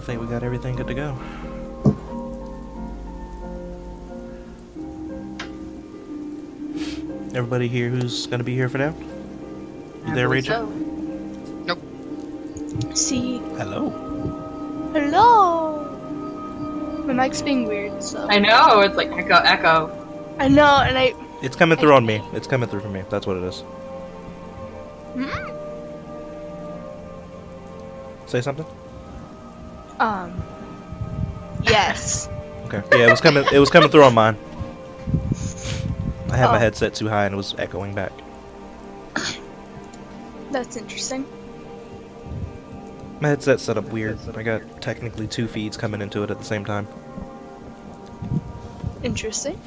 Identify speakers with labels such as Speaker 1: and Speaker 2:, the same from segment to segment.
Speaker 1: I think we got everything good to go. Everybody here who's gonna be here for now? You there, Rachel?
Speaker 2: So. Nope.
Speaker 3: See.
Speaker 1: Hello.
Speaker 3: Hello. My mic's being weird, so.
Speaker 2: I know, it's like echo.
Speaker 3: I know, and I.
Speaker 1: It's coming through on me. It's coming through for me. That's what it is.
Speaker 3: Hmm?
Speaker 1: Say something?
Speaker 3: Yes.
Speaker 1: Okay. Yeah, it was coming. It was coming through on mine. I had my
Speaker 3: Oh.
Speaker 1: headset too high and it was echoing back.
Speaker 3: That's interesting.
Speaker 1: My headset's set up weird. I got technically 2 feeds coming into it at the same time.
Speaker 3: Interesting.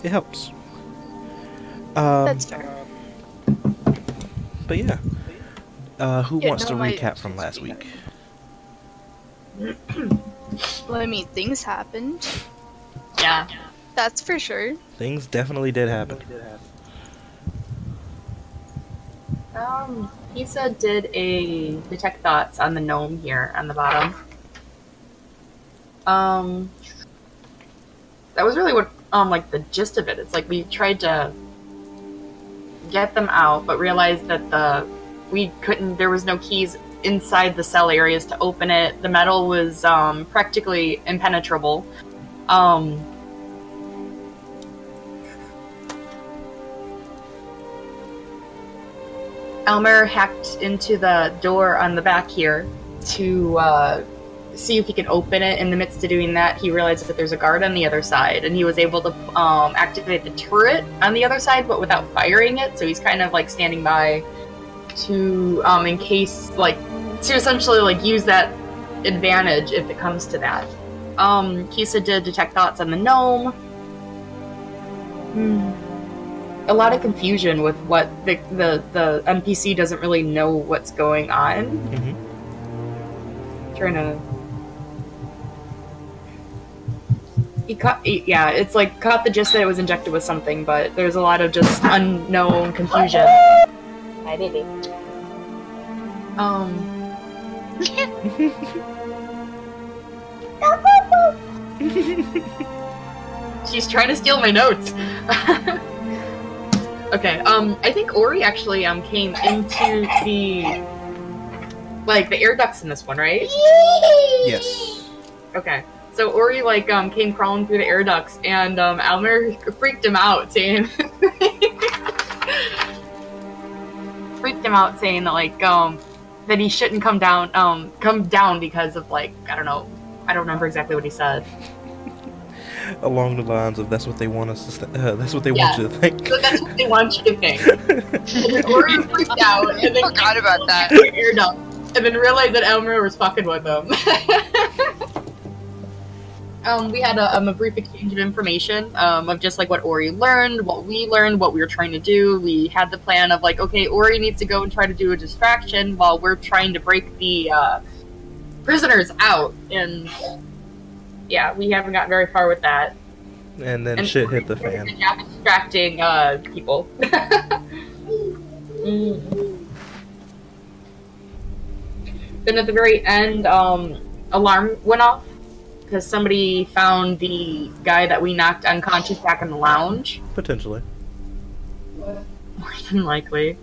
Speaker 1: It helps.
Speaker 3: That's fair.
Speaker 1: But yeah. Who
Speaker 3: Yeah,
Speaker 1: wants
Speaker 3: no,
Speaker 1: to
Speaker 3: my-
Speaker 1: recap from last week?
Speaker 3: Well, I mean, things happened.
Speaker 2: Yeah.
Speaker 3: That's for sure.
Speaker 1: Things definitely did happen.
Speaker 2: Pisa did a detect thoughts on the gnome here on the bottom. That was really what, like the gist of it. It's like we tried to get them out, but realized that we couldn't, there was no keys inside the cell areas to open it. The metal was, practically impenetrable. Elmer hacked into the door on the back here to see if he could open it. In the midst of doing that, he realized that there's a guard on the other side, and he was able to activate the turret on the other side, but without firing it. So he's kind of like standing by to, in case, like, to essentially like use that advantage if it comes to that. Kisa did detect thoughts on the gnome. A lot of confusion with what the NPC doesn't really know what's going on.
Speaker 1: Mm-hmm.
Speaker 2: Trying to... yeah, it's like caught the gist that it was injected with something, but there's a lot of just unknown confusion. Hi, baby. She's trying to steal my notes. Okay, I think Ori actually came into the air ducts in this one, right?
Speaker 1: Yes.
Speaker 2: Okay. So Ori came crawling through the air ducts, and Almer freaked him out, saying that that he shouldn't come down because of I don't know, I don't remember exactly what he said.
Speaker 1: Along the lines of that's what they want us to that's what they want you to think.
Speaker 2: So that's what they want you to think. And then Ori freaked out, and then
Speaker 4: Forgot about that.
Speaker 2: air duct, and then realized that Elmer was fucking with him. We had a brief exchange of information of just what Ori learned, what we learned, what we were trying to do. We had the plan of okay, Ori needs to go and try to do a distraction while we're trying to break the prisoners out. And yeah, we haven't gotten very far with that.
Speaker 1: And then shit hit the fan.
Speaker 2: Yeah, distracting people. Then at the very end, alarm went off because somebody found the guy that we knocked unconscious back in the lounge.
Speaker 1: Potentially.
Speaker 2: More than likely.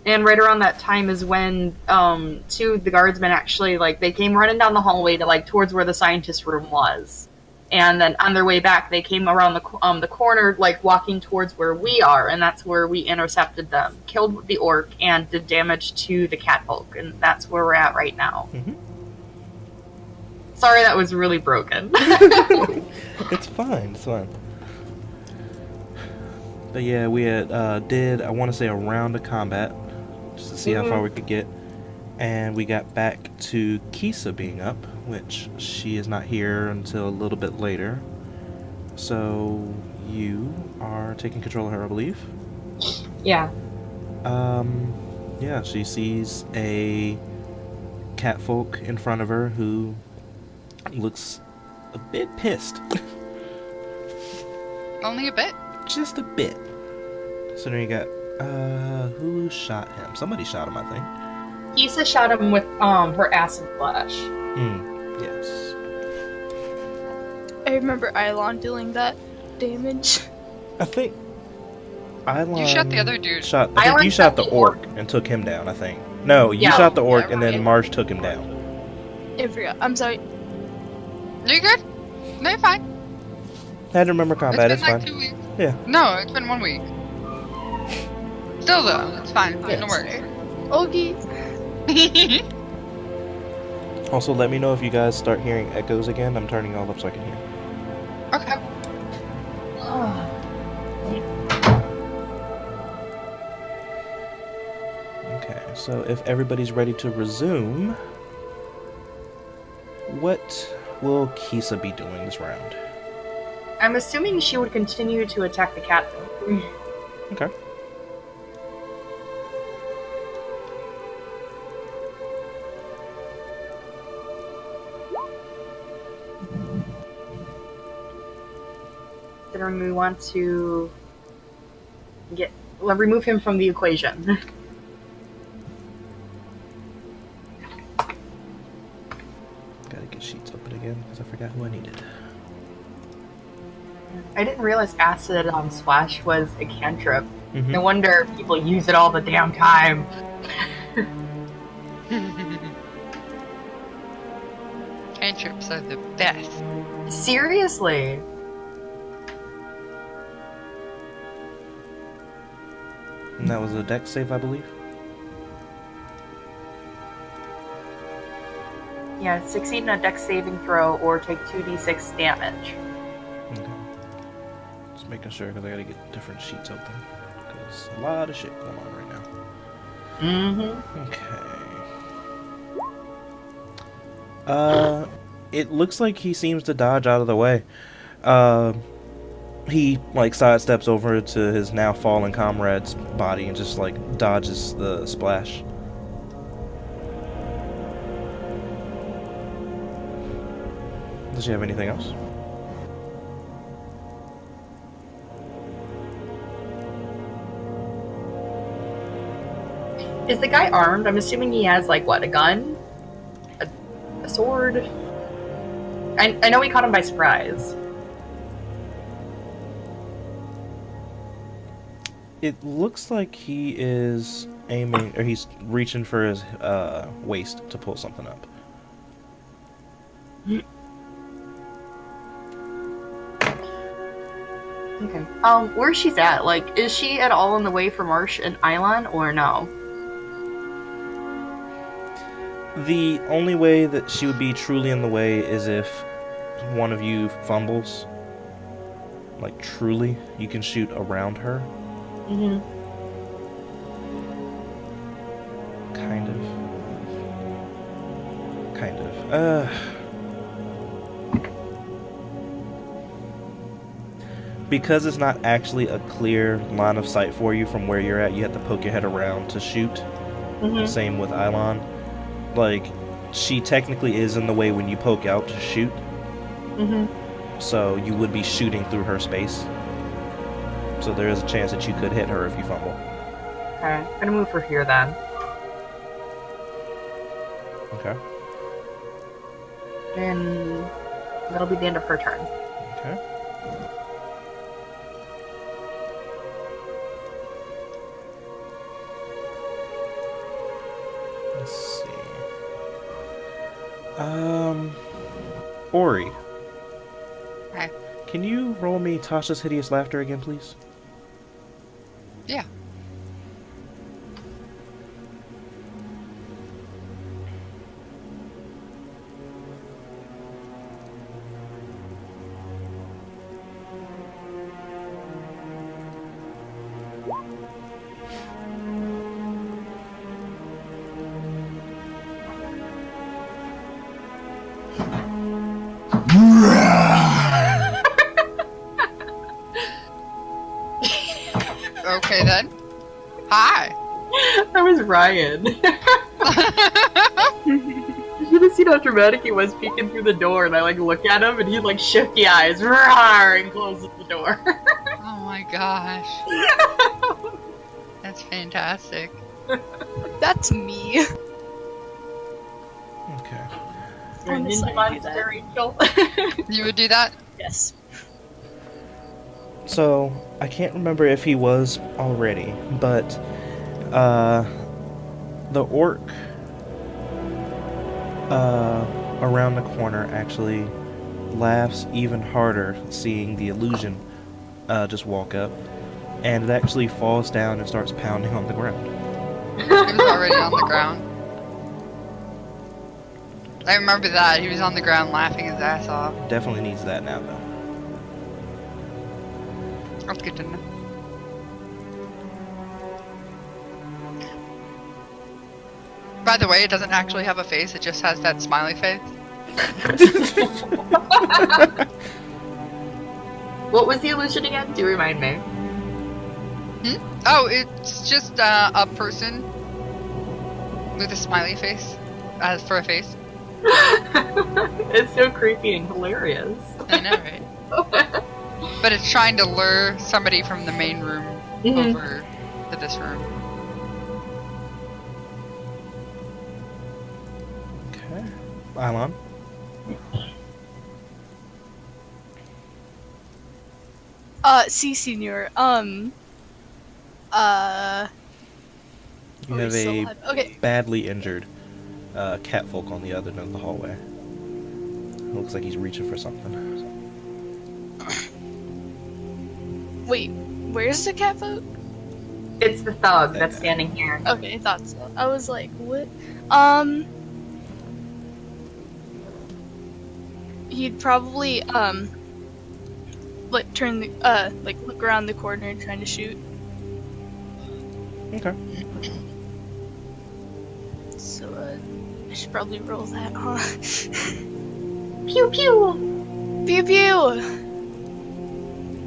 Speaker 2: And right around that time is when 2 of the guardsmen actually they came running down the hallway to towards where the scientist room was. And then on their way back, they came around the corner, walking towards where we are, and that's where we intercepted them, killed the orc, and did damage to the catfolk, and that's where we're at right now.
Speaker 1: Mm-hmm.
Speaker 2: Sorry, that was really broken.
Speaker 1: It's fine. It's fine. But yeah, we had did I want to say a round of combat just to see how far we could get, and we got back to Kisa being up, which she is not here until a little bit later. So you are taking control of her, I believe.
Speaker 2: Yeah.
Speaker 1: Yeah, she sees a catfolk in front of her who looks a bit pissed.
Speaker 4: Only a bit.
Speaker 1: Just a bit. So then you got Who shot him? Somebody shot him, I think.
Speaker 2: Issa shot him with her acid flash.
Speaker 1: Yes.
Speaker 3: I remember Eilon doing that damage.
Speaker 1: I think Eilon
Speaker 4: You shot the other dude.
Speaker 1: I think
Speaker 2: Eilon
Speaker 1: you shot
Speaker 2: shot
Speaker 1: the
Speaker 2: the
Speaker 1: orc and took him down, I think. No, you
Speaker 2: Yeah.
Speaker 1: shot the orc
Speaker 3: Yeah,
Speaker 1: and then
Speaker 3: right.
Speaker 1: Marge took him down.
Speaker 3: I forgot. I'm sorry.
Speaker 4: No, you're good. No, you're fine.
Speaker 1: I had to remember combat, it's
Speaker 4: It's been like
Speaker 1: fine.
Speaker 4: 2 weeks.
Speaker 1: Yeah.
Speaker 4: No, it's been 1 week. Still though, it's fine.
Speaker 1: Yeah.
Speaker 4: No worries.
Speaker 3: Okay.
Speaker 1: Also, let me know if you guys start hearing echoes again. I'm turning all up so I can hear.
Speaker 4: Okay.
Speaker 1: Okay, so if everybody's ready to resume, what will Kisa be doing this round?
Speaker 2: I'm assuming she would continue to attack the cat.
Speaker 1: Okay.
Speaker 2: Then we want to remove him from the equation.
Speaker 1: Gotta get sheets open again because I forgot who I needed.
Speaker 2: I didn't realize acid on splash was a cantrip.
Speaker 1: Mhm.
Speaker 2: No wonder people use it all the damn time.
Speaker 4: Cantrips are the best.
Speaker 2: Seriously.
Speaker 1: And that was a deck save, I believe.
Speaker 2: Yeah, succeed in a dex saving throw or take 2d6 damage.
Speaker 1: Okay. Just making sure because I gotta get different sheets open. Because a lot of shit going on right now.
Speaker 2: Mm-hmm.
Speaker 1: Okay. It looks like he seems to dodge out of the way. He, like, sidesteps over to his now fallen comrade's body and just, like, dodges the splash. Does she have anything else?
Speaker 2: Is the guy armed? I'm assuming he has, like, what, a gun? A sword? I know we caught him by surprise.
Speaker 1: It looks like he is aiming, or he's reaching for his waist to pull something up.
Speaker 2: Okay. Where she's at, like, is she at all in the way for Marsh and Island, or no?
Speaker 1: The only way that she would be truly in the way is if one of you fumbles. Like, truly, you can shoot around her.
Speaker 2: Mm-hmm.
Speaker 1: Kind of. Because it's not actually a clear line of sight for you from where you're at, you have to poke your head around to shoot.
Speaker 2: Mm-hmm.
Speaker 1: Same with Eilon. Like, she technically is in the way when you poke out to shoot.
Speaker 2: Mm-hmm.
Speaker 1: So you would be shooting through her space. So there is a chance that you could hit her if you fumble.
Speaker 2: Okay. I'm gonna move her here then.
Speaker 1: Okay.
Speaker 2: And that'll be the end of her turn.
Speaker 1: Okay. Let's see. Ori.
Speaker 4: Hi.
Speaker 1: Can you roll me Tasha's Hideous Laughter again, please?
Speaker 4: Yeah. Okay then. Hi.
Speaker 2: That was Ryan. You should have seen how dramatic he was peeking through the door, and I like look at him, and he like shifty eyes, roar, and closes the door.
Speaker 4: Oh my gosh. That's fantastic.
Speaker 3: That's me.
Speaker 1: Okay.
Speaker 2: You're a
Speaker 3: Honestly,
Speaker 2: ninja
Speaker 3: I do that.
Speaker 2: monster, Rachel.
Speaker 4: You would do that?
Speaker 3: Yes.
Speaker 1: So, I can't remember if he was already, but the orc around the corner actually laughs even harder seeing the illusion just walk up, and it actually falls down and starts pounding on the ground.
Speaker 4: He was already on the ground. I remember that. He was on the ground laughing his ass off.
Speaker 1: Definitely needs that now, though.
Speaker 4: That's good to know. By the way, it doesn't actually have a face, it just has that smiley face.
Speaker 2: What was the illusion again? Do remind me.
Speaker 4: Oh, it's just a person with a smiley face as for a face.
Speaker 2: It's so creepy and hilarious.
Speaker 4: I know, right? But it's trying to lure somebody from the main room
Speaker 2: Mhm.
Speaker 4: over to this room.
Speaker 1: Okay. Ilon?
Speaker 3: Si, senor.
Speaker 1: You
Speaker 3: are we
Speaker 1: have
Speaker 3: still
Speaker 1: a
Speaker 3: alive? Okay.
Speaker 1: badly injured catfolk on the other end of the hallway. It looks like he's reaching for something.
Speaker 3: Wait, where's the cat folk?
Speaker 2: It's the thug that's standing here.
Speaker 3: Okay, I thought so. I was like, what? He'd probably, like, turn the, like, look around the corner trying to shoot.
Speaker 1: Okay.
Speaker 3: So, I should probably roll that, huh?
Speaker 2: Pew pew!
Speaker 3: Pew pew!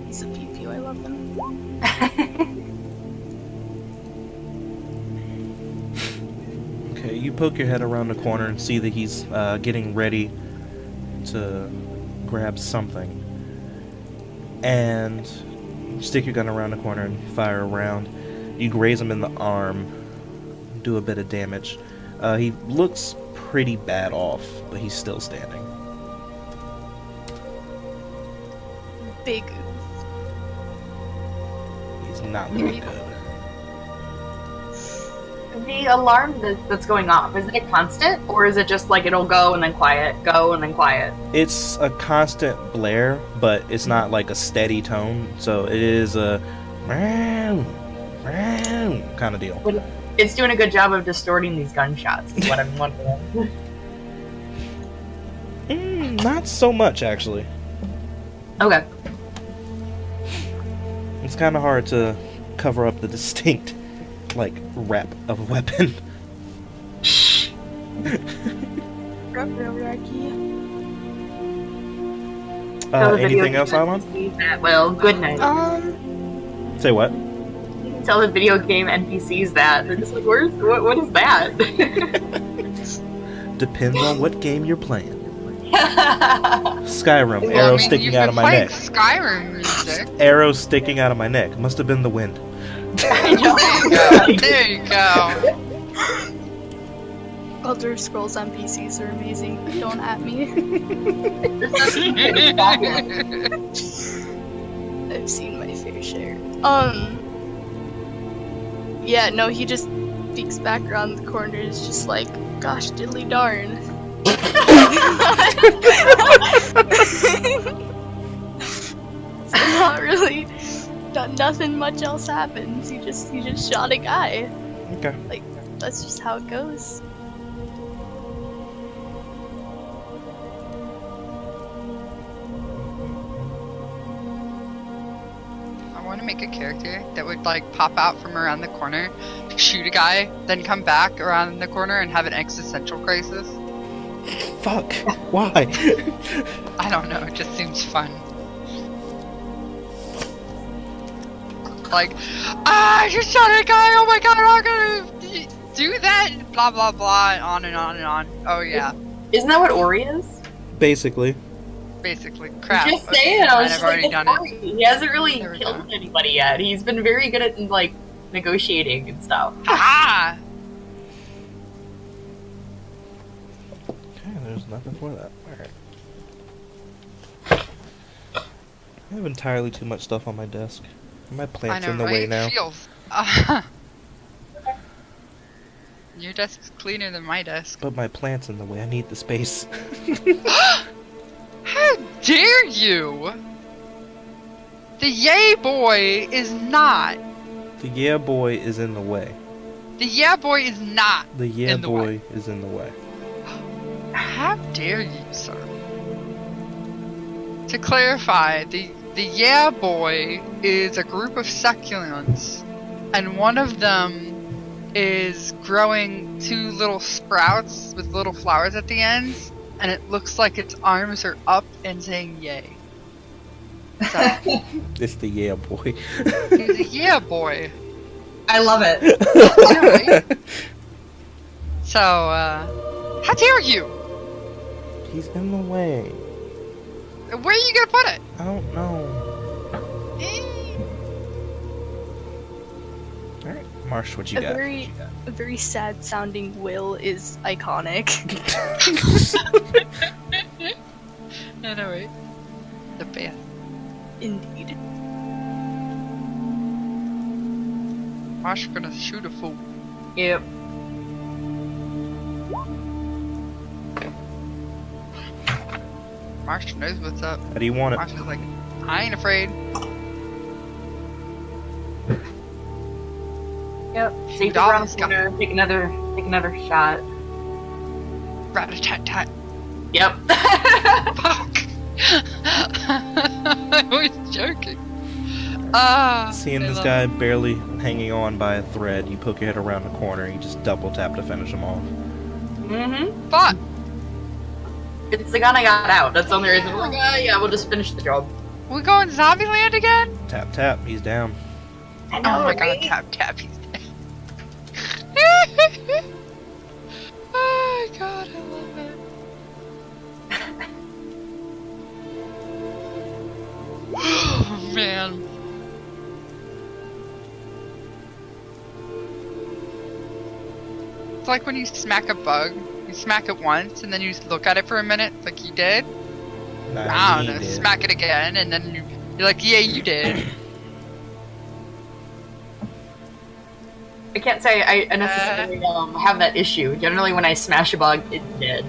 Speaker 3: He's a pew pew, I love him.
Speaker 1: Okay, you poke your head around the corner and see that he's getting ready to grab something. And you stick your gun around the corner and fire a round. You graze him in the arm, do a bit of damage. He looks pretty bad off, but he's still standing.
Speaker 3: Big.
Speaker 1: He's not looking good.
Speaker 2: The alarm that's going off, is it constant? Or is it just like it'll go and then quiet, go and then quiet?
Speaker 1: It's a constant blare, but it's not like a steady tone, so it is a kind of deal.
Speaker 2: It's doing a good job of distorting these gunshots, is what I'm wondering.
Speaker 1: Not so much, actually.
Speaker 2: Okay.
Speaker 1: It's kind of hard to cover up the distinct, like, rap of a weapon.
Speaker 2: Tell the video
Speaker 1: Anything else,
Speaker 2: game
Speaker 1: Alon?
Speaker 2: NPCs that, well, good night.
Speaker 1: Say what?
Speaker 2: Tell the video game NPCs that. They're just like, what is that?
Speaker 1: Depends on what game you're playing. Skyrim,
Speaker 2: Well,
Speaker 1: arrow
Speaker 4: I mean,
Speaker 1: sticking
Speaker 4: you've
Speaker 1: out
Speaker 4: been
Speaker 1: of my
Speaker 4: playing
Speaker 1: neck.
Speaker 4: Skyrim music.
Speaker 1: Arrow sticking out of my neck. Must have been the wind.
Speaker 2: I know.
Speaker 4: There you go.
Speaker 3: Elder Scrolls NPCs are amazing. Don't at me. I've seen my fair share. Yeah, no, he just peeks back around the corner. Is just like, gosh, diddly darn. Not really. Nothing much else happens. He just shot a guy.
Speaker 1: Okay.
Speaker 3: Like, that's just how it goes.
Speaker 4: I want to make a character that would like pop out from around the corner, shoot a guy, then come back around the corner and have an existential crisis.
Speaker 1: Fuck. Why?
Speaker 4: I don't know, it just seems fun. Like, I just shot a guy, oh my god, I'm not gonna do that, blah blah blah, and on and on and on. Oh yeah,
Speaker 2: Isn't that what Ori is?
Speaker 1: Basically.
Speaker 4: basically. Crap.
Speaker 2: Just
Speaker 4: okay,
Speaker 2: saying, I was
Speaker 4: I've
Speaker 2: just
Speaker 4: already
Speaker 2: like,
Speaker 4: done
Speaker 2: that's
Speaker 4: it.
Speaker 2: Ori. He hasn't really
Speaker 4: There we
Speaker 2: killed
Speaker 4: go.
Speaker 2: anybody yet. He's been very good at, like, negotiating and stuff.
Speaker 4: Ah!
Speaker 1: Okay, there's nothing for that. Alright. I have entirely too much stuff on my desk. My
Speaker 4: I
Speaker 1: plant's
Speaker 4: know,
Speaker 1: in the
Speaker 4: right?
Speaker 1: way now.
Speaker 4: Feels. Your desk's cleaner than my desk.
Speaker 1: But my plant's in the way. I need the space.
Speaker 4: How dare you! The yay boy is not.
Speaker 1: The yeah boy is in the way.
Speaker 4: The yeah boy is not.
Speaker 1: The yeah
Speaker 4: In the
Speaker 1: boy
Speaker 4: way.
Speaker 1: is in the way.
Speaker 4: How dare you, sir? To clarify, the yeah boy is a group of succulents, and one of them is growing 2 little sprouts with little flowers at the ends, and it looks like its arms are up and saying yay. So,
Speaker 1: It's the yeah boy.
Speaker 4: he's a yeah boy.
Speaker 2: I love it.
Speaker 4: Right? So, how dare you?
Speaker 1: He's in the way.
Speaker 4: Where are you gonna put it?
Speaker 1: I don't know.
Speaker 4: Eh.
Speaker 1: Alright, Marsh, what you
Speaker 3: A
Speaker 1: got?
Speaker 3: very sad sounding will is iconic.
Speaker 4: I know, right? The best.
Speaker 3: Indeed.
Speaker 4: Marsh gonna shoot a fool.
Speaker 2: Yep.
Speaker 4: Marsh knows what's up.
Speaker 1: How do you want it?
Speaker 4: Marsh is like, I ain't afraid.
Speaker 2: Yep. Safety
Speaker 4: Dog
Speaker 2: around
Speaker 4: is
Speaker 2: the corner. Take another shot.
Speaker 4: Rat-a-tat-tat.
Speaker 2: Yep.
Speaker 4: Fuck! I was joking.
Speaker 1: Seeing
Speaker 4: I
Speaker 1: this
Speaker 4: love
Speaker 1: guy
Speaker 4: it.
Speaker 1: barely hanging on by a thread, you poke your head around the corner and you just double tap to finish him off.
Speaker 2: Mm-hmm.
Speaker 4: Fuck!
Speaker 2: It's the gun I got out. That's the only reason. I'm like, yeah, we'll just finish the job.
Speaker 4: We going zombie land again?
Speaker 1: Tap tap, he's down.
Speaker 2: I
Speaker 4: Oh my god, tap tap, he's dead. Oh my god, I love it. Oh man. It's like when you smack a bug. You smack it once and then you just look at it for a minute like you did. I don't know,
Speaker 1: He did.
Speaker 4: smack it again and then you're like, yeah, you did.
Speaker 2: I can't say I necessarily have that issue. Generally, when I smash a bug, it's dead.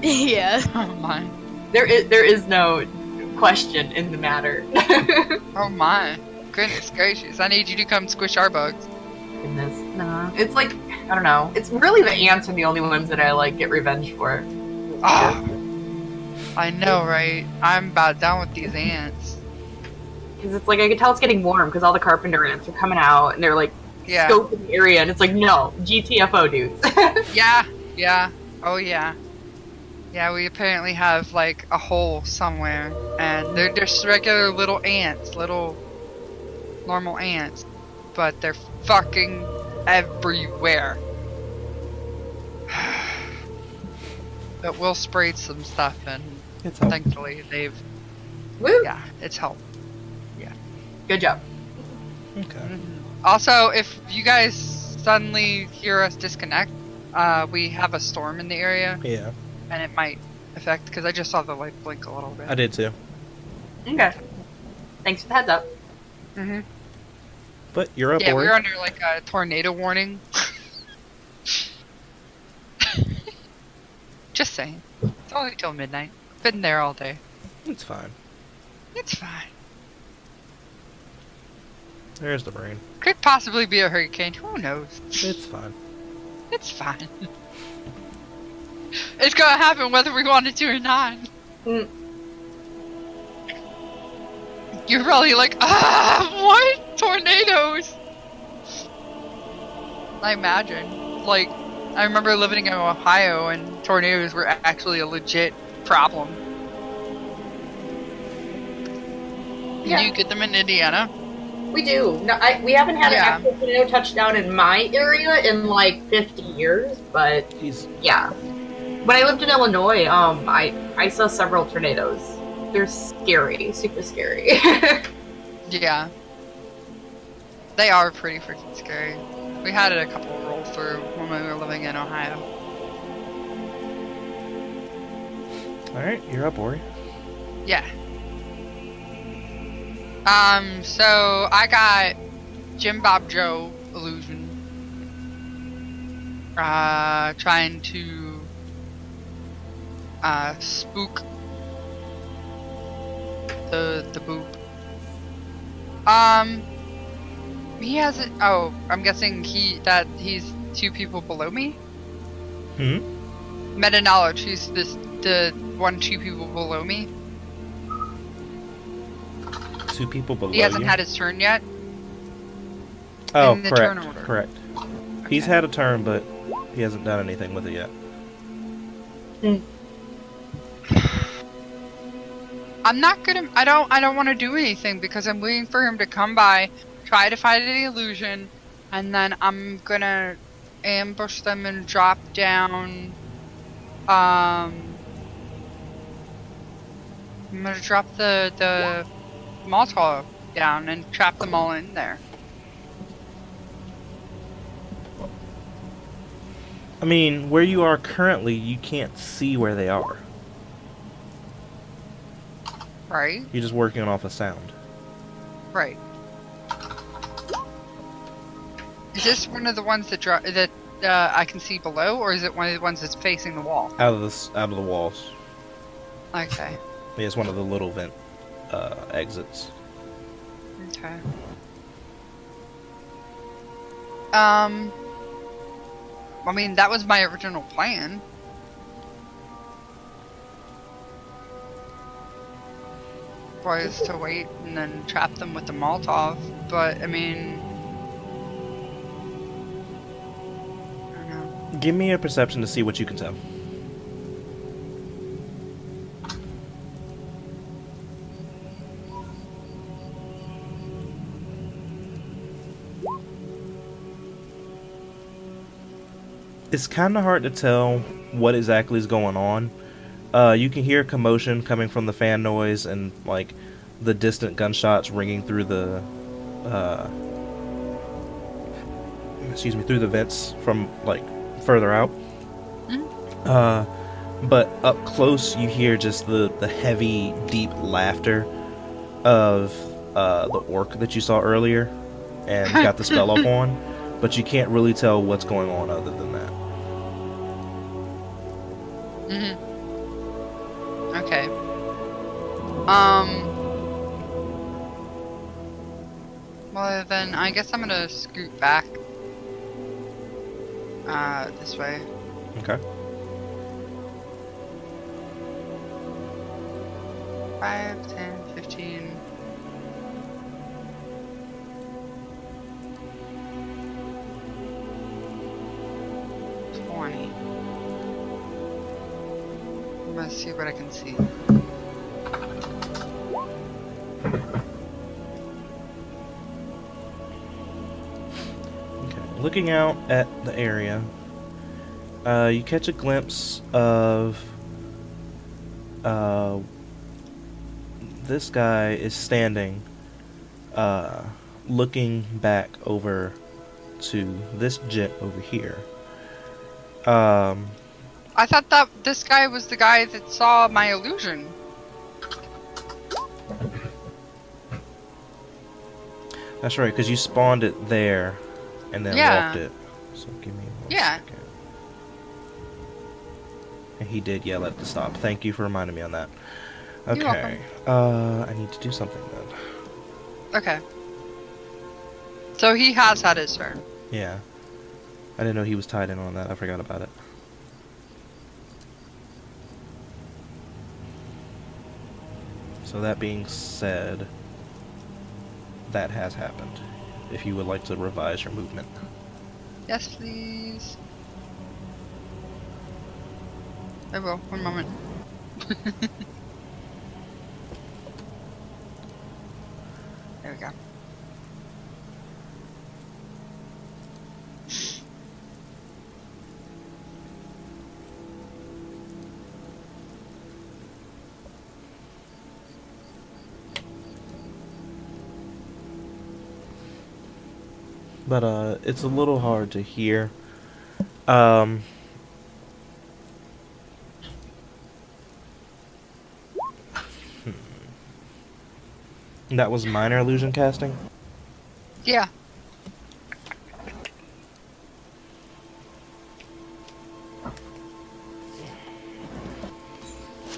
Speaker 3: Yeah.
Speaker 4: Oh my.
Speaker 2: there is no question in the matter.
Speaker 4: Oh my. Goodness gracious. I need you to come squish our bugs.
Speaker 2: Goodness, no. It's like, I don't know. It's really the ants are the only ones that I like get revenge for.
Speaker 4: Ah. I know, right? I'm about done with these ants.
Speaker 2: Because it's like, I can tell it's getting warm because all the carpenter ants are coming out and they're like
Speaker 4: Yeah.
Speaker 2: scoping the area and it's like, no, GTFO dudes.
Speaker 4: Yeah. Yeah. Oh yeah. Yeah, we apparently have like a hole somewhere and they're just regular little ants, little normal ants, but they're fucking everywhere. But Will sprayed some stuff and
Speaker 1: It's helpful.
Speaker 4: thankfully they've,
Speaker 2: Woo!
Speaker 4: yeah, it's helped.
Speaker 2: Good job.
Speaker 1: Okay.
Speaker 4: Also, if you guys suddenly hear us disconnect, we have a storm in the area,
Speaker 1: Yeah,
Speaker 4: and it might affect, because I just saw the light blink a little bit.
Speaker 1: I did too.
Speaker 2: Okay. Thanks for the heads up.
Speaker 4: Mm-hmm.
Speaker 1: But you're up,
Speaker 4: Yeah,
Speaker 1: Ori.
Speaker 4: we're under, like, a tornado warning. Just saying. It's only till midnight. Been there all day.
Speaker 1: It's fine.
Speaker 4: It's fine.
Speaker 1: There's the brain.
Speaker 4: Could possibly be a hurricane. Who knows?
Speaker 1: It's fine.
Speaker 4: It's fine. It's gonna happen whether we want it to or not.
Speaker 2: Mm.
Speaker 4: You're probably like, what? Tornadoes! I imagine. Like, I remember living in Ohio and tornadoes were actually a legit problem.
Speaker 2: Yeah.
Speaker 4: Do you get them in Indiana?
Speaker 2: We do. No, we haven't had
Speaker 4: Yeah.
Speaker 2: an actual tornado touchdown in my area in like 50 years, but
Speaker 1: He's
Speaker 2: yeah. When I lived in Illinois, I saw several tornadoes. They're scary, super scary.
Speaker 4: Yeah. They are pretty freaking scary. We had it a couple roll through when we were living in Ohio.
Speaker 1: Alright, you're up, Ori.
Speaker 4: Yeah. So I got Jim Bob Joe illusion. Trying to spook the boop. He has it. Oh, I'm guessing he's 2 people below me.
Speaker 1: Hmm?
Speaker 4: Meta knowledge. He's the 2 people below me.
Speaker 1: 2 people below
Speaker 4: He hasn't
Speaker 1: you?
Speaker 4: had his turn yet.
Speaker 1: Oh,
Speaker 4: in the
Speaker 1: correct.
Speaker 4: turn order.
Speaker 1: Correct. He's
Speaker 4: Okay.
Speaker 1: had a turn, but he hasn't done anything with it yet.
Speaker 4: I'm not gonna. I don't want to do anything because I'm waiting for him to come by, try to find the illusion, and then I'm gonna ambush them and drop down. I'm gonna drop the Molotov down and trap them all in there.
Speaker 1: I mean, where you are currently, you can't see where they are.
Speaker 4: Right.
Speaker 1: You're just working off a sound.
Speaker 4: Right. Is this one of the ones that I can see below, or is it one of the ones that's facing the wall?
Speaker 1: Out of the walls.
Speaker 4: Okay.
Speaker 1: Yeah, it's one of the little vent exits.
Speaker 4: Okay. I mean, that was my original plan. Was to wait and then trap them with the Molotov, but I mean, I don't know.
Speaker 1: Give me a perception to see what you can tell. It's kind of hard to tell what exactly is going on. You can hear commotion coming from the fan noise and like the distant gunshots ringing through the through the vents from like further out. But up close you hear just the heavy, deep laughter of the orc that you saw earlier and got the spell off on, but you can't really tell what's going on other than that.
Speaker 4: Okay. Well then, I guess I'm gonna scoot back. This way.
Speaker 1: Okay.
Speaker 4: 5, 10, 15. Let's see what I can see.
Speaker 1: Okay. Looking out at the area, you catch a glimpse of this guy is standing, looking back over to this jet over here.
Speaker 4: I thought that this guy was the guy that saw my illusion.
Speaker 1: That's right, because you spawned it there and then walked it. So give me one second. And he did yell at it to stop. Thank you for reminding me on that.
Speaker 4: You're
Speaker 1: Okay. I need to do something then.
Speaker 4: Okay. So he has had his turn.
Speaker 1: Yeah. I didn't know he was tied in on that. I forgot about it. So that being said, that has happened. If you would like to revise your movement.
Speaker 4: Yes, please. I will. One moment. There we go.
Speaker 1: but it's a little hard to hear. Um, that was minor illusion casting.
Speaker 4: Yeah.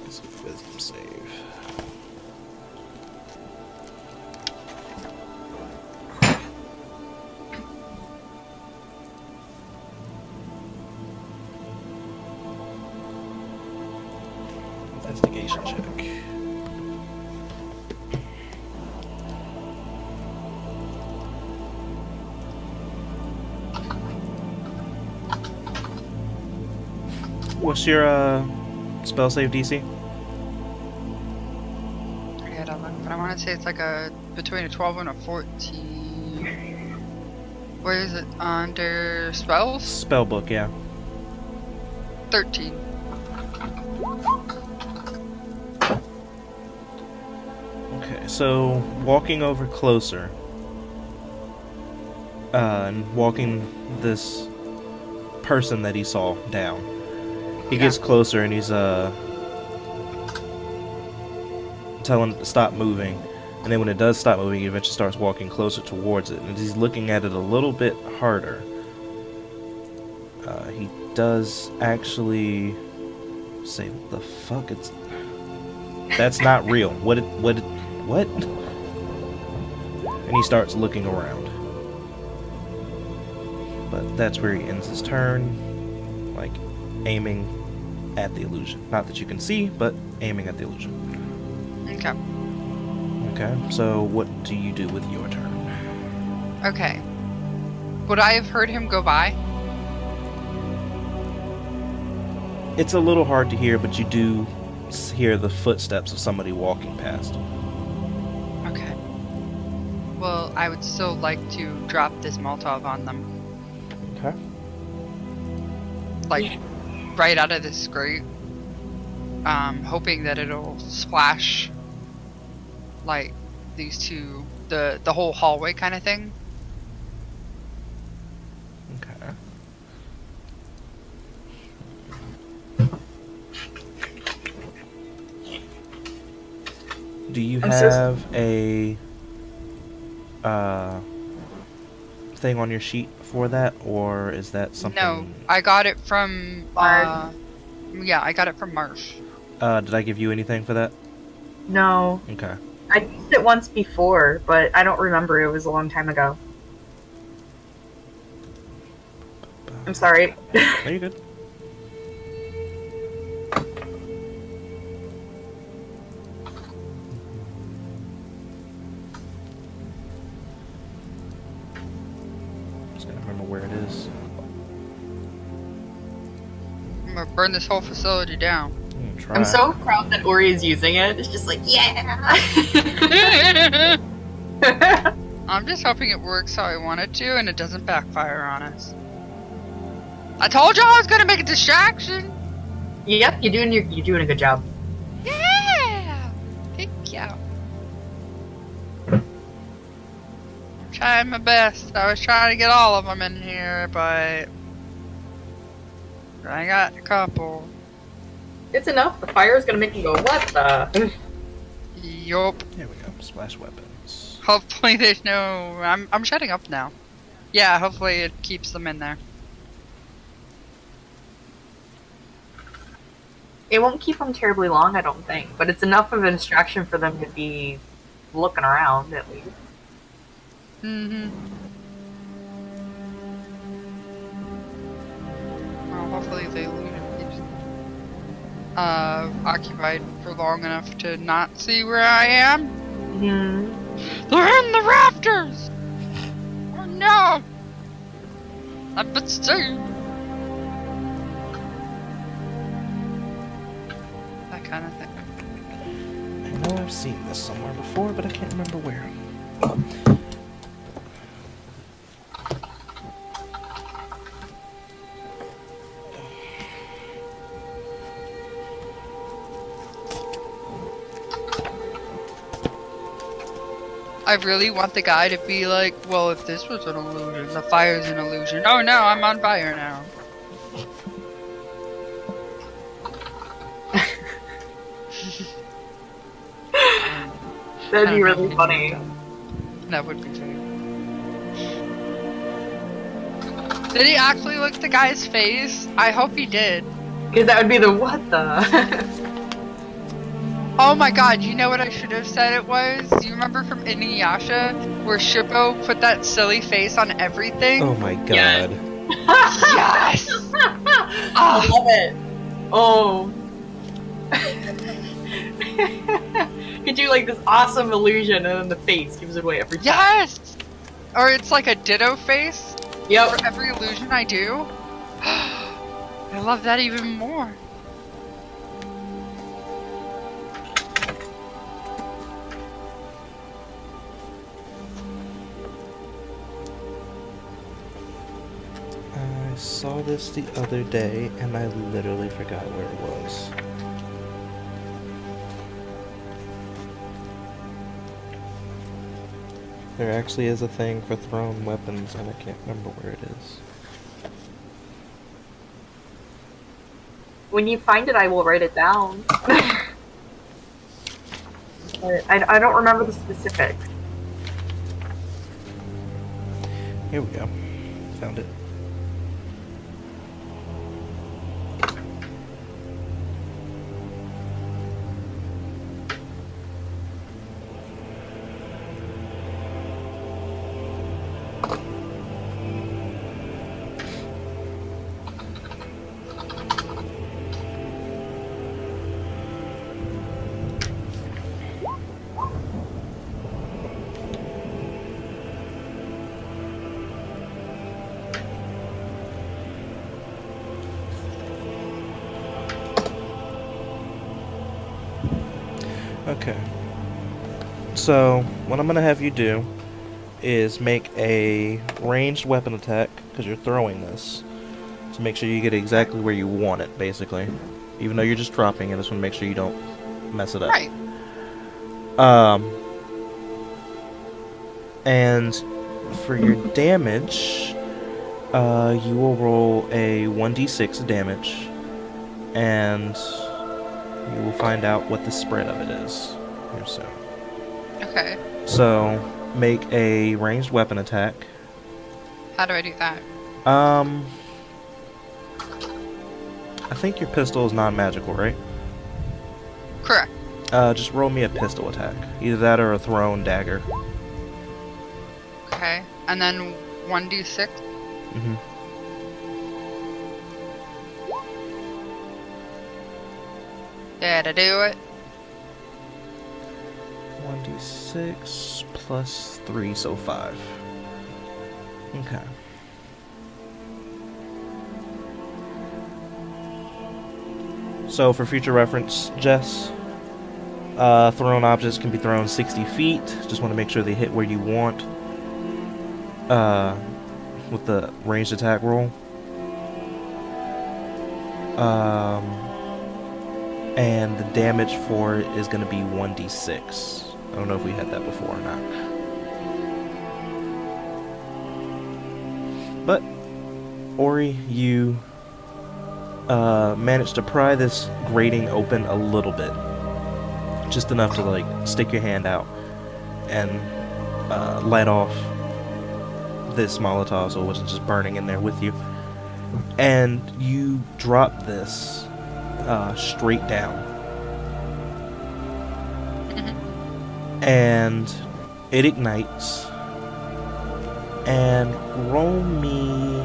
Speaker 1: It's a wisdom save. Investigation check. What's your spell save DC?
Speaker 4: I gotta look, but I want to say it's like between a 12 and a 14. Where is it? Under spells?
Speaker 1: Spellbook, yeah.
Speaker 4: 13.
Speaker 1: Okay, so walking over closer, and walking this person that he saw down. He gets closer and he's telling it to stop moving, and then when it does stop moving, he eventually starts walking closer towards it, and as he's looking at it a little bit harder, he does actually say, "What the fuck? That's not real. What? And he starts looking around. But that's where he ends his turn, like aiming at the illusion. Not that you can see, but aiming at the illusion.
Speaker 4: Okay.
Speaker 1: Okay, so what do you do with your turn?
Speaker 4: Okay. Would I have heard him go by?
Speaker 1: It's a little hard to hear, but you do hear the footsteps of somebody walking past.
Speaker 4: Okay. Well, I would still like to drop this Molotov on them.
Speaker 1: Okay.
Speaker 4: Like, right out of this grate. Hoping that it'll splash, like, these two, the whole hallway kind of thing.
Speaker 1: Okay. Do you have a thing on your sheet for that, or is that something?
Speaker 4: No, I got it from, yeah, I got it from Marsh.
Speaker 1: Did I give you anything for that?
Speaker 2: No.
Speaker 1: Okay.
Speaker 2: I used it once before, but I don't remember. It was a long time ago. I'm sorry.
Speaker 1: No, you're good. Just gotta remember where it is.
Speaker 4: I'm gonna burn this whole facility down.
Speaker 1: Try.
Speaker 2: I'm so proud that Ori is using it. It's just like, yeah!
Speaker 4: I'm just hoping it works how I want it to and it doesn't backfire on us. I told you I was gonna make a distraction!
Speaker 2: Yep, you're doing a good job.
Speaker 4: Yeah! Thank you. I'm trying my best. I was trying to get all of them in here, but I got a couple.
Speaker 2: It's enough. The fire is gonna make you go, what the?
Speaker 4: Yup.
Speaker 1: Here we go. Splash weapons.
Speaker 4: Hopefully there's no... I'm shutting up now. Yeah, hopefully it keeps them in there.
Speaker 2: It won't keep them terribly long, I don't think, but it's enough of a distraction for them to be looking around, at least.
Speaker 4: Mm-hmm. Well, hopefully they leave it occupied for long enough to not see where I am.
Speaker 2: Mm-hmm.
Speaker 4: They're in the rafters! Oh no! But still. That kind of thing.
Speaker 1: I know I've seen this somewhere before, but I can't remember where.
Speaker 4: I really want the guy to be like, well, if this was an illusion, the fire's an illusion. Oh no, I'm on fire now.
Speaker 2: That'd be really funny.
Speaker 4: That would be great. Did he actually look at the guy's face? I hope he did.
Speaker 2: Because that would be the what the?
Speaker 4: Oh my god, you know what I should have said it was? Do you remember from Inuyasha where Shippo put that silly face on everything?
Speaker 1: Oh my god.
Speaker 2: Yeah.
Speaker 4: Yes!
Speaker 2: I love it. Oh. You do like this awesome illusion and then the face gives it away every time.
Speaker 4: Yes! Or it's like a ditto face
Speaker 2: Yep.
Speaker 4: for every illusion I do. I love that even more.
Speaker 1: I saw this the other day and I literally forgot where it was. There actually is a thing for thrown weapons and I can't remember where it is.
Speaker 2: When you find it, I will write it down. I don't remember the specifics.
Speaker 1: Here we go. Found it. Okay. So, what I'm going to have you do is make a ranged weapon attack, because you're throwing this, to make sure you get it exactly where you want it, basically. Even though you're just dropping it, I just want to make sure you don't mess it up.
Speaker 4: Right.
Speaker 1: And for your damage, you will roll a 1d6 damage, and you will find out what the spread of it is here soon.
Speaker 4: Okay.
Speaker 1: So, make a ranged weapon attack.
Speaker 4: How do I do that?
Speaker 1: I think your pistol is non-magical, right?
Speaker 4: Correct.
Speaker 1: Just roll me a pistol attack. Either that or a thrown dagger.
Speaker 4: Okay. And then 1d6?
Speaker 1: Mm-hmm.
Speaker 4: Did I do it?
Speaker 1: 1d6 plus 3, so 5. Okay. So, for future reference, Jess, thrown objects can be thrown 60 feet. Just want to make sure they hit where you want with the ranged attack roll. And the damage for it is going to be 1d6. I don't know if we had that before or not. But, Ori, you managed to pry this grating open a little bit. Just enough to, like, stick your hand out and light off this Molotov, so it wasn't just burning in there with you. And you drop this straight down. And it ignites. And roll me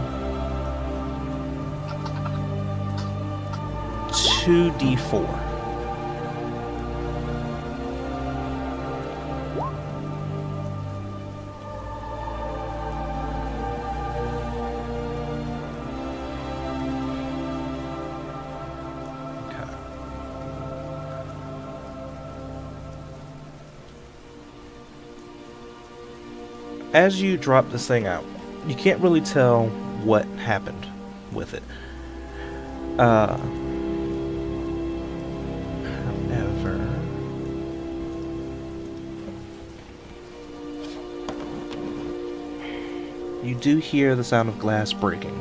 Speaker 1: 2d4. As you drop this thing out, you can't really tell what happened with it. However, you do hear the sound of glass breaking.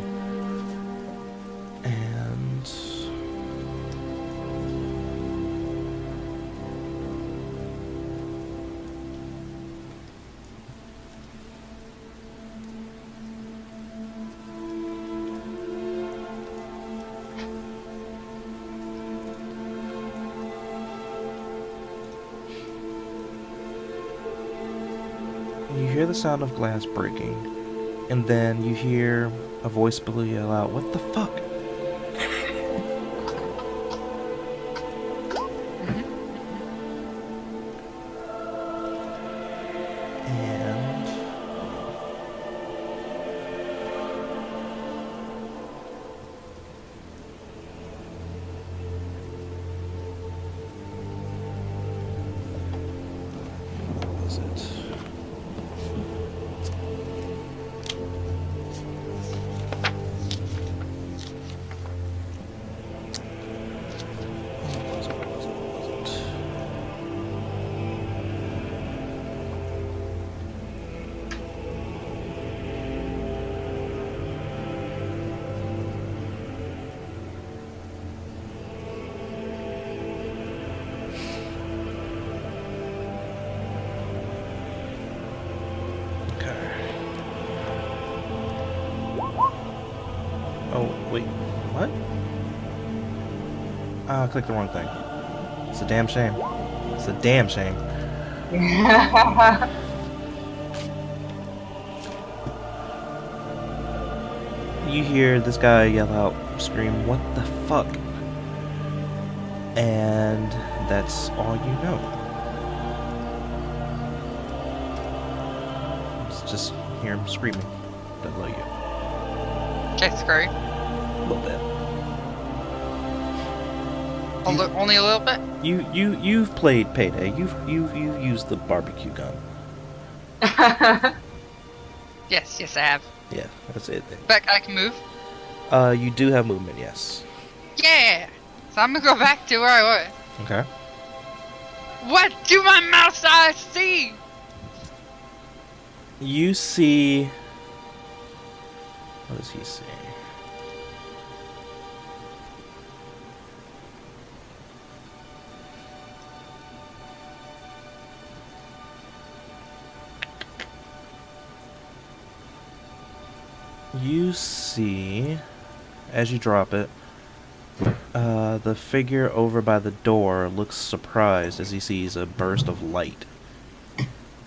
Speaker 1: And you hear the sound of glass breaking, and then you hear a voice below you yell out, "What the fuck?" And what was it? Oh, wait, what? Ah, I clicked the wrong thing. It's a damn shame. It's a damn shame. You hear this guy yell out, scream, "What the fuck?" And that's all you know. It's just hear him screaming below you.
Speaker 4: Okay, scary.
Speaker 1: A little bit.
Speaker 4: Only a little bit?
Speaker 1: You've played Payday. You've used the barbecue gun.
Speaker 4: Yes, I have.
Speaker 1: Yeah, that's it then.
Speaker 4: But I can move?
Speaker 1: You do have movement, yes.
Speaker 4: Yeah! So I'm gonna go back to where I was.
Speaker 1: Okay.
Speaker 4: What do my mouse eyes see?
Speaker 1: You see... What does he see? You see, as you drop it, the figure over by the door looks surprised as he sees a burst of light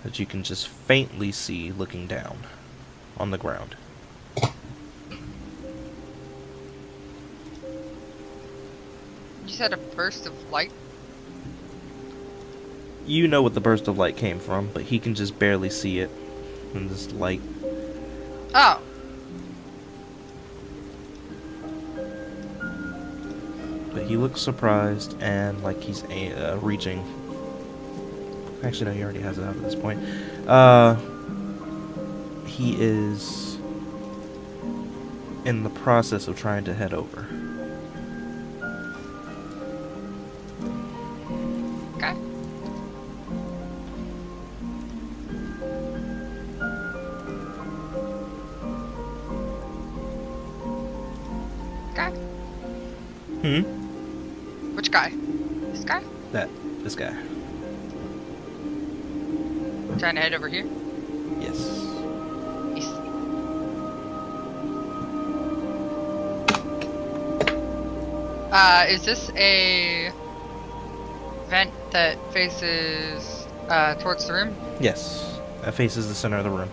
Speaker 1: that you can just faintly see looking down on the ground.
Speaker 4: You said a burst of light?
Speaker 1: You know what the burst of light came from, but he can just barely see it in this light.
Speaker 4: Oh.
Speaker 1: But he looks surprised and like he's reaching. Actually, no, he already has it up at this point. He is in the process of trying to head over.
Speaker 4: Okay. Okay. Which guy? This guy?
Speaker 1: This guy.
Speaker 4: Trying to head over here?
Speaker 1: Yes.
Speaker 4: East. Is this a vent that faces towards the room?
Speaker 1: Yes. That faces the center of the room.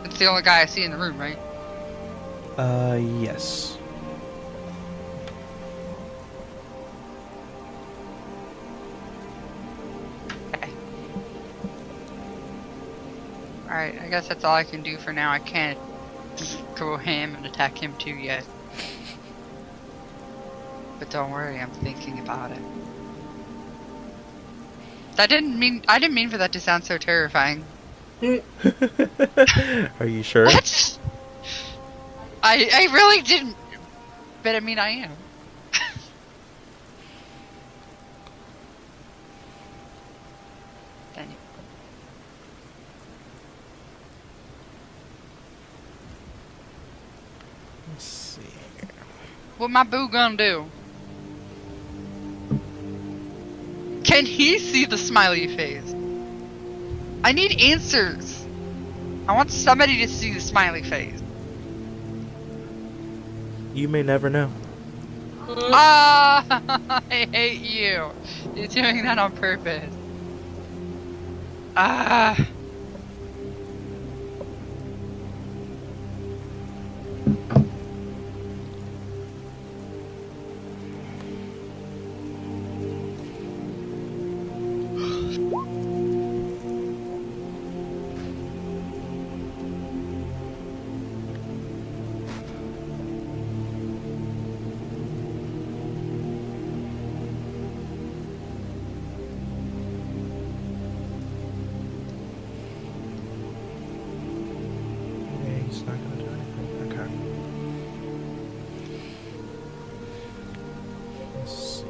Speaker 4: It's the only guy I see in the room, right?
Speaker 1: Yes.
Speaker 4: Okay. Alright, I guess that's all I can do for now. I can't go ham and attack him too yet. But don't worry, I'm thinking about it. I didn't mean for that to sound so terrifying.
Speaker 1: Are you sure?
Speaker 4: What? I really didn't. But I mean, I am.
Speaker 1: Let's see.
Speaker 4: What my boo gonna do? Can he see the smiley face? I need answers. I want somebody to see the smiley face.
Speaker 1: You may never know.
Speaker 4: Ah, I hate you. You're doing that on purpose. Ah.
Speaker 1: Yeah, he's not gonna do anything. Okay. Let's see.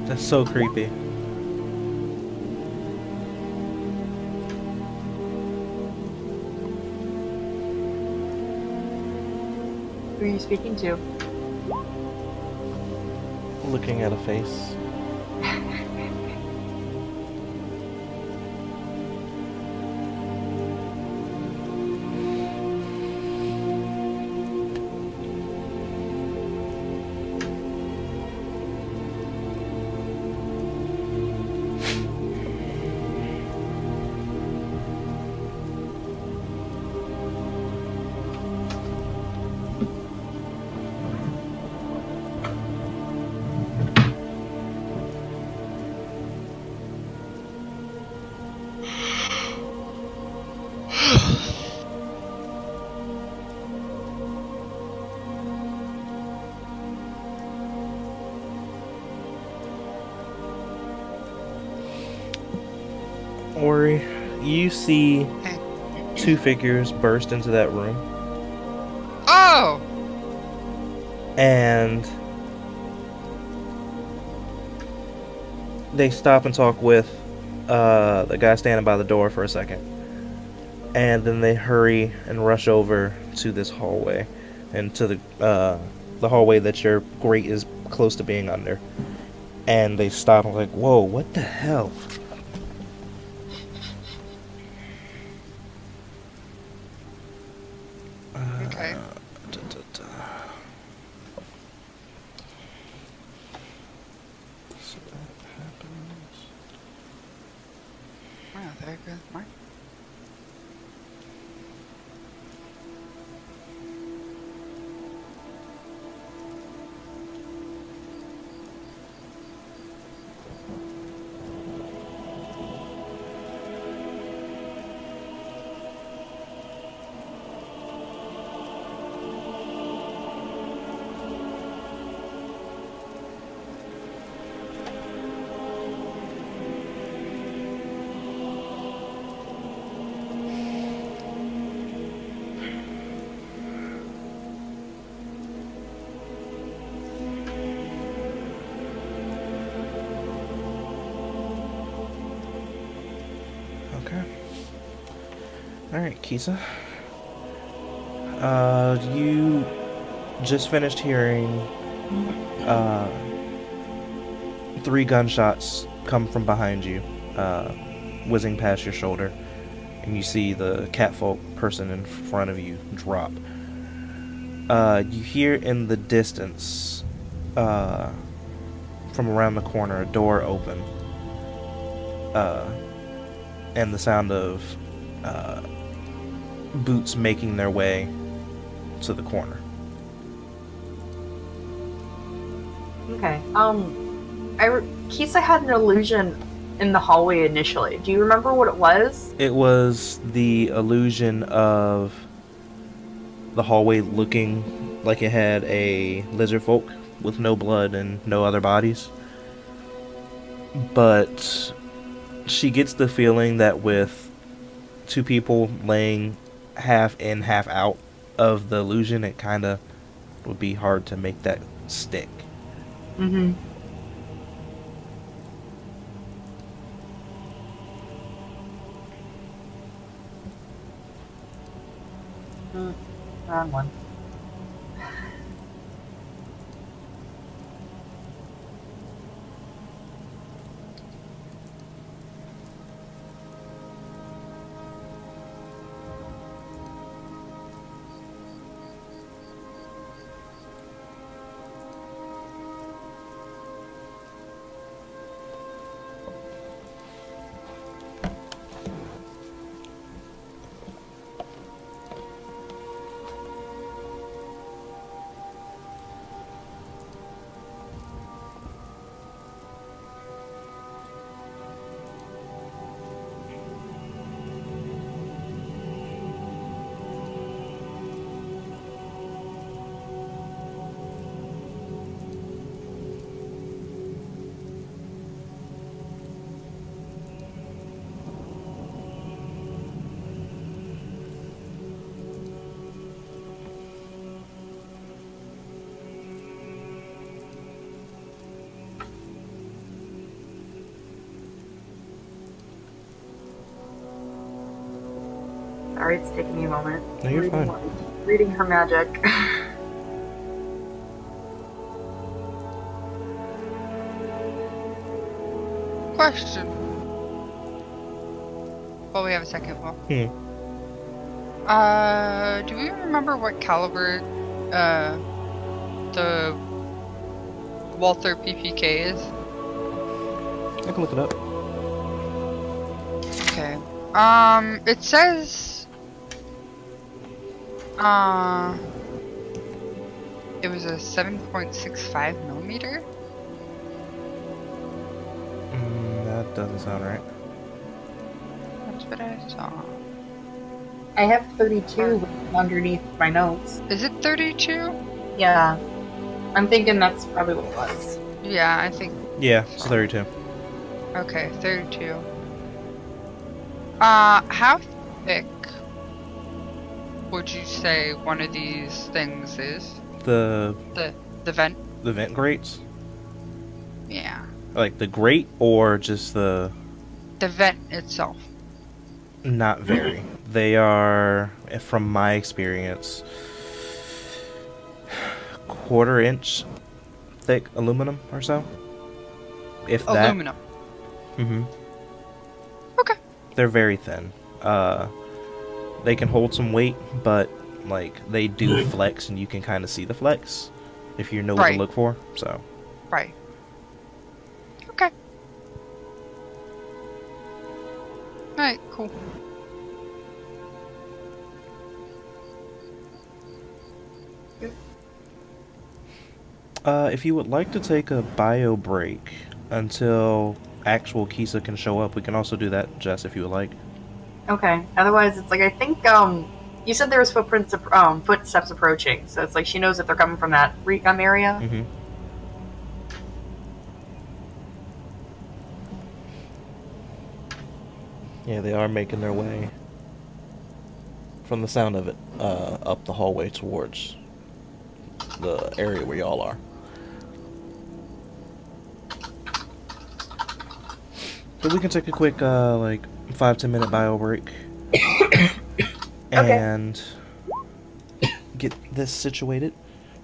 Speaker 1: That's so creepy.
Speaker 2: Who are you speaking to?
Speaker 1: Looking at a face. Ori, you see two figures burst into that room,
Speaker 4: Oh!
Speaker 1: and they stop and talk with the guy standing by the door for a second, and then they hurry and rush over to this hallway, and to the hallway that your grate is close to being under, and they stop and like, whoa, what the hell?
Speaker 4: Okay.
Speaker 1: So that happens.
Speaker 4: Oh, there goes Mark.
Speaker 1: Okay. Alright, Kisa. You just finished hearing 3 gunshots come from behind you, whizzing past your shoulder, and you see the catfolk person in front of you drop. You hear in the distance, from from around the corner, a door open, and the sound of boots making their way to the corner.
Speaker 2: Okay. Kisa had an illusion in the hallway initially. Do you remember what it was?
Speaker 1: It was the illusion of the hallway looking like it had a lizard folk with no blood and no other bodies. But she gets the feeling that with two people laying half in, half out of the illusion, it kind of would be hard to make that stick.
Speaker 2: Mm-hmm. Wrong one. Sorry, it's taking me a moment.
Speaker 1: No, you're fine.
Speaker 2: Reading her magic.
Speaker 4: Question. Well, we have a second. Well. Do we remember what caliber the Walther PPK is?
Speaker 1: I can look it up.
Speaker 4: Okay. It says it was a 7.65 millimeter.
Speaker 1: That doesn't sound right.
Speaker 4: That's what I saw.
Speaker 2: I have 32 underneath my notes.
Speaker 4: Is it 32?
Speaker 2: Yeah. I'm thinking that's probably what it was.
Speaker 4: Yeah, I think.
Speaker 1: Yeah, it's 32.
Speaker 4: Okay, 32. How thick would you say one of these things is?
Speaker 1: The
Speaker 4: vent?
Speaker 1: The vent grates?
Speaker 4: Yeah.
Speaker 1: Like the grate or just the
Speaker 4: vent itself?
Speaker 1: Not very. They are, from my experience, 1/4 inch thick aluminum or so. If that.
Speaker 4: Aluminum.
Speaker 1: Mm-hmm.
Speaker 4: Okay.
Speaker 1: They're very thin. They can hold some weight, but like they do flex, and you can kind of see the flex if you know what to look for. So.
Speaker 4: Right. Okay. Alright, cool.
Speaker 1: If you would like to take a bio break until actual Kisa can show up, we can also do that, Jess, if you would like.
Speaker 2: Okay. Otherwise, it's like I think you said there was footsteps approaching, so it's like she knows that they're coming from that area.
Speaker 1: Mm-hmm. Yeah, they are making their way, from the sound of it, up the hallway towards the area where y'all are. So we can take a quick, 5-10 minute bio break. And get this situated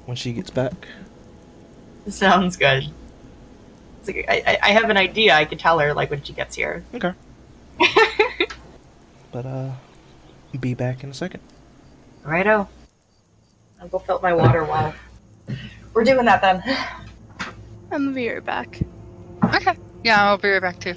Speaker 1: when she gets back.
Speaker 2: Sounds good. It's like, I have an idea. I could tell her like when she gets here.
Speaker 1: Okay. But be back in a second.
Speaker 2: Righto. I'll go fill up my water while we're doing that then.
Speaker 3: I'm gonna be right back.
Speaker 4: Okay. Yeah, I'll be right back too.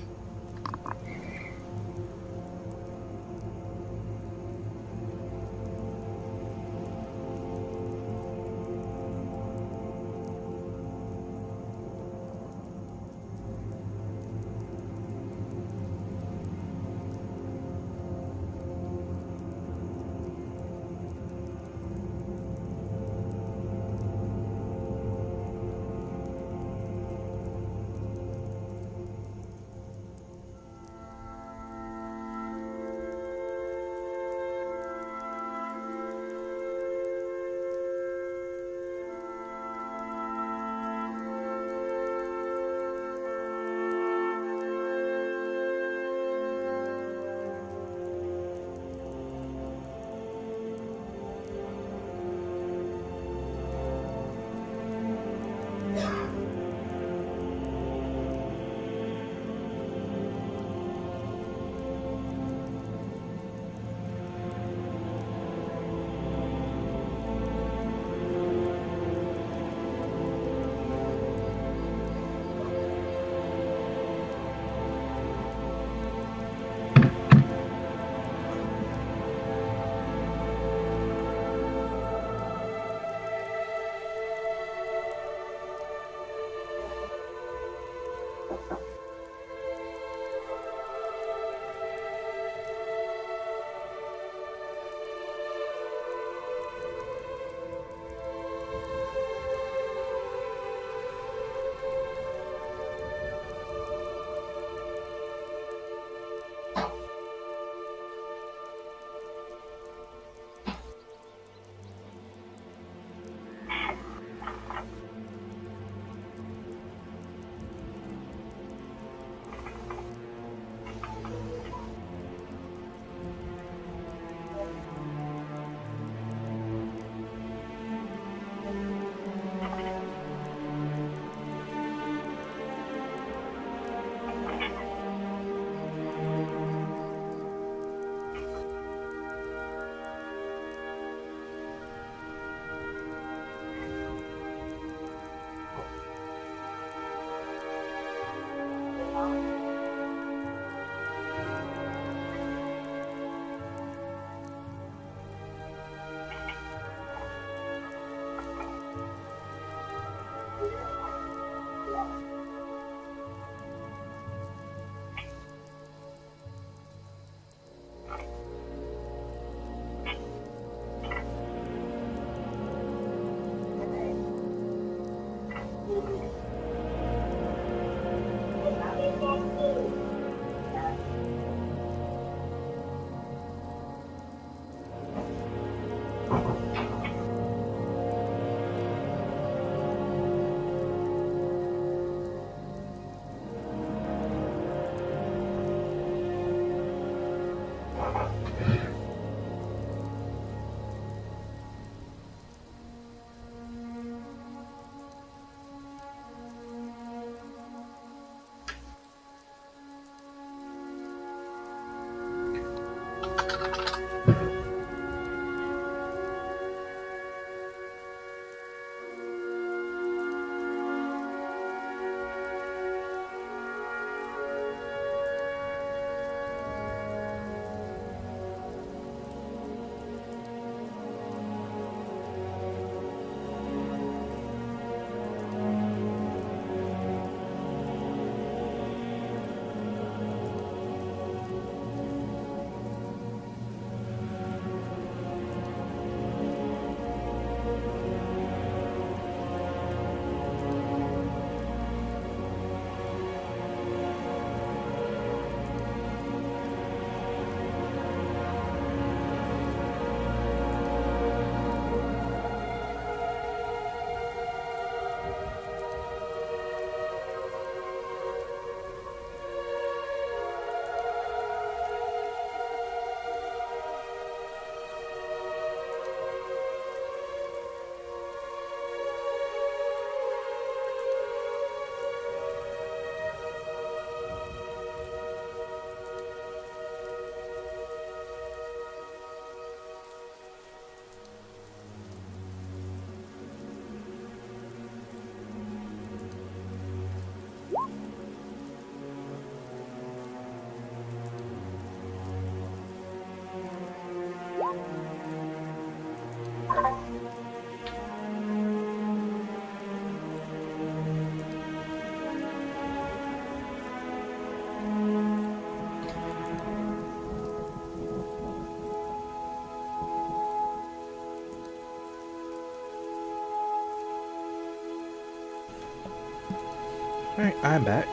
Speaker 1: Alright, I'm back.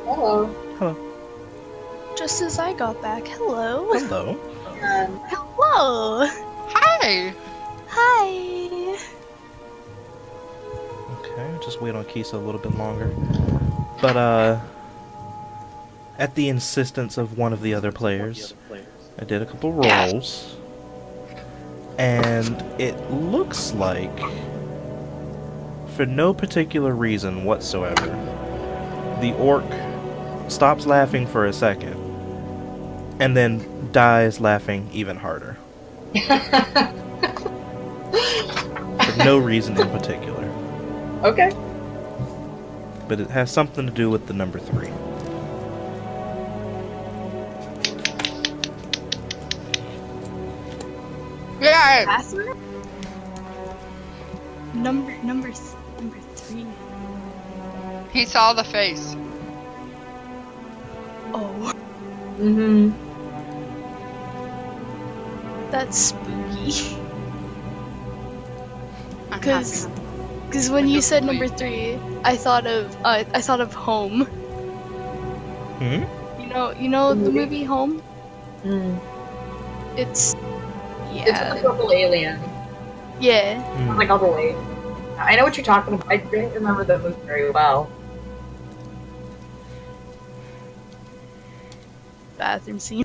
Speaker 2: Hello.
Speaker 1: Hello.
Speaker 3: Just as I got back, hello.
Speaker 1: Hello.
Speaker 3: Hello.
Speaker 4: Hi!
Speaker 3: Hi.
Speaker 1: Okay, just wait on Kisa a little bit longer. But, at the insistence of one of the other players, I did a couple rolls. And it looks like, for no particular reason whatsoever, the orc stops laughing for a second, and then dies laughing even harder. For no reason in particular.
Speaker 2: Okay.
Speaker 1: But it has something to do with the number 3.
Speaker 4: Yeah!
Speaker 3: Bathroom? Number 3.
Speaker 4: He saw the face.
Speaker 3: Oh,
Speaker 2: Mm-hmm.
Speaker 3: that's spooky.
Speaker 4: I'm
Speaker 3: Cause,
Speaker 4: happy.
Speaker 3: cause when you
Speaker 4: Just
Speaker 3: said
Speaker 4: wait.
Speaker 3: number 3, I thought of Home.
Speaker 1: Hmm?
Speaker 3: You know the movie Home?
Speaker 2: Mm.
Speaker 3: It's
Speaker 2: It's with the purple alien.
Speaker 3: yeah.
Speaker 2: I'm like, I'll go wait. I know what you're talking about. I didn't remember the movie very well.
Speaker 3: Bathroom scene.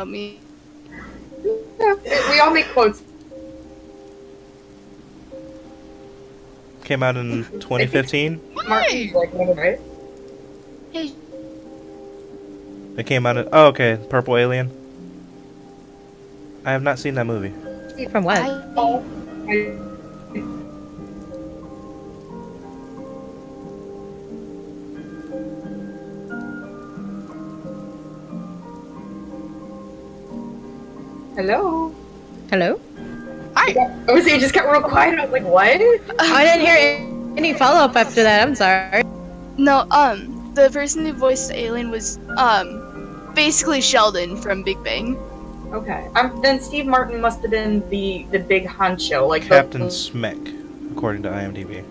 Speaker 3: Me.
Speaker 2: Yeah, we all make quotes.
Speaker 1: Came out in 2015.
Speaker 2: Martin's like one of them, right?
Speaker 3: Hey,
Speaker 1: It came out in... Oh, okay. Purple Alien. I have not seen that movie.
Speaker 5: From what?
Speaker 2: Hello.
Speaker 5: Hello?
Speaker 2: I was it just got real quiet. I was like, what?
Speaker 5: I didn't hear any follow-up after that. I'm sorry.
Speaker 3: no, the person who voiced the alien was basically Sheldon from Big Bang.
Speaker 2: Okay. Then Steve Martin must have been the big honcho, like
Speaker 1: Captain
Speaker 2: the
Speaker 1: Smek, according to IMDb.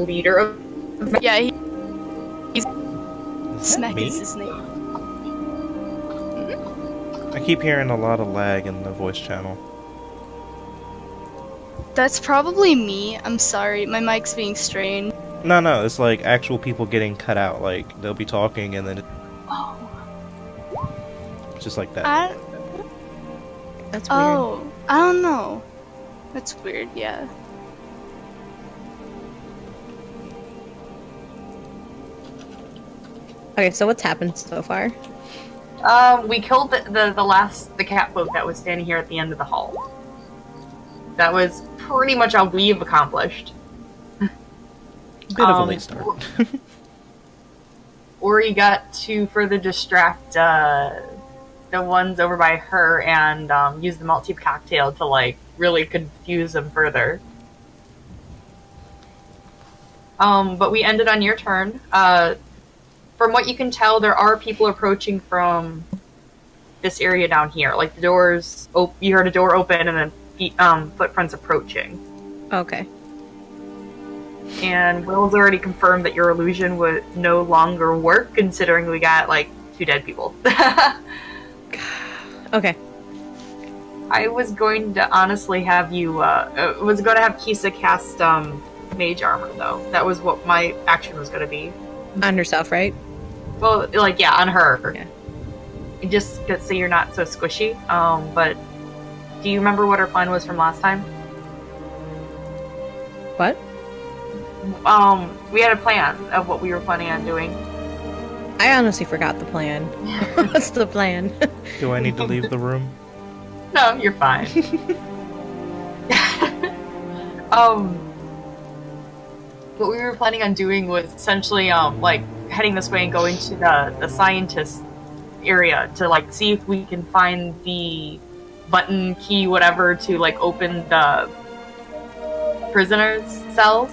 Speaker 2: leader of.
Speaker 3: Yeah,
Speaker 1: Is that
Speaker 3: Smack
Speaker 1: me?
Speaker 3: is his name.
Speaker 1: I keep hearing a lot of lag in the voice channel.
Speaker 3: That's probably me. I'm sorry, my mic's being strained.
Speaker 1: No, it's like actual people getting cut out. Like, they'll be talking and then it's just like that.
Speaker 5: That's weird.
Speaker 3: I don't know. That's weird. Yeah.
Speaker 5: Okay, so what's happened so far?
Speaker 2: We killed the cat folk that was standing here at the end of the hall. That was pretty much all we've accomplished.
Speaker 1: Bit of a late start.
Speaker 2: Ori got to further distract the ones over by her and use the malt tea cocktail to like really confuse them further. But we ended on your turn. From what you can tell, there are people approaching from this area down here. Like the doors, you heard a door open and then footprints approaching.
Speaker 5: Okay.
Speaker 2: And Will's already confirmed that your illusion would no longer work, considering we got like 2 dead people.
Speaker 5: Okay.
Speaker 2: I was going to honestly have you. Was going to have Kisa cast mage armor though. That was what my action was going to be.
Speaker 5: On herself, right?
Speaker 2: Well, like yeah, on her.
Speaker 5: Yeah.
Speaker 2: Just so you're not so squishy. But do you remember what our plan was from last time?
Speaker 5: What?
Speaker 2: We had a plan of what we were planning on doing.
Speaker 5: I honestly forgot the plan. What's the plan?
Speaker 1: Do I need to leave the room?
Speaker 2: No, you're fine. What we were planning on doing was essentially like heading this way and going to the scientist area to like see if we can find the button key whatever to like open the prisoners cells.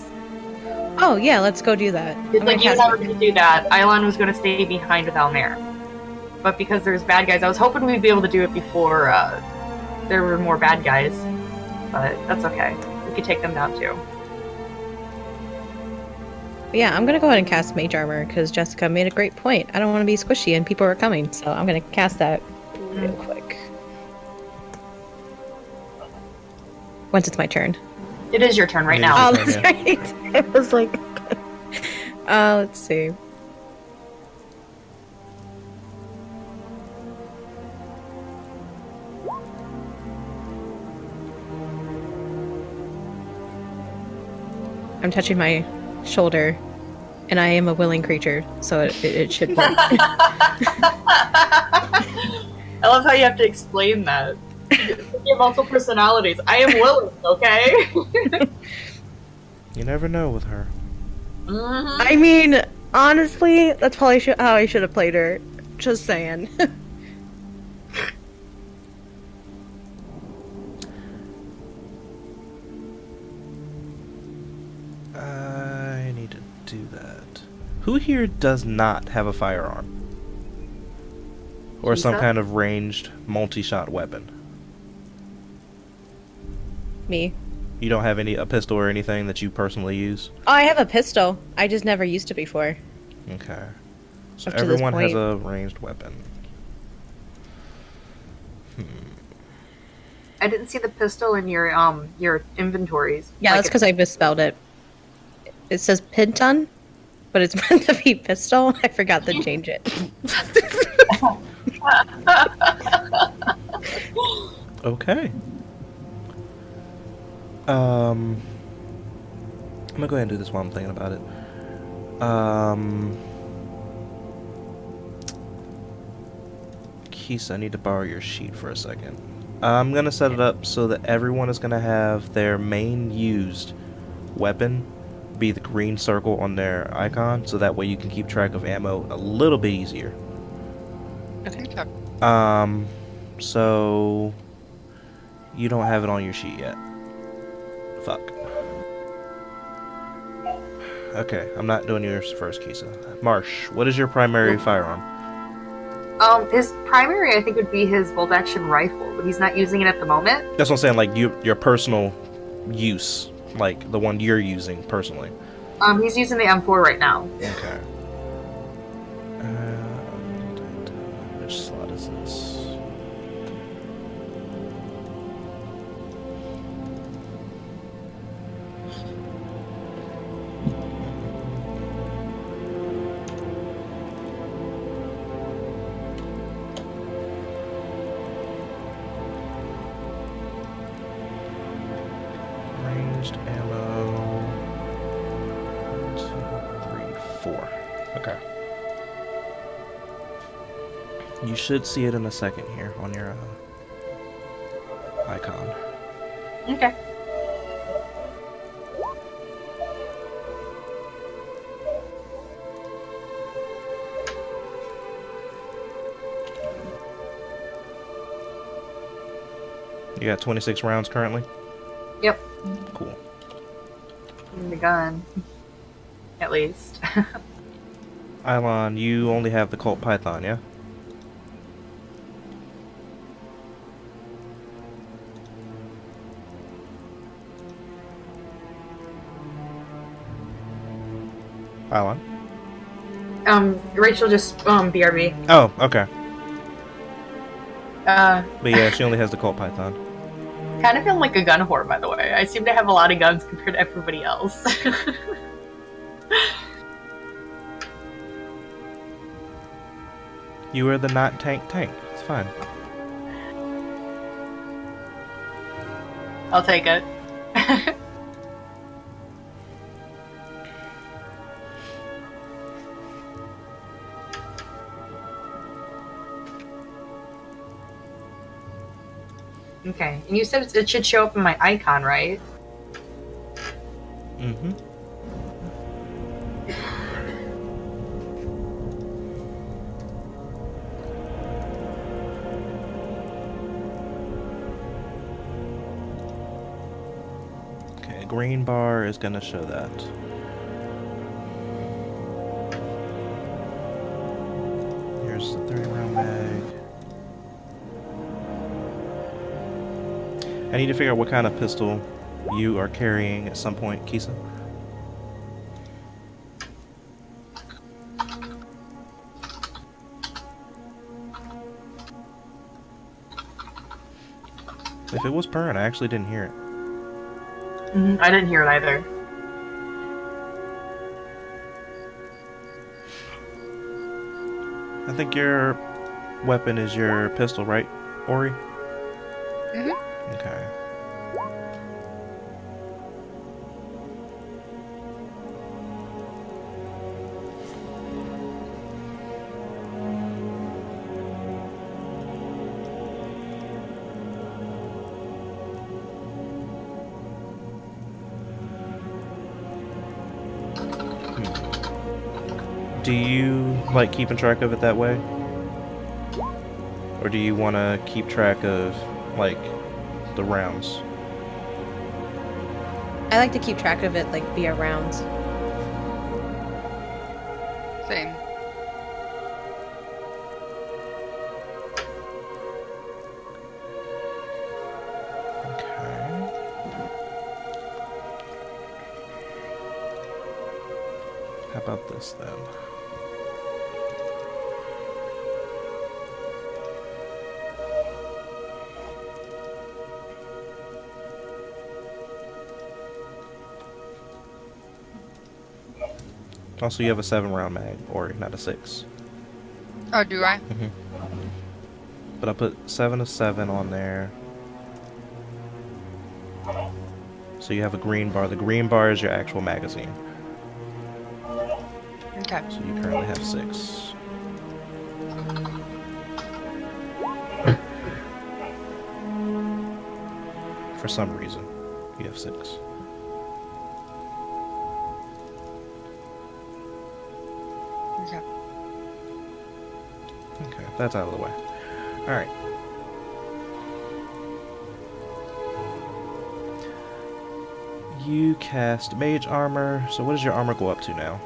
Speaker 5: Oh yeah, let's go do that.
Speaker 2: It's like you and I were going to do that. Islan was going to stay behind with Almir. but because there's bad guys, I was hoping we'd be able to do it before there were more bad guys. But that's okay. We could take them down too.
Speaker 5: Yeah, I'm gonna go ahead and cast Mage Armor because Jessica made a great point. I don't want to be squishy and people are coming, so I'm gonna cast that real quick. Once it's my turn.
Speaker 2: It is your turn right
Speaker 1: It
Speaker 2: now.
Speaker 1: is.
Speaker 5: Oh, that's right. It was like, let's see. I'm touching my shoulder, and I am a willing creature, so it should work.
Speaker 2: I love how you have to explain that. You have multiple personalities. I am willing, okay?
Speaker 1: You never know with her.
Speaker 2: Mm-hmm.
Speaker 5: I mean, honestly, that's probably how I should have played her. Just saying.
Speaker 1: I need to do that. Who here does not have a firearm? Or some
Speaker 2: Lisa?
Speaker 1: kind of ranged multi-shot weapon?
Speaker 5: Me.
Speaker 1: You don't have a pistol or anything that you personally use?
Speaker 5: Oh, I have a pistol. I just never used it before.
Speaker 1: Okay. So
Speaker 5: Up to this
Speaker 1: everyone has
Speaker 5: point.
Speaker 1: a ranged weapon.
Speaker 2: I didn't see the pistol in your inventories.
Speaker 5: Yeah,
Speaker 2: Like
Speaker 5: that's because I misspelled it. It says Pinton, but it's meant to be pistol. I forgot to change it.
Speaker 1: Okay. I'm gonna go ahead and do this while I'm thinking about it. Keith, I need to borrow your sheet for a second. I'm gonna set it up so that everyone is gonna have their main used weapon be the green circle on their icon, so that way you can keep track of ammo a little bit easier.
Speaker 4: Okay.
Speaker 1: So you don't have it on your sheet yet. Fuck. Okay, I'm not doing yours first, Kisa. Marsh, what is your primary firearm?
Speaker 2: His primary, I think, would be his bolt-action rifle, but he's not using it at the moment.
Speaker 1: That's what I'm saying, like your personal use, like the one you're using personally.
Speaker 2: He's using the M4 right now.
Speaker 1: Okay. Which slot is this? Ranged ammo. 1, 2, 3, 4. Okay. You should see it in a second here on your icon.
Speaker 2: Okay.
Speaker 1: You got 26 rounds currently?
Speaker 2: Yep.
Speaker 1: Cool.
Speaker 2: In the gun. At least.
Speaker 1: Ilon, you only have the Colt Python, yeah? Ilon?
Speaker 2: Rachel just BRB.
Speaker 1: Oh, okay.
Speaker 2: Kind
Speaker 1: But yeah, she only has the Colt Python.
Speaker 2: of feeling like a gun whore, by the way. I seem to have a lot of guns compared to everybody else.
Speaker 1: You are the not tank. It's fine.
Speaker 2: I'll take it. Okay, and you said it should show up in my icon, right?
Speaker 1: Mm-hmm. Okay, green bar is gonna show that. Your There's a 30 round mag. I need to figure out what kind of pistol you are carrying at some point, Kisa. If it was purring, I actually didn't hear it.
Speaker 2: I didn't hear it either.
Speaker 1: I think your weapon is your pistol, right, Ori?
Speaker 4: Mhm.
Speaker 1: Okay. Do you like keeping track of it that way? Or do you want to keep track of, like, the rounds?
Speaker 5: I like to keep track of it like via rounds.
Speaker 4: Same.
Speaker 1: Okay. How about this then? Also, you have a 7 round mag, or not a 6.
Speaker 4: Oh, do I?
Speaker 1: But I put 7 of 7 on there. So you have a green bar. The green bar is your actual magazine.
Speaker 4: Okay.
Speaker 1: So you currently have 6. For some reason, you have 6.
Speaker 4: Okay.
Speaker 1: Okay, that's out of the way. Alright. You cast Mage Armor. So what does your armor go up to now?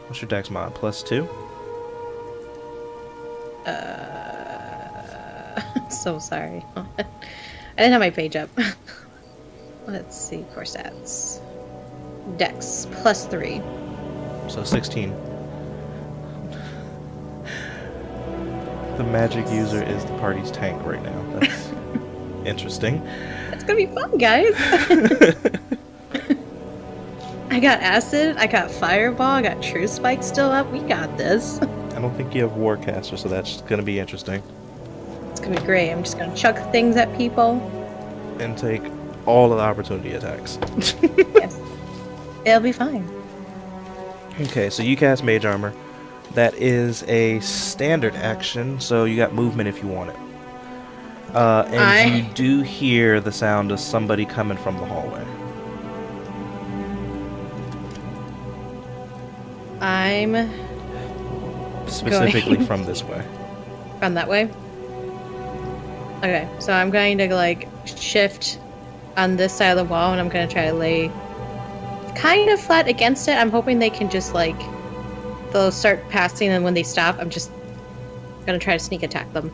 Speaker 1: What's your dex mod? +2?
Speaker 5: So sorry. I didn't have my page up. Let's see, core stats. Dex +3.
Speaker 1: So 16. The magic user is the party's tank right now. That's interesting.
Speaker 5: It's gonna be fun, guys. I got acid, I got fireball, I got true spike still up. We got this.
Speaker 1: I don't think you have Warcaster, so that's gonna be interesting.
Speaker 5: It's gonna be great. I'm just gonna chuck things at people.
Speaker 1: And take all of the opportunity attacks.
Speaker 5: Yes. It'll be fine.
Speaker 1: Okay, so you cast Mage Armor. That is a standard action, so you got movement if you want it. And you do hear the sound of somebody coming from the hallway.
Speaker 5: I'm
Speaker 1: Specifically
Speaker 5: Going.
Speaker 1: from this way.
Speaker 5: from that way. Okay, so I'm going to like shift on this side of the wall and I'm gonna try to lay kind of flat against it. I'm hoping they can just like they'll start passing and when they stop I'm just gonna try to sneak attack them.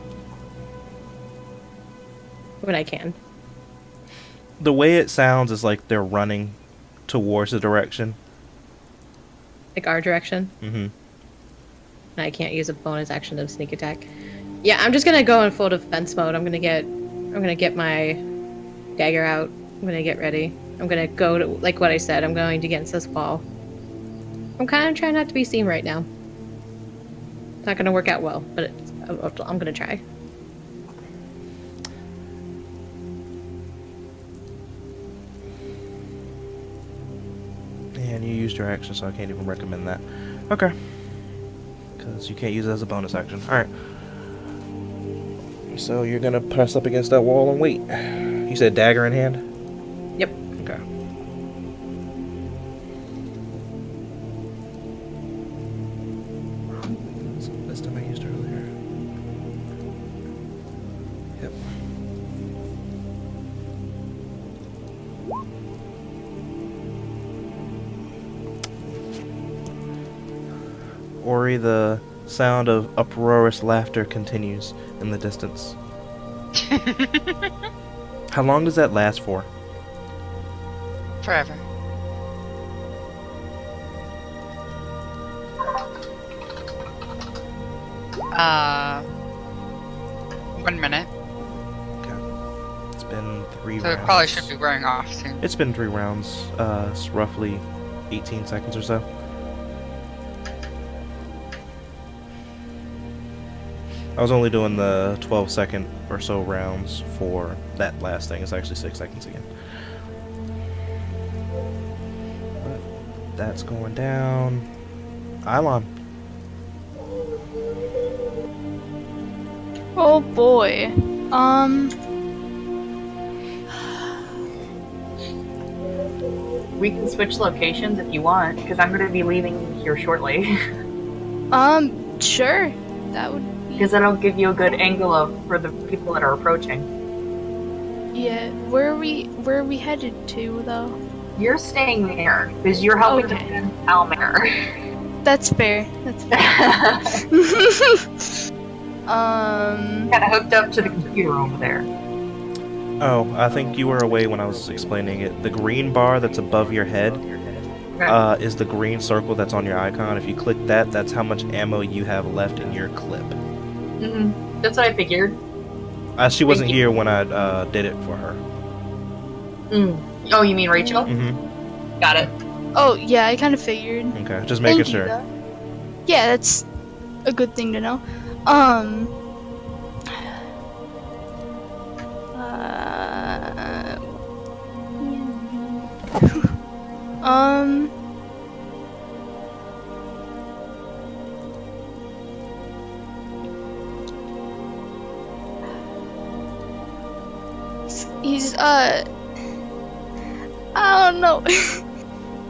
Speaker 5: When I can.
Speaker 1: The way it sounds is like they're running towards the direction.
Speaker 5: Like our direction.
Speaker 1: Mm-hmm.
Speaker 5: And I can't use a bonus action of sneak attack. Yeah, I'm just gonna go in full defense mode. I'm gonna get my dagger out. I'm gonna get ready. I'm gonna go to like what I said, I'm going against this wall. I'm kinda trying not to be seen right now. It's not gonna work out well, but I'm gonna try.
Speaker 1: And you used your action, so I can't even recommend that. Okay. Because you can't use it as a bonus action. Alright. So you're gonna press up against that wall and wait. You said dagger in hand?
Speaker 5: Yep.
Speaker 1: Okay. This time I used earlier. Yep. Ori, the Sound of uproarious laughter continues in the distance. How long does that last for?
Speaker 4: Forever. Uh, 1 minute.
Speaker 1: Okay. It's been 3
Speaker 4: So
Speaker 1: rounds.
Speaker 4: it probably should be wearing off soon.
Speaker 1: It's been 3 rounds. It's roughly 18 seconds or so. I was only doing the 12-second or so rounds for that last thing. It's actually 6 seconds again. But that's going down. Ilon.
Speaker 3: Oh boy.
Speaker 2: We can switch locations if you want, because I'm going to be leaving here shortly.
Speaker 3: Sure. That would be.
Speaker 2: Because that'll give you a good angle for the people that are approaching.
Speaker 3: Yeah. Where are we headed to though?
Speaker 2: You're staying there, because you're helping
Speaker 3: Okay.
Speaker 2: defend Almer.
Speaker 3: That's fair. That's fair.
Speaker 2: Kind of hooked up to the computer over there.
Speaker 1: Oh, I think you were away when I was explaining it. The green bar that's above your head
Speaker 2: Okay.
Speaker 1: is the green circle that's on your icon. If you click that, that's how much ammo you have left in your clip.
Speaker 2: That's what I figured.
Speaker 1: She wasn't
Speaker 2: Thank you.
Speaker 1: here when I did it for her.
Speaker 2: Oh, you mean Rachel?
Speaker 1: Mm-hmm.
Speaker 2: Got it.
Speaker 3: Oh yeah, I kind of figured.
Speaker 1: Okay, just making
Speaker 3: Thank you,
Speaker 1: sure.
Speaker 3: though. Yeah, that's a good thing to know. He's I don't know.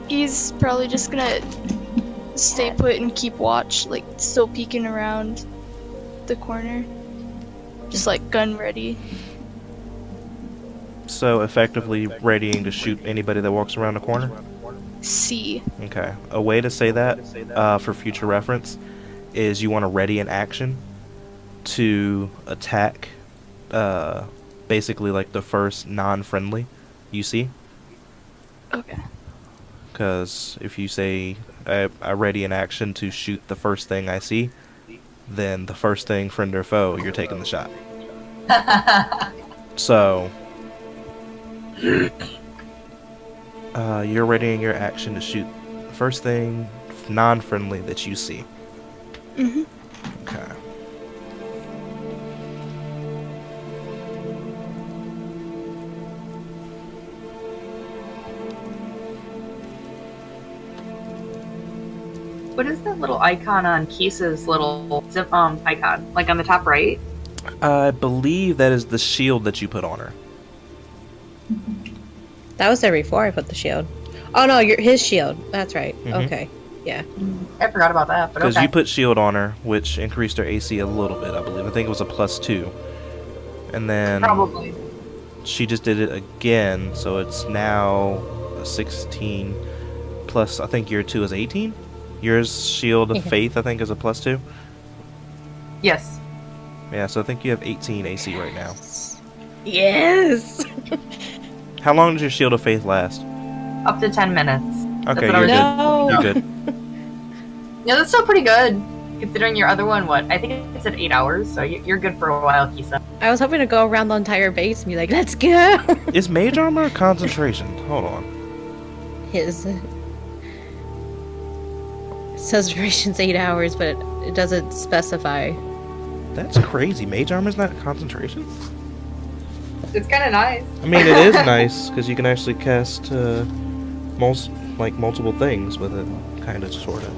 Speaker 3: He's probably just gonna stay put and keep watch, like still peeking around the corner. Just like gun ready.
Speaker 1: So effectively readying to shoot anybody that walks around the corner?
Speaker 3: C.
Speaker 1: Okay. A way to say that, for future reference, is you want to ready an action to attack, basically like the first non-friendly you see.
Speaker 3: Okay.
Speaker 1: Because if you say, I ready an action to shoot the first thing I see, then the first thing, friend or foe, you're taking the shot. So, you're readying your action to shoot the first thing non-friendly that you see.
Speaker 3: Mhm.
Speaker 1: Okay.
Speaker 2: What is that little icon on Kisa's little zip icon? Like on the top right?
Speaker 1: I believe that is the shield that you put on her.
Speaker 5: That was there before I put the shield. Oh no, his shield. That's right.
Speaker 1: Mhm.
Speaker 5: Okay. Yeah.
Speaker 2: I forgot about that, but
Speaker 1: Because
Speaker 2: okay.
Speaker 1: you put shield on her, which increased her AC a little bit, I believe. I think it was a +2. And then
Speaker 2: Probably.
Speaker 1: she just did it again, so it's now a 16 plus, I think your 2 is 18? Yours, Shield of Faith, I think is a +2.
Speaker 2: Yes.
Speaker 1: Yeah, so I think you have 18 AC right now.
Speaker 5: Yes.
Speaker 1: How long does your Shield of Faith last?
Speaker 2: Up to 10 minutes.
Speaker 1: Okay,
Speaker 2: what I
Speaker 1: you're
Speaker 2: was-
Speaker 1: good.
Speaker 5: No.
Speaker 1: You're good.
Speaker 2: Yeah, that's still pretty good. Considering your other one, what? I think it's at 8 hours, so you're good for a while, Kisa.
Speaker 5: I was hoping to go around the entire base and be like, let's go.
Speaker 1: Is Mage Armor or concentration? Hold on.
Speaker 5: His says duration's 8 hours, but it doesn't specify.
Speaker 1: That's crazy. Mage Armor's not concentration?
Speaker 2: It's kind of nice.
Speaker 1: I mean, it is nice, because you can actually cast multiple things with it, kind of, sort of.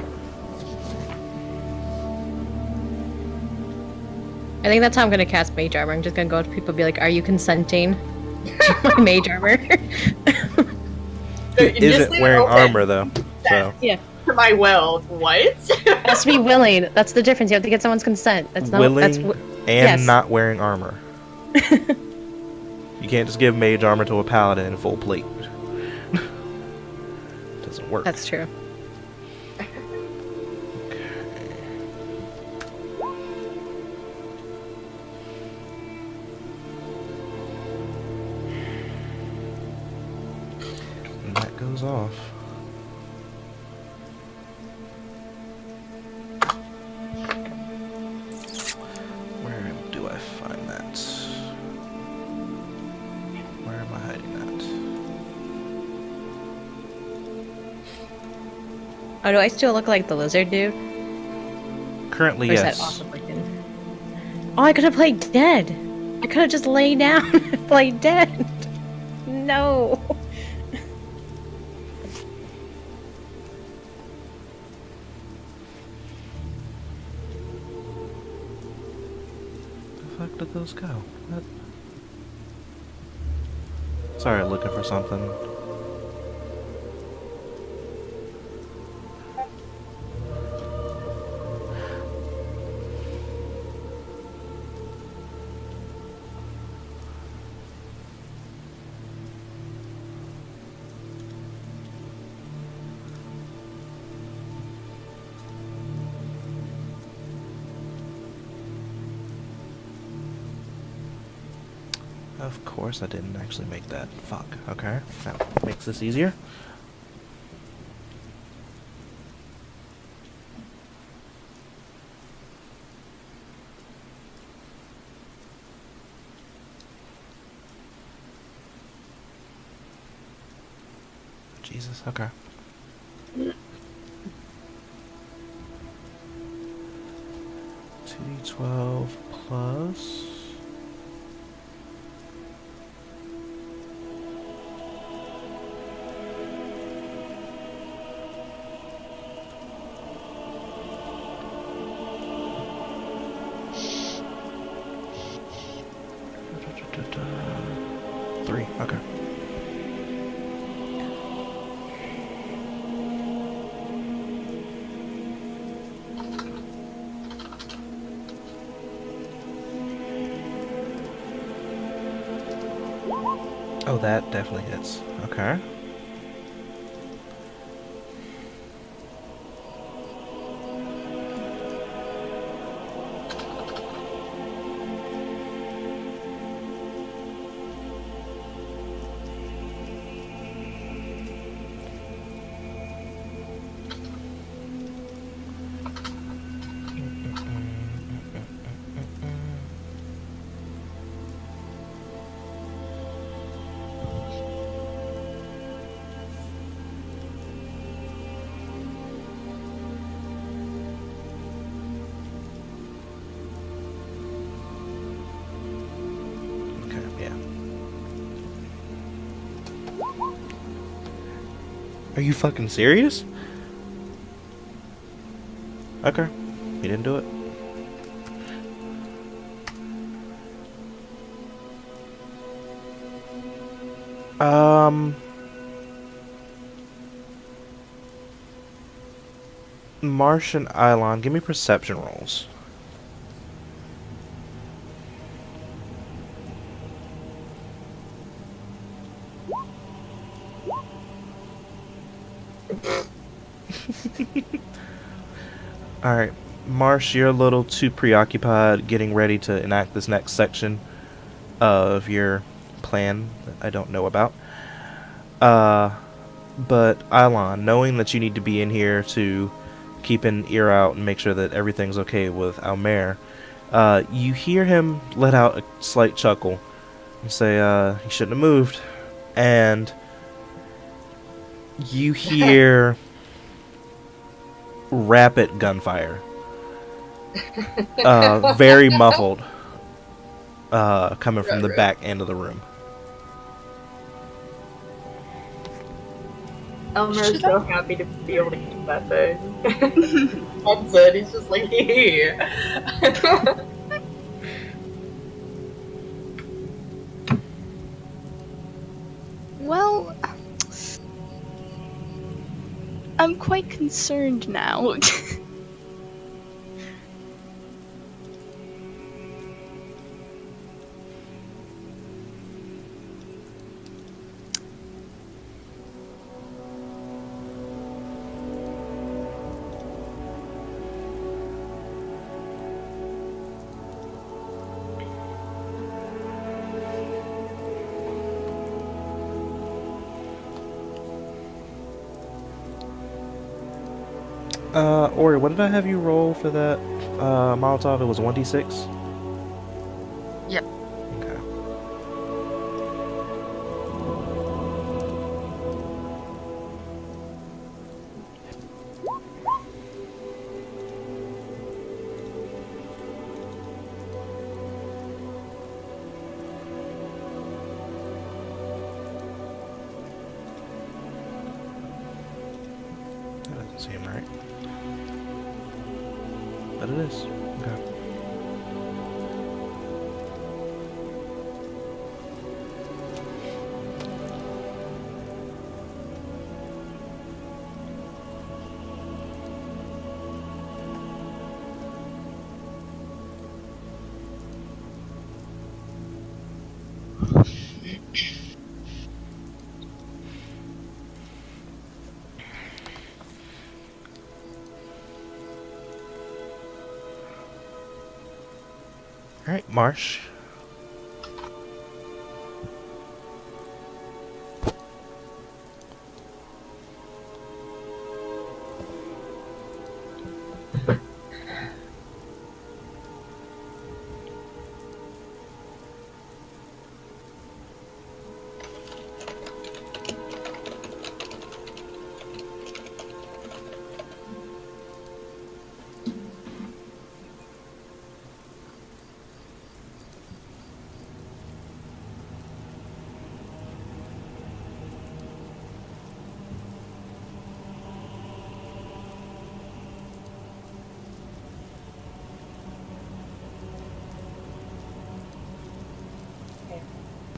Speaker 5: I think that's how I'm gonna cast mage armor. I'm just gonna go up to people and be like, are you consenting to my mage armor?
Speaker 1: Who isn't wearing armor, though, so...
Speaker 2: To my will. What?
Speaker 5: Has to be willing. That's the difference. You have to get someone's consent. That's not
Speaker 1: Willing
Speaker 5: that's
Speaker 1: and
Speaker 5: yes.
Speaker 1: not wearing armor. You can't just give mage armor to a paladin in full plate. Doesn't work.
Speaker 5: That's true.
Speaker 1: goes off. Where do I find that? Where am I hiding that?
Speaker 5: Oh, do I still look like the lizard dude?
Speaker 1: Currently,
Speaker 5: Or is
Speaker 1: yes.
Speaker 5: that also freaking... Oh, I could have played dead. I could have just laid down and played dead. No.
Speaker 1: Where the fuck did those go? What? Sorry, looking for something. Of course I didn't actually make that. Fuck. Okay. That makes this easier. Jesus, okay. 2d12 plus... Three, okay. Oh, that definitely hits. Okay. Okay, yeah. Are you fucking serious? Okay. You didn't do it. Marsh and Ilon, give me perception rolls. Alright, Marsh, you're a little too preoccupied getting ready to enact this next section of your plan that I don't know about. But Ilon, knowing that you need to be in here to keep an ear out and make sure that everything's okay with Almer, you hear him let out a slight chuckle and say, he shouldn't have moved. And you hear rapid gunfire. Very muffled. Coming from the back end of the room.
Speaker 2: Elmer's so happy to be able to keep that thing. That's it. He's just like, yeah.
Speaker 3: Well, I'm quite concerned now.
Speaker 1: Ori, what did I have you roll for that Molotov? It was 1d6?
Speaker 4: Yep.
Speaker 1: Okay. That doesn't seem right. But it is. Okay. Alright, Marsh.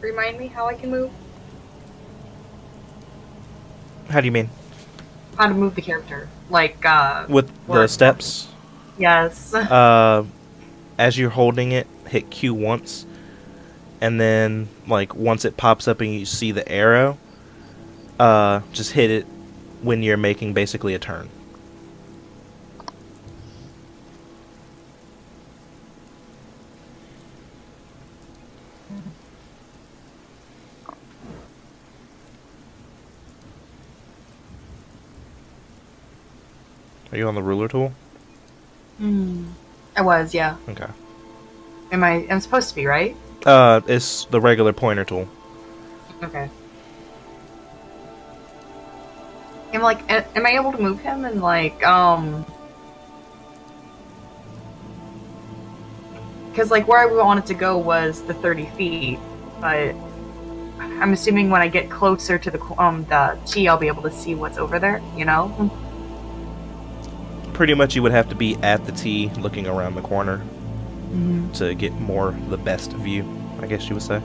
Speaker 2: Remind me how I can move?
Speaker 1: How do you mean?
Speaker 2: How to move the character. Like,
Speaker 1: With the
Speaker 2: Or-
Speaker 1: steps?
Speaker 2: yes.
Speaker 1: As you're holding it, hit Q once, and then like once it pops up and you see the arrow, just hit it when you're making basically a turn. Are you on the ruler tool?
Speaker 2: I was, yeah.
Speaker 1: Okay.
Speaker 2: I'm supposed to be, right?
Speaker 1: It's the regular pointer tool.
Speaker 2: Okay. Am I able to move him and because like where I wanted to go was the 30 feet, but I'm assuming when I get closer to the T, I'll be able to see what's over there. You know?
Speaker 1: Pretty much you would have to be at the T looking around the corner to get the best view, I guess you would say.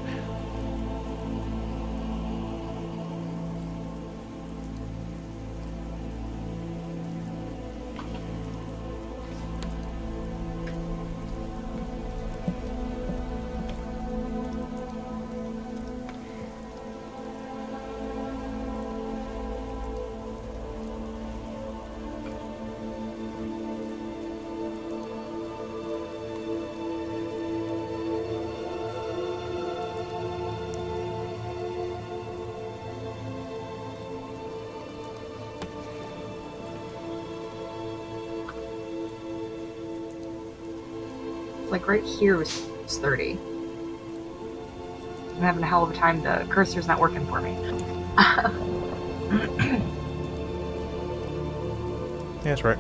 Speaker 2: Like right here was 30. I'm having a hell of a time. The cursor's not working for me.
Speaker 1: Yeah, that's right.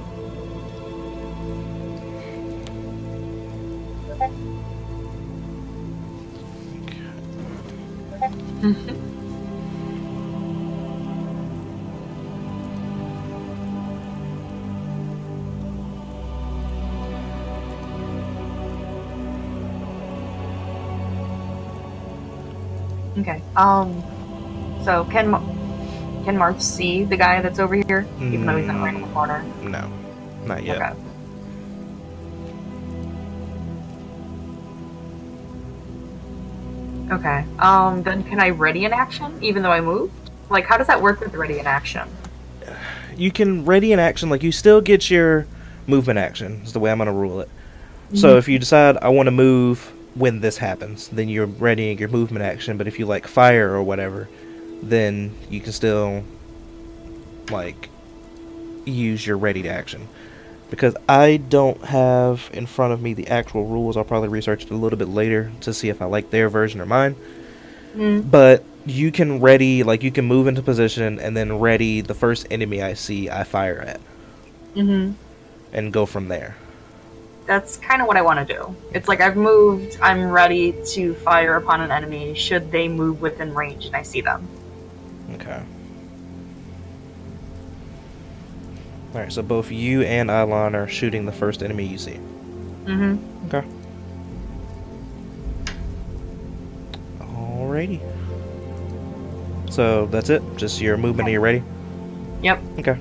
Speaker 2: Okay. So can March see the guy that's over here, even though he's not right in the corner?
Speaker 1: No, not yet.
Speaker 2: Okay. Okay. Then can I ready an action even though I moved? Like, how does that work with ready an action?
Speaker 1: You can ready an action, like you still get your movement action, is the way I'm going to rule it. So if you decide I want to move when this happens, then you're readying your movement action, but if you like fire or whatever, then you can still like use your ready to action. Because I don't have in front of me the actual rules. I'll probably research it a little bit later to see if I like their version or mine. But you can ready, like you can move into position and then ready the first enemy I see, I fire at. And go from there.
Speaker 2: That's kind of what I want to do. It's like I've moved, I'm ready to fire upon an enemy should they move within range and I see them.
Speaker 1: Okay. Alright, so both you and Alon are shooting the first enemy you see. Okay. Alrighty. So that's it? Just your movement and you're ready?
Speaker 2: Yep.
Speaker 1: Okay.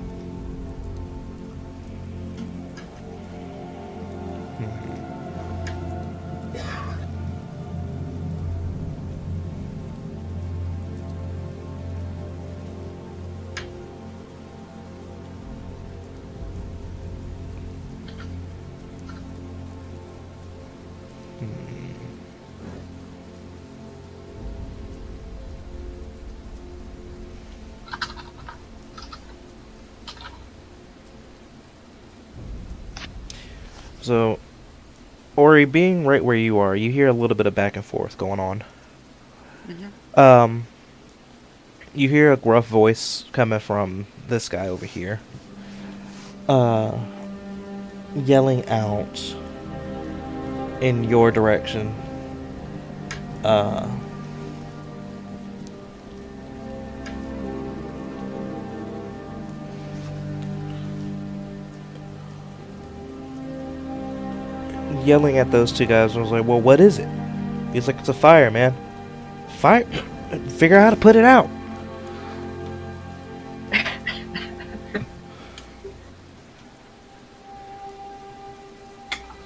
Speaker 1: So, Ori, being right where you are, you hear a little bit of back and forth going on. You hear a gruff voice coming from this guy over here. Yelling out in your direction. Yelling at those two guys. I was like, well, what is it? He's like, it's a fire, man. Fire? Figure out how to put it out.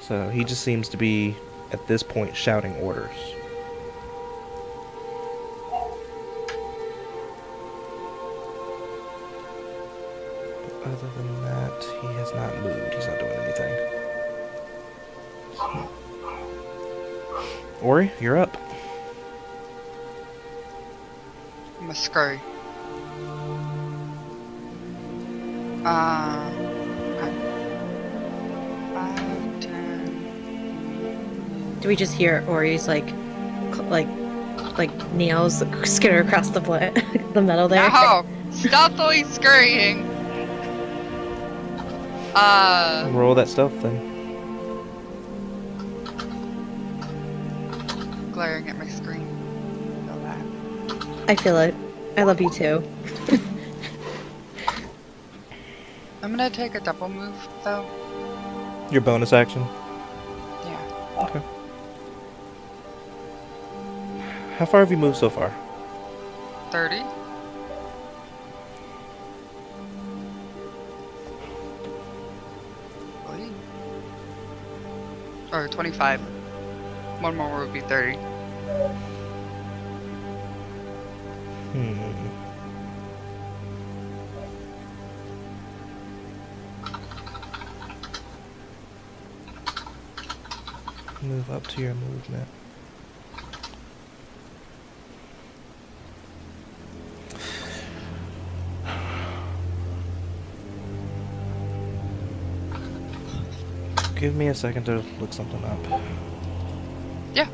Speaker 1: So he just seems to be, at this point, shouting orders. Other than that, he has not moved. He's not doing anything. Ori, you're up.
Speaker 4: I'm a scurry. Okay. 5, 10.
Speaker 5: Do we just hear Ori's like nails skitter across the the metal there?
Speaker 4: No! Stealthily scurrying!
Speaker 1: Roll that stealth then.
Speaker 4: Glaring at my screen. Feel that.
Speaker 5: I feel it. I love you too.
Speaker 4: I'm gonna take a double move, though.
Speaker 1: Your bonus action.
Speaker 4: Yeah.
Speaker 1: Okay. How far have you moved so far?
Speaker 4: 30? Or 25. One more would be 30.
Speaker 1: Move up to your movement. Give me a second to look something up.
Speaker 4: Yeah.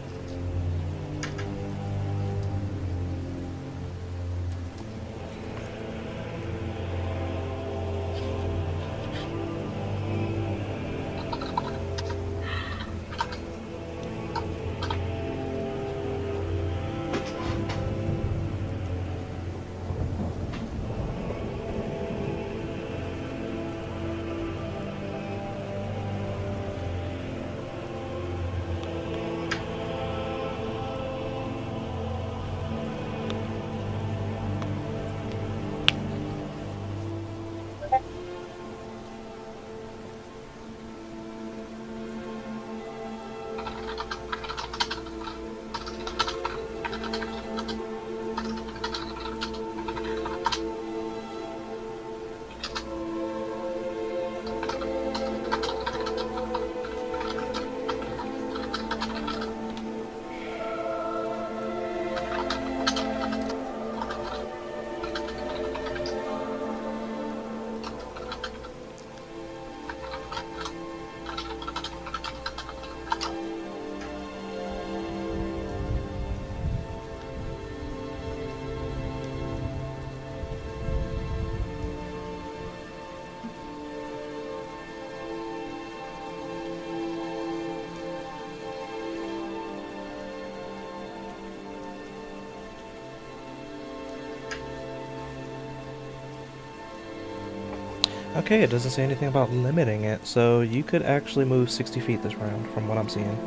Speaker 1: Okay, it doesn't say anything about limiting it, so you could actually move 60 feet this round, from what I'm seeing.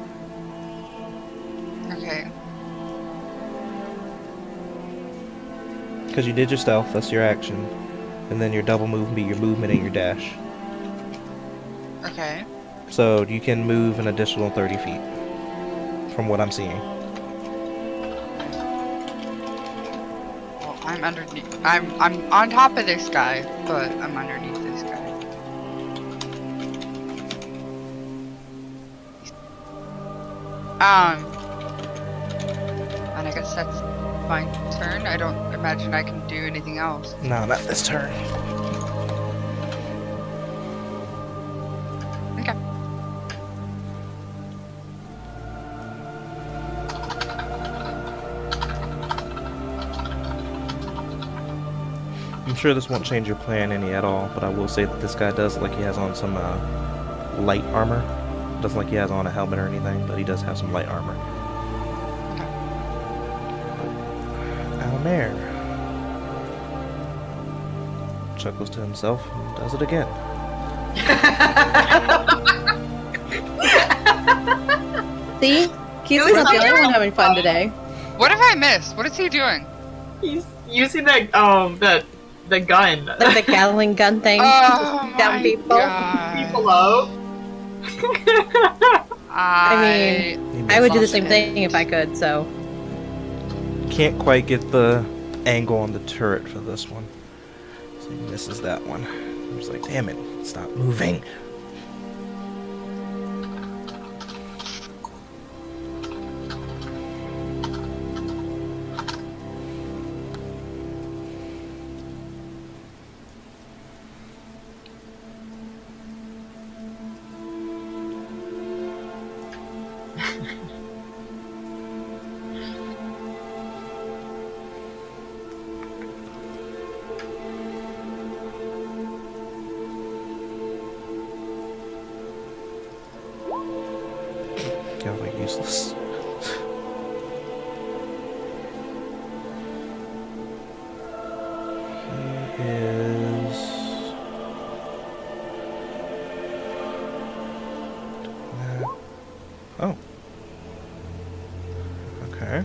Speaker 4: Okay.
Speaker 1: Because you did your stealth, that's your action. And then your double move would be your movement and your dash.
Speaker 4: Okay.
Speaker 1: So you can move an additional 30 feet, from what I'm seeing.
Speaker 4: Well, I'm underneath. I'm on top of this guy, but I'm underneath this guy. And I guess that's my turn. I don't imagine I can do anything else.
Speaker 1: No, not this turn.
Speaker 4: Okay.
Speaker 1: I'm sure this won't change your plan any at all, but I will say that this guy does look like he has on some light armor. Doesn't look like he has on a helmet or anything, but he does have some light armor. Almere chuckles to himself and does it again.
Speaker 5: See? Keith's not the only one having fun today.
Speaker 4: What have I missed? What is he doing?
Speaker 2: He's using the gun.
Speaker 5: Like the Gatling gun thing.
Speaker 4: Oh
Speaker 5: Down
Speaker 4: my
Speaker 5: people.
Speaker 4: God.
Speaker 2: People up.
Speaker 5: I I would do the same thing if I could, so.
Speaker 1: Can't quite get the angle on the turret for this one. So he misses that one. He's like, damn it, stop moving. Kind of like useless. He is. Oh. Okay.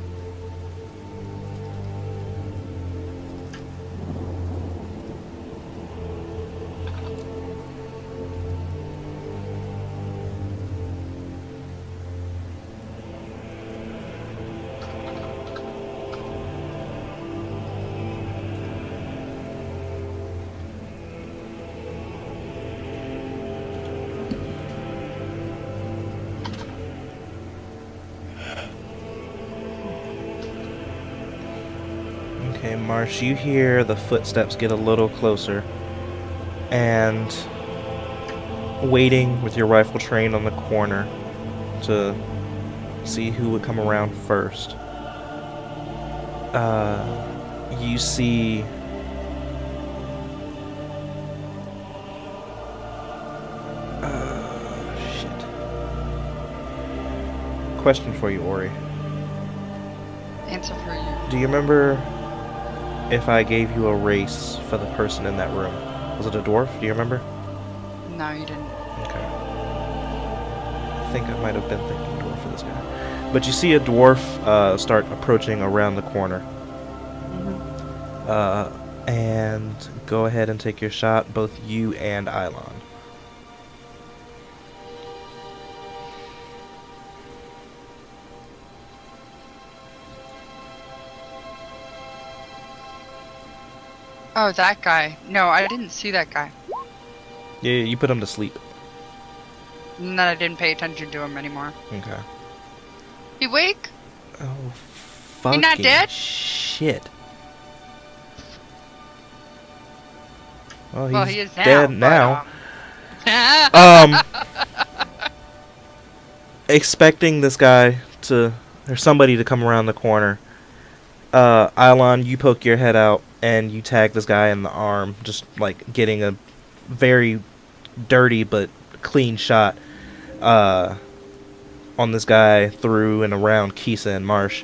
Speaker 1: Okay, Marsh, you hear the footsteps get a little closer, and waiting with your rifle trained on the corner to see who would come around first. You see shit. Question for you, Ori.
Speaker 4: Answer for you.
Speaker 1: Do you remember if I gave you a race for the person in that room? Was it a dwarf? Do you remember?
Speaker 4: No, you didn't.
Speaker 1: Okay. I think I might have been thinking dwarf for this guy. But you see a dwarf start approaching around the corner. And go ahead and take your shot, both you and Eilon.
Speaker 4: Oh, that guy. No, I didn't see that guy.
Speaker 1: Yeah, you put him to sleep.
Speaker 4: And then I didn't pay attention to him anymore.
Speaker 1: Okay.
Speaker 4: You awake?
Speaker 1: Oh, fucking
Speaker 4: not dead?
Speaker 1: shit. Well,
Speaker 4: Well,
Speaker 1: he's
Speaker 4: he is
Speaker 1: dead
Speaker 4: now.
Speaker 1: now. Expecting this guy to, or somebody to come around the corner. Eilon, you poke your head out and you tag this guy in the arm, just like getting a very dirty but clean shot on this guy through and around Kisa and Marsh.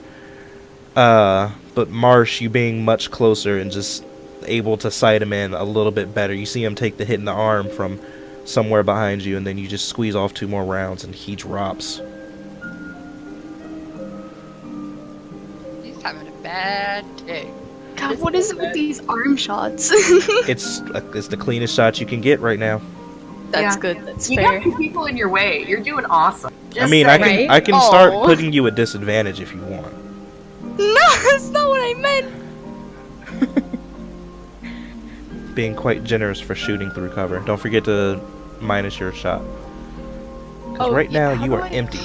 Speaker 1: But Marsh, you being much closer and just able to sight him in a little bit better. You see him take the hit in the arm from somewhere behind you, and then you just squeeze off 2 more rounds, and he drops.
Speaker 4: He's having a bad day.
Speaker 3: God, what is it with these arm shots?
Speaker 1: It's the cleanest shot you can get right now.
Speaker 3: That's
Speaker 2: Yeah.
Speaker 3: good. That's
Speaker 2: You
Speaker 3: fair.
Speaker 2: got 2 people in your way. You're doing awesome.
Speaker 1: I mean, I
Speaker 2: saying.
Speaker 1: can
Speaker 3: Right?
Speaker 1: I can start
Speaker 3: Oh.
Speaker 1: putting you at disadvantage if you want.
Speaker 3: No, that's not what I meant.
Speaker 1: Being quite generous for shooting through cover. Don't forget to minus your shot. Because
Speaker 3: Oh,
Speaker 1: right
Speaker 3: yeah,
Speaker 1: now
Speaker 3: how
Speaker 1: you
Speaker 3: do
Speaker 1: are
Speaker 3: I-
Speaker 1: empty.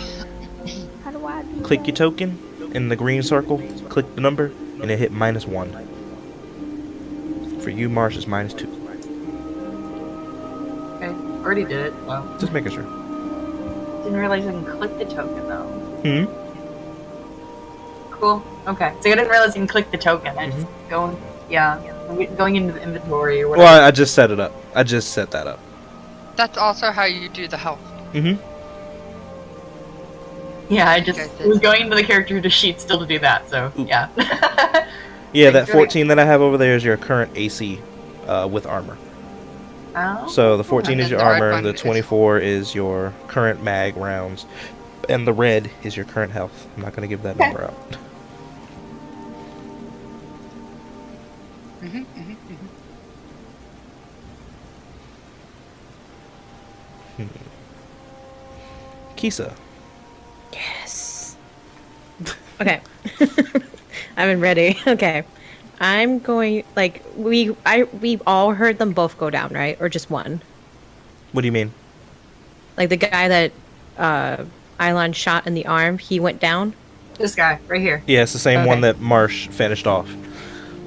Speaker 3: How do I do
Speaker 1: Click
Speaker 3: that?
Speaker 1: your token in the green circle, click the number, and it hit -1. For you, Marsh, is -2.
Speaker 2: Okay, already did it. So.
Speaker 1: Just making sure.
Speaker 2: Didn't realize I can click the token though.
Speaker 1: Hmm?
Speaker 2: Cool. Okay. So I didn't realize you can click the token. I just going. Yeah. Going into the inventory or whatever.
Speaker 1: Well, I just set it up. I just set that up.
Speaker 4: That's also how you do the health.
Speaker 1: Mm-hmm.
Speaker 2: Yeah, I just
Speaker 4: Okay, good.
Speaker 2: was going into the character to sheet still to do that. So
Speaker 1: Oop.
Speaker 2: yeah.
Speaker 1: Yeah, that
Speaker 2: Thanks,
Speaker 1: 14 that I have over there is your current AC with armor.
Speaker 2: Oh.
Speaker 1: So the 14
Speaker 4: And
Speaker 1: is
Speaker 4: then
Speaker 1: your
Speaker 4: the red
Speaker 1: armor,
Speaker 4: one
Speaker 1: the
Speaker 4: is-
Speaker 1: 24 is your current mag rounds, and the red is your current health. I'm not going to give that
Speaker 2: Okay.
Speaker 1: number out.
Speaker 4: Mm-hmm, mm-hmm, mm-hmm.
Speaker 1: Kisa.
Speaker 5: Yes. Okay. I've been ready. Okay. I'm going like we all heard them both go down, right? Or just one?
Speaker 1: What do you mean?
Speaker 5: Like the guy that Eilon shot in the arm, he went down.
Speaker 2: This guy right here.
Speaker 1: Yeah, it's the same
Speaker 5: Okay.
Speaker 1: one that Marsh finished off.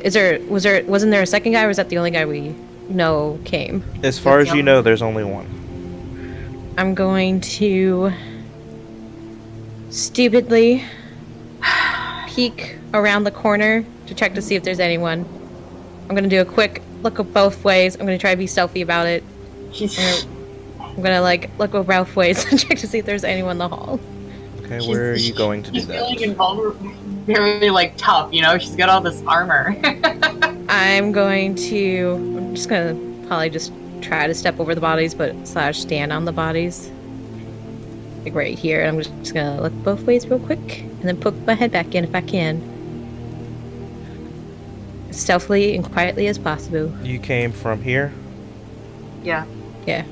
Speaker 5: Wasn't there a second guy, or was that the only guy we know came?
Speaker 1: As far
Speaker 2: That's
Speaker 1: as you
Speaker 2: the
Speaker 1: know, there's only one.
Speaker 5: I'm going to stupidly peek around the corner to check to see if there's anyone. I'm gonna do a quick look at both ways. I'm gonna try to be stealthy about it.
Speaker 2: She's
Speaker 5: I'm gonna like look at both ways and check to see if there's anyone in the hall.
Speaker 1: Okay, where are you going to do
Speaker 2: she's feeling
Speaker 1: that?
Speaker 2: invulnerable, very like tough. You know, she's got all this armor.
Speaker 5: I'm just gonna probably just try to step over the bodies, but / stand on the bodies. Like right here. I'm just gonna look both ways real quick and then poke my head back in if I can. As stealthily and quietly as possible.
Speaker 1: You came from here?
Speaker 2: Yeah.
Speaker 5: Yeah.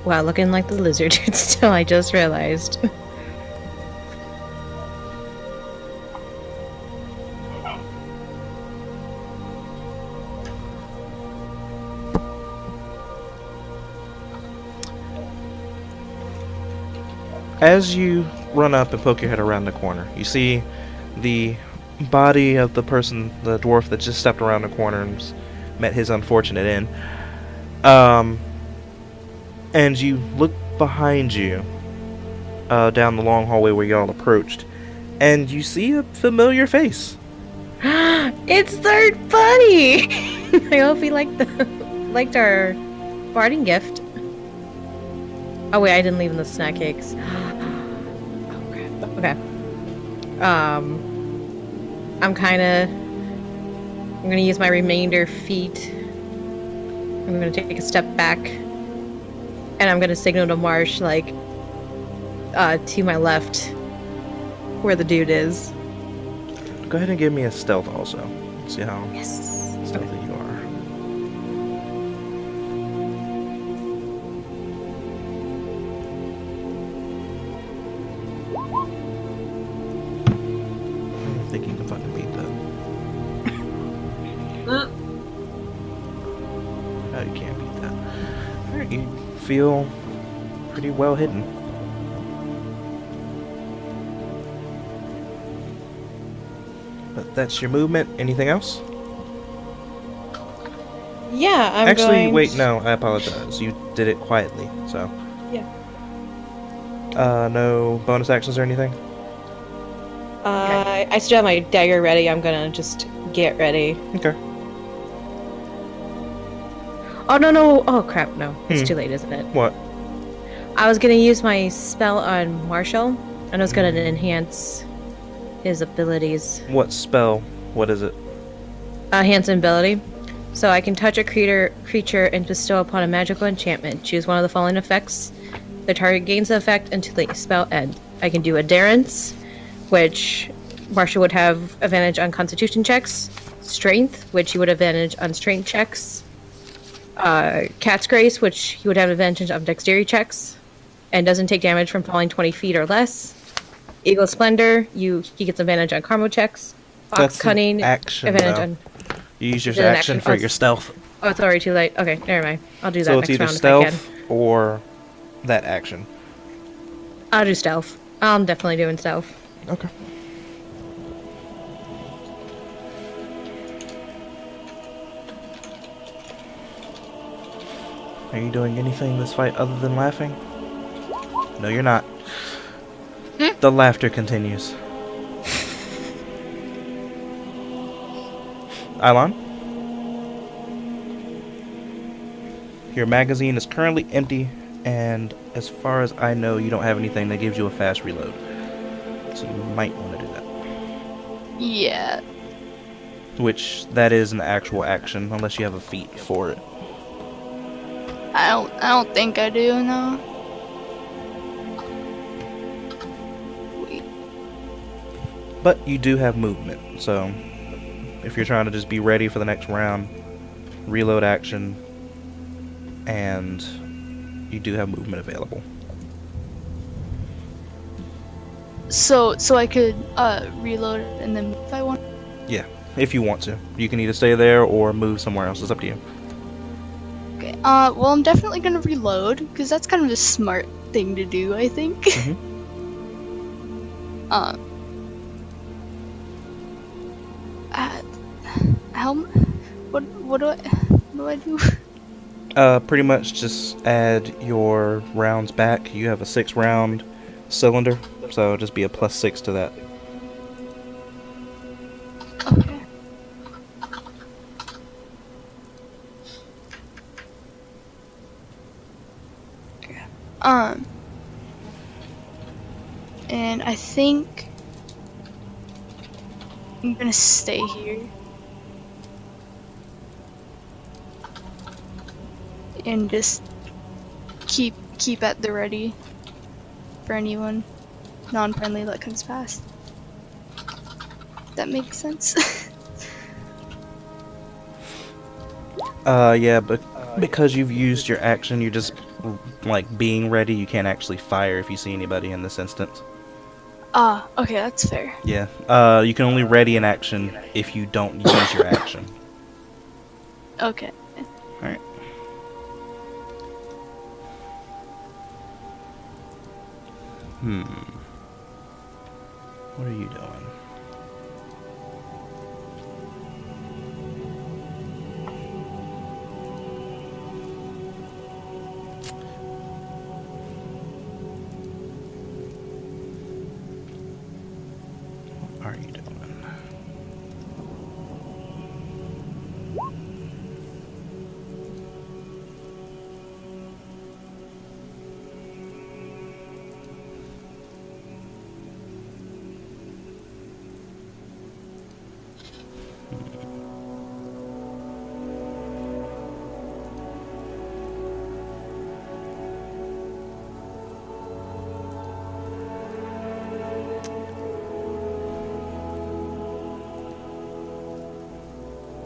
Speaker 5: Wow, looking like the lizard dude still, I just realized.
Speaker 1: As you run up and poke your head around the corner, you see the body of the person, the dwarf that just stepped around the corner and met his unfortunate end. And you look behind you, down the long hallway where y'all approached, and you see a familiar face.
Speaker 5: It's Third Buddy! I hope he liked our parting gift. Oh wait, I didn't leave in the snack cakes. Oh crap. Okay. I'm gonna use my remainder feet. I'm gonna take a step back. And I'm gonna signal to Marsh, like, to my left, where the dude is.
Speaker 1: Go ahead and give me a stealth also. Let's see how
Speaker 5: Yes.
Speaker 1: stealthy you are. I think you can fucking beat that. No, you can't beat that. Alright, you feel pretty well hidden. But that's your movement. Anything else?
Speaker 5: Yeah, I'm
Speaker 1: Actually,
Speaker 5: going
Speaker 1: wait,
Speaker 5: to-
Speaker 1: no, I apologize. You did it quietly, so.
Speaker 5: Yeah.
Speaker 1: No bonus actions or anything?
Speaker 5: I still have my dagger ready. I'm gonna just get ready.
Speaker 1: Okay.
Speaker 5: Oh no no! Oh crap! No, it's too late, isn't it?
Speaker 1: What?
Speaker 5: I was gonna use my spell on Marshall, and I was gonna enhance his abilities.
Speaker 1: What spell? What is it?
Speaker 5: Handsome ability. So I can touch a creature and bestow upon a magical enchantment. Choose one of the following effects. The target gains the effect until the spell ends. I can do Adherence, which Marshall would have advantage on Constitution checks. Strength, which he would have advantage on Strength checks. Cat's Grace, which he would have advantage on Dexterity checks, and doesn't take damage from falling 20 feet or less. Eagle Splendor, he gets advantage on Karma checks. Fox
Speaker 1: That's an
Speaker 5: Cunning,
Speaker 1: action,
Speaker 5: advantage
Speaker 1: though.
Speaker 5: on.
Speaker 1: You use your
Speaker 5: Is it an
Speaker 1: action
Speaker 5: action?
Speaker 1: for
Speaker 5: Oh,
Speaker 1: your stealth.
Speaker 5: Oh, it's already too late. Okay, never mind. I'll do that
Speaker 1: So it's
Speaker 5: next
Speaker 1: either
Speaker 5: round if I can.
Speaker 1: stealth or that action.
Speaker 5: I'll do stealth. I'm definitely doing stealth.
Speaker 1: Okay. Are you doing anything this fight other than laughing? No, you're not. The laughter continues. Ilon? Your magazine is currently empty, and as far as I know, you don't have anything that gives you a fast reload. So you might want to do that.
Speaker 3: Yeah.
Speaker 1: Which, that is an actual action, unless you have a feat for it.
Speaker 3: I don't think I do, no. Wait.
Speaker 1: But you do have movement, so if you're trying to just be ready for the next round, reload action, and you do have movement available.
Speaker 3: So I could reload and then move if I want.
Speaker 1: Yeah, if you want to. You can either stay there or move somewhere else. It's up to you.
Speaker 3: Okay. Well, I'm definitely gonna reload because that's kind of a smart thing to do, I think. How? What do I do?
Speaker 1: Pretty much just add your rounds back. You have a 6-round cylinder, so just be a +6 to that.
Speaker 3: Okay. And I think I'm gonna stay here. And just keep at the ready for anyone non-friendly that comes past. That makes sense.
Speaker 1: Yeah, but because you've used your action, you're just like being ready. You can't actually fire if you see anybody in this instance.
Speaker 3: Okay, that's fair.
Speaker 1: Yeah. You can only ready an action if you don't use your action.
Speaker 3: Okay.
Speaker 1: Alright. What are you doing? What are you doing?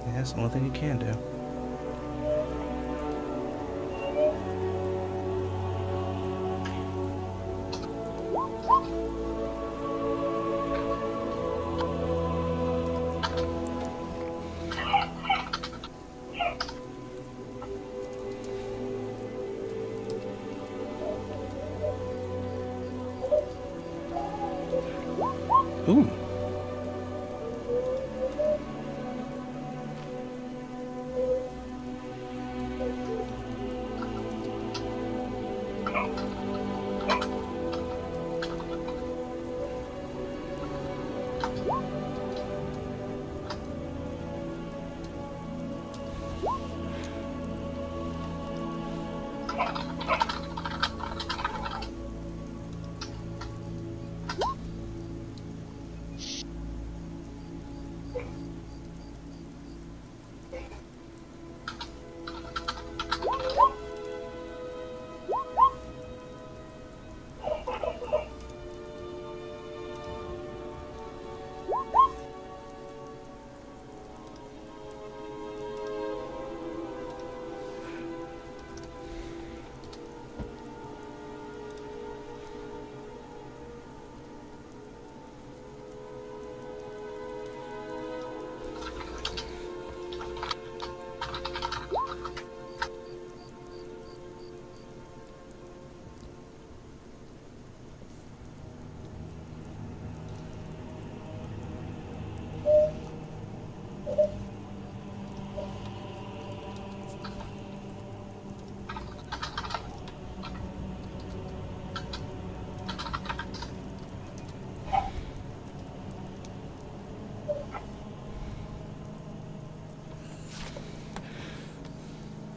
Speaker 1: Yeah, that's the only thing you can do. Ooh.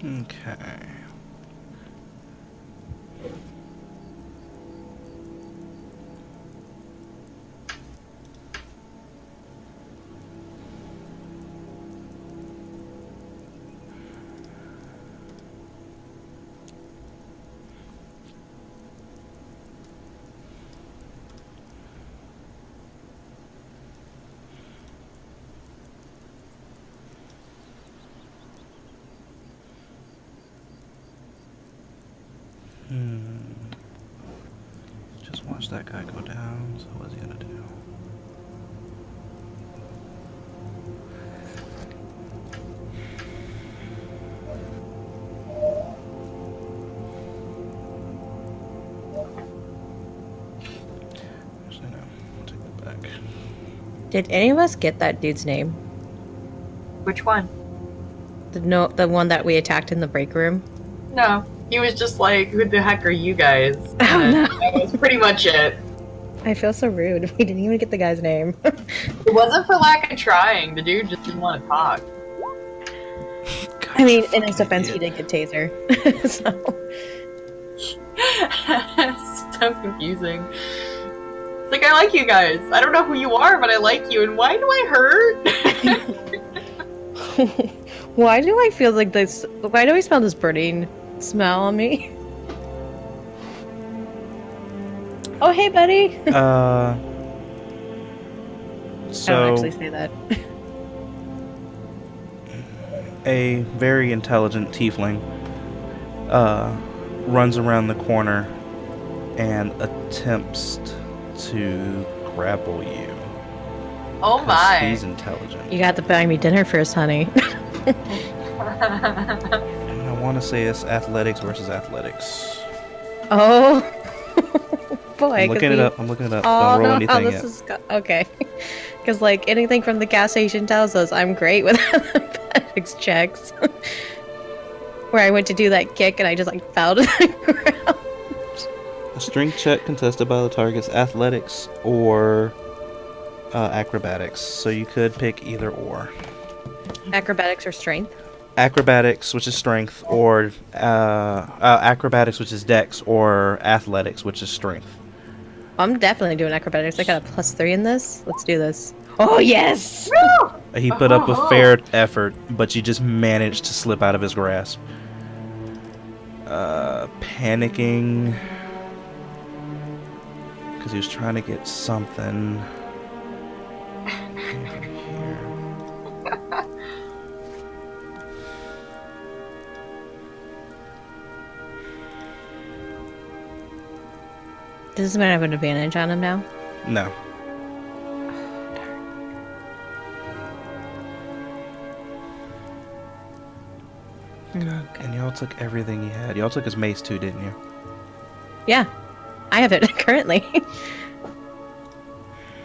Speaker 1: Okay. Just watch that guy go down. So what's he gonna do? Actually, no. I'll take that back.
Speaker 5: Did any of us get that dude's name?
Speaker 2: Which one?
Speaker 5: The one that we attacked in the break room?
Speaker 2: No. He was just like, who the heck are you guys?
Speaker 5: Oh,
Speaker 2: And
Speaker 5: no.
Speaker 2: that was pretty much it.
Speaker 5: I feel so rude. We didn't even get the guy's name.
Speaker 2: It wasn't for lack of trying. The dude just didn't want to talk.
Speaker 5: I mean, in
Speaker 1: Fucking
Speaker 5: his defense, he
Speaker 1: idiot.
Speaker 5: did get taser. So.
Speaker 2: So confusing. It's like, I like you guys. I don't know who you are, but I like you. And why do I hurt?
Speaker 5: Why do I feel like this? Why do I smell this burning smell on me? Oh, hey, buddy. I don't
Speaker 1: So
Speaker 5: actually say that.
Speaker 1: a very intelligent tiefling runs around the corner and attempts to grapple you.
Speaker 2: Oh
Speaker 1: 'Cause
Speaker 2: my.
Speaker 1: He's intelligent.
Speaker 5: You got to buy me dinner first, honey.
Speaker 1: And I want to say it's athletics versus athletics.
Speaker 5: Oh, boy.
Speaker 1: I'm looking it up.
Speaker 5: Oh,
Speaker 1: Don't roll
Speaker 5: no,
Speaker 1: anything
Speaker 5: this
Speaker 1: yet.
Speaker 5: is okay. Because like anything from the gas station tells us, I'm great with athletics checks. Where I went to do that kick and I just like fell to the ground.
Speaker 1: A strength check contested by the target's athletics or acrobatics. So you could pick either or.
Speaker 5: Acrobatics or strength?
Speaker 1: Acrobatics, which is strength, or acrobatics, which is dex, or athletics, which is strength.
Speaker 5: I'm definitely doing acrobatics. I got a +3 in this. Let's do this. Oh yes!
Speaker 1: He put up a fair effort, but you just managed to slip out of his grasp. Panicking because he was trying to get something. Here.
Speaker 5: Does this man have an advantage on him now?
Speaker 1: No. God, and y'all took everything he had. Y'all took his mace too, didn't you?
Speaker 5: Yeah, I have it currently.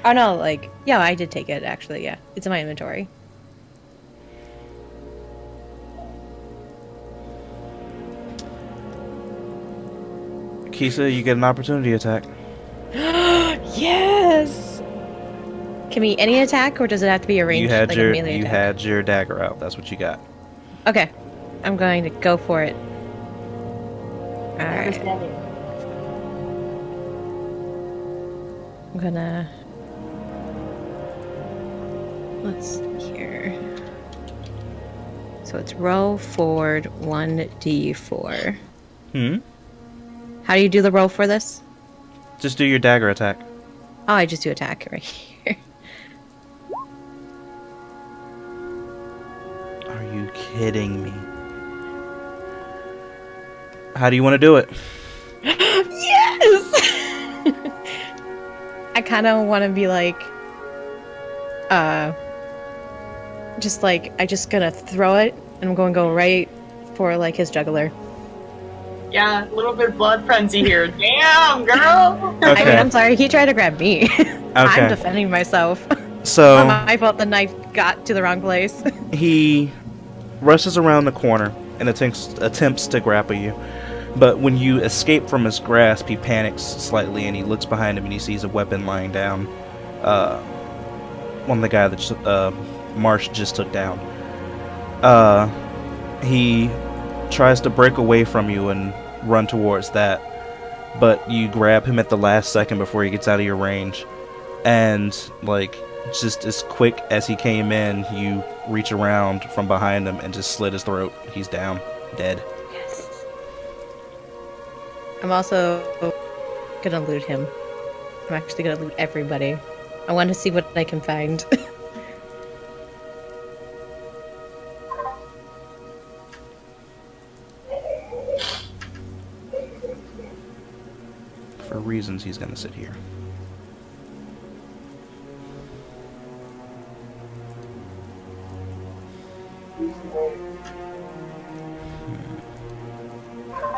Speaker 5: Oh no, like, yeah, I did take it actually, yeah. It's in my inventory.
Speaker 1: Kisa, you get an opportunity attack.
Speaker 5: Yes! Can be any attack, or does it have to be a ranged,
Speaker 1: You had
Speaker 5: like
Speaker 1: your
Speaker 5: a melee attack?
Speaker 1: had your dagger out. That's what you got.
Speaker 5: Okay, I'm going to go for it. Alright, I'm gonna... Let's see here. So it's roll forward 1d4. How do you do the roll for this?
Speaker 1: Just do your dagger attack.
Speaker 5: Oh, I just do attack right here.
Speaker 1: Are you kidding me? How do you want to do it?
Speaker 5: Yes! I kind of want to be like, just like, I just gonna throw it, and I'm going to go right for like his jugular.
Speaker 2: Yeah, a little bit of blood frenzy here. Damn, girl!
Speaker 5: I mean,
Speaker 1: Okay.
Speaker 5: I'm sorry, he tried to grab me.
Speaker 1: Okay.
Speaker 5: I'm defending myself. Not
Speaker 1: So
Speaker 5: my fault the knife got to the wrong place.
Speaker 1: he rushes around the corner and attempts to grapple you. But when you escape from his grasp, he panics slightly and he looks behind him and he sees a weapon lying down. One of the guy that Marsh just took down. He tries to break away from you and run towards that, but you grab him at the last second before he gets out of your range, and like just as quick as he came in, you reach around from behind him and just slit his throat. He's down, dead.
Speaker 5: Yes. I'm also gonna loot him. I'm actually gonna loot everybody. I want to see what I can find.
Speaker 1: For reasons, he's gonna sit here.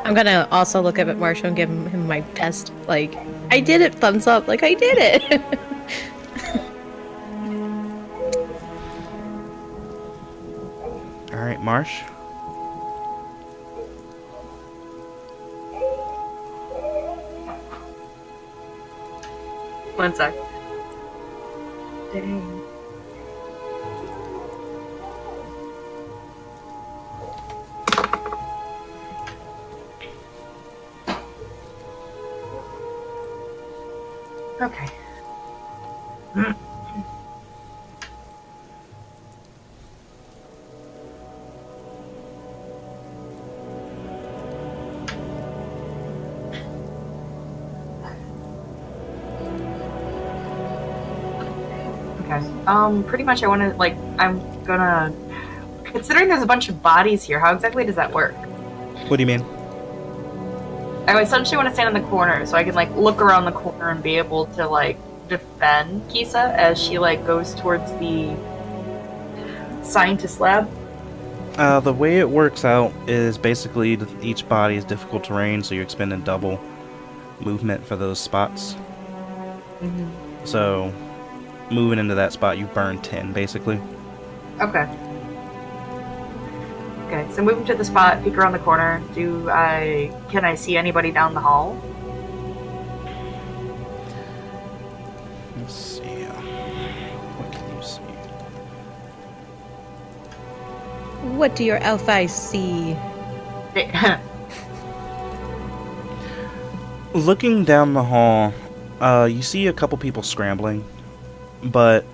Speaker 5: I'm gonna also look up at Marshall and give him my best, like, I did it, thumbs up, like, I did it!
Speaker 1: Alright, Marsh.
Speaker 2: One sec. Dang. Okay. Okay. Pretty much I want to, like, I'm gonna... Considering there's a bunch of bodies here, how exactly does that work?
Speaker 1: What do you mean?
Speaker 2: I essentially want to stand in the corner so I can, like, look around the corner and be able to, like, defend Kisa as she, like, goes towards the scientist lab.
Speaker 1: The way it works out is basically each body is difficult terrain, so you're expending double movement for those spots.
Speaker 2: Mm-hmm.
Speaker 1: So, moving into that spot, you burn 10, basically.
Speaker 2: Okay. Okay, so moving to the spot, peek around the corner. Can I see anybody down the hall?
Speaker 1: Let's see. What can you see?
Speaker 5: What do your elf eyes see?
Speaker 1: Looking down the hall, you see a couple people scrambling, but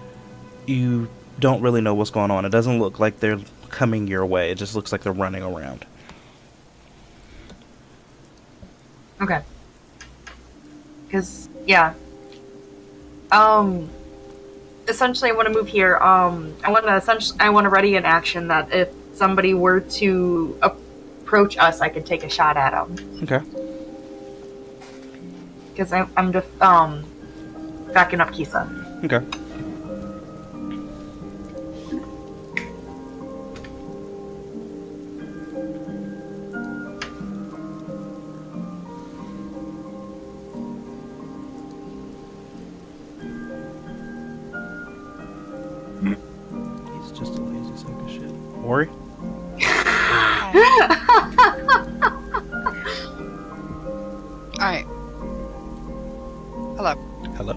Speaker 1: you don't really know what's going on. It doesn't look like they're coming your way. It just looks like they're running around.
Speaker 2: Okay. Because, yeah. Essentially I want to move here. I want to ready an action that if somebody were to approach us, I could take a shot at them.
Speaker 1: Okay.
Speaker 2: Because I'm just, backing up Kisa.
Speaker 1: Okay. He's just a lazy sack of shit. Ori?
Speaker 4: Alright. Hello.
Speaker 1: Hello.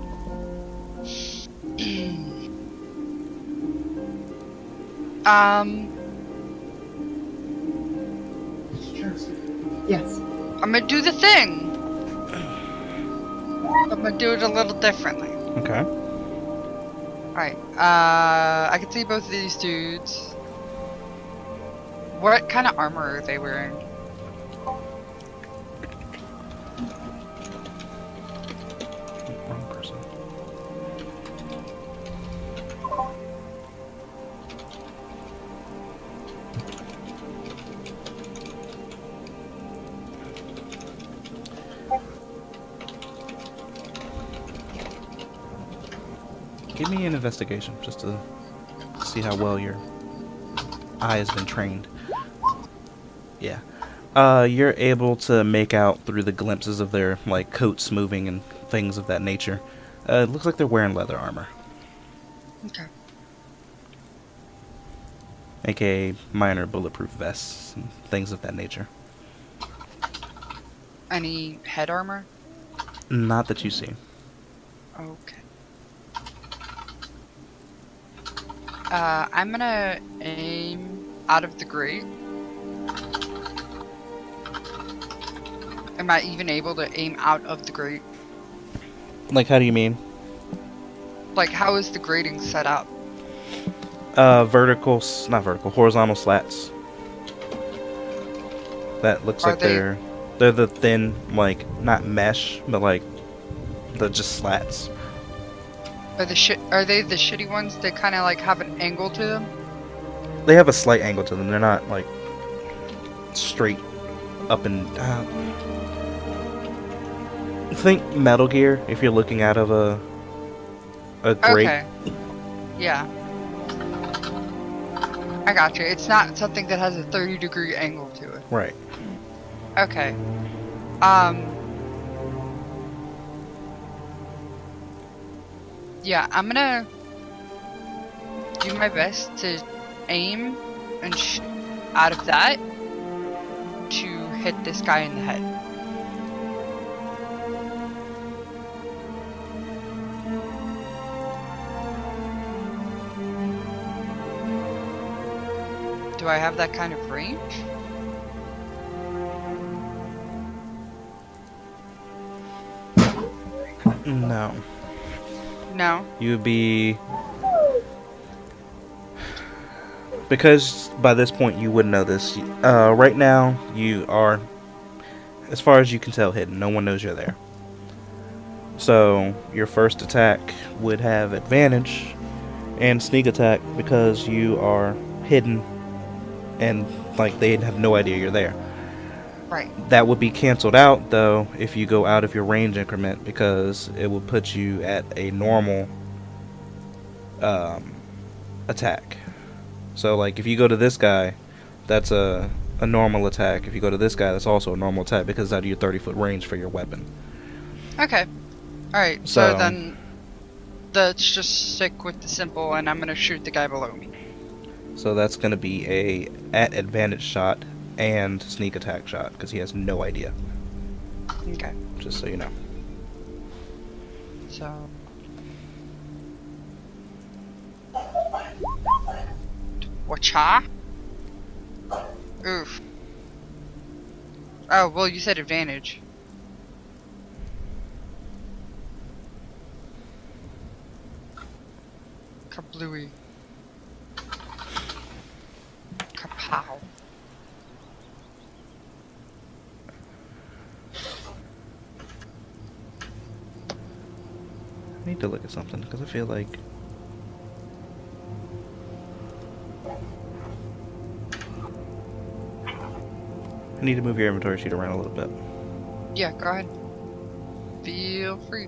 Speaker 2: Yes.
Speaker 4: I'm gonna do the thing. I'm gonna do it a little differently.
Speaker 1: Okay.
Speaker 4: Alright, I can see both of these dudes. What kind of armor are they wearing?
Speaker 1: Wrong person. Give me an investigation, just to see how well your eye has been trained. Yeah. You're able to make out through the glimpses of their, like, coats moving and things of that nature. It looks like they're wearing leather armor.
Speaker 4: Okay.
Speaker 1: AKA minor bulletproof vests and things of that nature.
Speaker 4: Any head armor?
Speaker 1: Not that you see.
Speaker 4: Okay. I'm gonna aim out of the grate Am I even able to aim out of the grate?
Speaker 1: Like, how do you mean?
Speaker 4: Like, how is the grating set up?
Speaker 1: Not vertical, horizontal slats. That looks
Speaker 4: Are
Speaker 1: like
Speaker 4: they-
Speaker 1: they're the thin, like, not mesh, but like the just slats.
Speaker 4: Are they the shitty ones that kind of like have an angle to them?
Speaker 1: They have a slight angle to them. They're not like straight up and down. Think Metal Gear if you're looking out of a grate.
Speaker 4: Okay. Yeah. I got you. It's not something that has a 30-degree angle to it.
Speaker 1: Right.
Speaker 4: Okay. Yeah, I'm gonna do my best to aim and out of that to hit this guy in the head. Do I have that kind of range?
Speaker 1: No.
Speaker 4: No.
Speaker 1: You would be... Because by this point you wouldn't know this. Right now, you are, as far as you can tell, hidden. No one knows you're there. So, your first attack would have advantage and sneak attack because you are hidden and, like, they'd have no idea you're there.
Speaker 4: Right.
Speaker 1: That would be canceled out, though, if you go out of your range increment, because it will put you at a normal attack. So, like, if you go to this guy, that's a normal attack. If you go to this guy, that's also a normal attack, because it's out of your 30-foot range for your weapon.
Speaker 4: Okay. Alright, so
Speaker 1: So-
Speaker 4: then let's just stick with the simple, and I'm gonna shoot the guy below me.
Speaker 1: So that's going to be a at advantage shot and sneak attack shot, because he has no idea,
Speaker 4: Okay.
Speaker 1: just so you know.
Speaker 4: So. Wacha? Oof. Oh, well, you said advantage. Kablooey. Kapow.
Speaker 1: I need to look at something, because I feel like... I need to move your inventory sheet around a little bit.
Speaker 4: Yeah, go ahead. Feel free.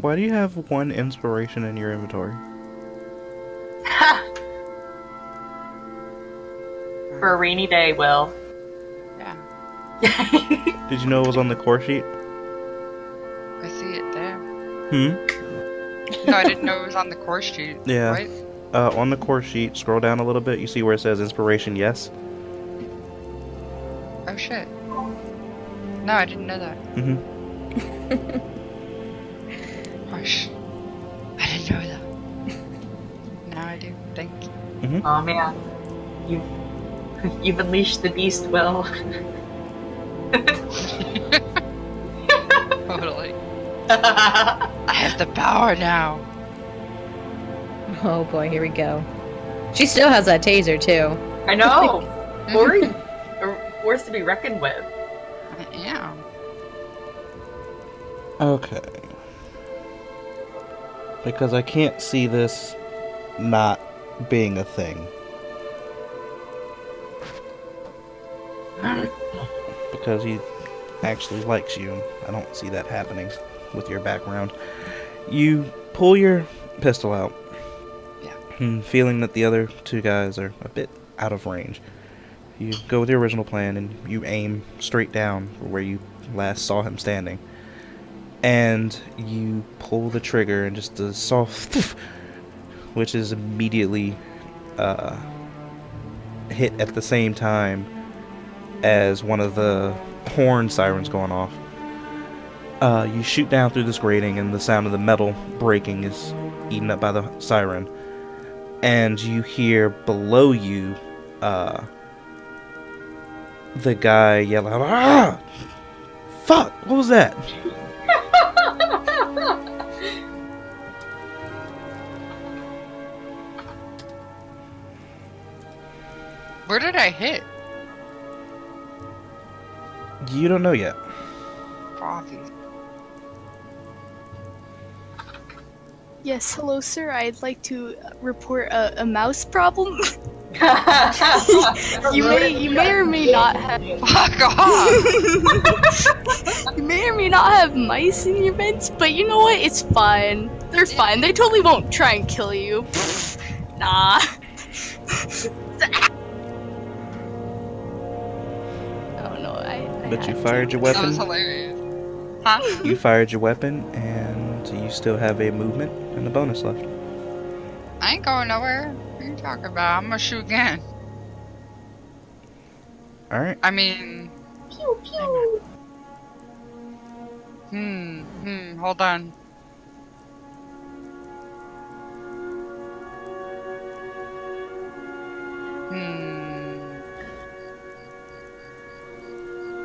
Speaker 1: Why do you have one inspiration in your inventory?
Speaker 2: For a rainy day, Will.
Speaker 4: Yeah,
Speaker 1: Did you know it was on the core sheet?
Speaker 4: I see it there.
Speaker 1: Hmm?
Speaker 4: No, I didn't know it was on the course sheet.
Speaker 1: Yeah.
Speaker 4: Right?
Speaker 1: On the core sheet, scroll down a little bit, you see where it says inspiration yes?
Speaker 4: Oh shit. No, I didn't know that.
Speaker 1: Mm-hmm.
Speaker 4: Gosh. I didn't know that. Now I do. Thank you.
Speaker 2: Oh man, you've unleashed the beast, Will.
Speaker 4: Totally. I have the power now.
Speaker 5: Oh boy, here we go. She still has that taser too.
Speaker 2: I know. Ori, a force to be reckoned with.
Speaker 4: Yeah.
Speaker 1: Okay. Because I can't see this not being a thing. Because he actually likes you. I don't see that happening with your background. You pull your pistol out.
Speaker 4: Yeah.
Speaker 1: Feeling that the other two guys are a bit out of range. You go with your original plan and you aim straight down where you last saw him standing. And you pull the trigger and just a soft which is immediately hit at the same time as one of the horn sirens going off. You shoot down through this grating, and the sound of the metal breaking is eaten up by the siren. And you hear below you the guy yell out, "Ah! Fuck! What was that?"
Speaker 4: Where did I hit?
Speaker 1: You don't know yet.
Speaker 4: Coffee.
Speaker 3: Yes, hello, sir. I'd like to report a mouse problem. You may or may not have.
Speaker 4: Fuck off!
Speaker 3: You may or may not have mice in your vents, but you know what? It's fine. They're fine. They totally won't try and kill you. Pfft, nah. Oh no, I
Speaker 1: But you
Speaker 3: had
Speaker 1: fired
Speaker 3: to.
Speaker 1: your
Speaker 4: That was
Speaker 1: weapon.
Speaker 4: hilarious. Huh?
Speaker 1: You fired your weapon, and you still have a movement and a bonus left.
Speaker 4: I ain't going nowhere. What are you talking about? I'm gonna shoot again.
Speaker 1: Alright.
Speaker 4: I mean,
Speaker 2: Pew pew.
Speaker 4: hold on.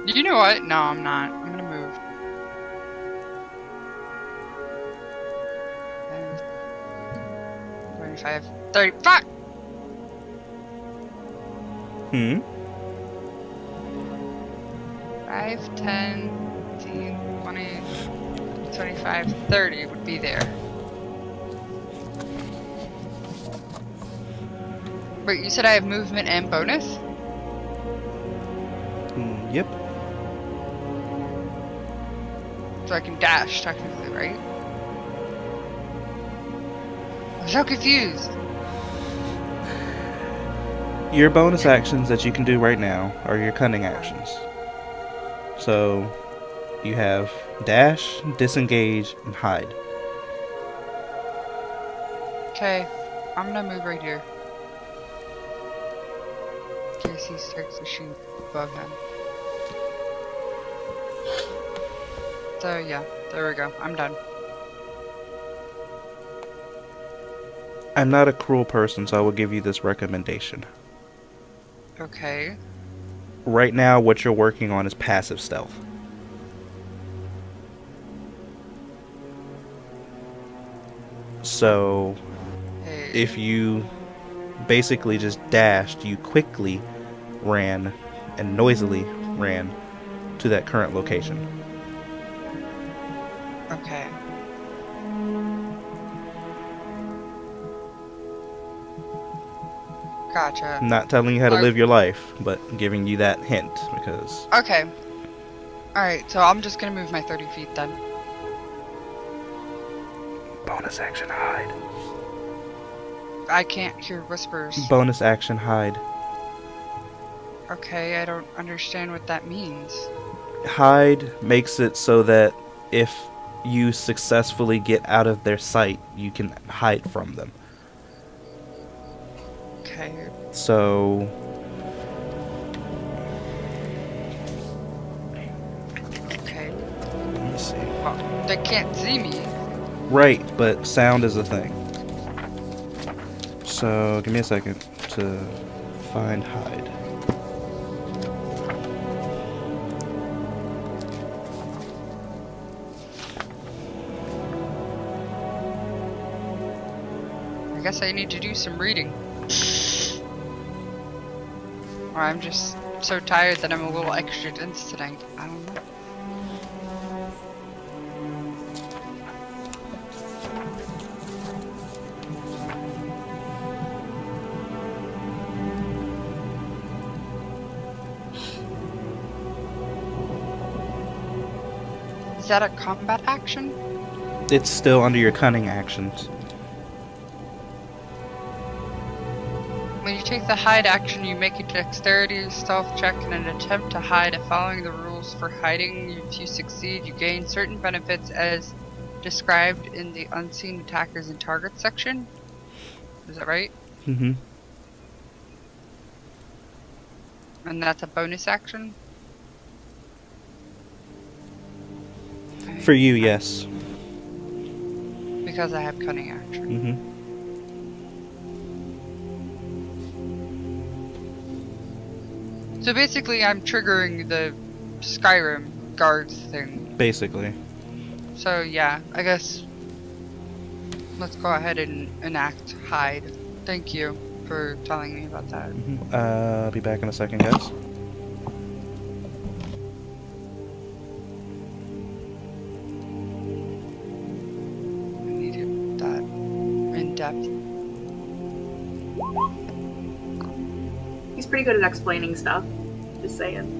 Speaker 4: You know what? No, I'm not. I'm gonna move. 25, 30, fuck! 5, 10, 15, 20, 25, 30 would be there. Wait, you said I have movement and bonus?
Speaker 1: Yep.
Speaker 4: So I can dash, technically, right? I'm so confused.
Speaker 1: Your bonus actions that you can do right now are your cunning actions. So, you have dash, disengage, and hide.
Speaker 4: Okay, I'm gonna move right here. In case he starts to shoot above him. So yeah, there we go. I'm done.
Speaker 1: I'm not a cruel person, so I will give you this recommendation.
Speaker 4: Okay.
Speaker 1: Right now, what you're working on is passive stealth. So,
Speaker 4: Hey.
Speaker 1: if you basically just dashed, you quickly ran and noisily ran to that current location.
Speaker 4: Okay. Gotcha.
Speaker 1: I'm not telling you how to
Speaker 4: Are-
Speaker 1: live your life, but giving you that hint because
Speaker 4: Okay. Alright, so I'm just gonna move my 30 feet then.
Speaker 1: bonus action hide.
Speaker 4: I can't hear whispers.
Speaker 1: Bonus action hide.
Speaker 4: Okay, I don't understand what that means.
Speaker 1: Hide makes it so that if you successfully get out of their sight, you can hide from them.
Speaker 4: Okay.
Speaker 1: So
Speaker 4: Okay.
Speaker 1: let me see.
Speaker 4: Well, they can't see me.
Speaker 1: Right, but sound is a thing. So give me a second to find hide.
Speaker 4: I guess I need to do some reading. Or I'm just so tired that I'm a little extra dense tonight. I don't know. Is that a combat action?
Speaker 1: It's still under your cunning actions.
Speaker 4: When you take the hide action, you make a dexterity stealth check in an attempt to hide. Following the rules for hiding, if you succeed, you gain certain benefits as described in the unseen attackers and targets section. Is that right?
Speaker 1: Mm-hmm.
Speaker 4: And that's a bonus action?
Speaker 1: For you, yes.
Speaker 4: Because I have cunning action.
Speaker 1: Mm-hmm.
Speaker 4: So basically, I'm triggering the Skyrim guards thing.
Speaker 1: Basically.
Speaker 4: So yeah, I guess let's go ahead and enact hide. Thank you for telling me about that.
Speaker 1: Mm-hmm. I'll be back in a second, guys.
Speaker 4: I needed that in depth.
Speaker 2: He's pretty good at explaining stuff. Just saying.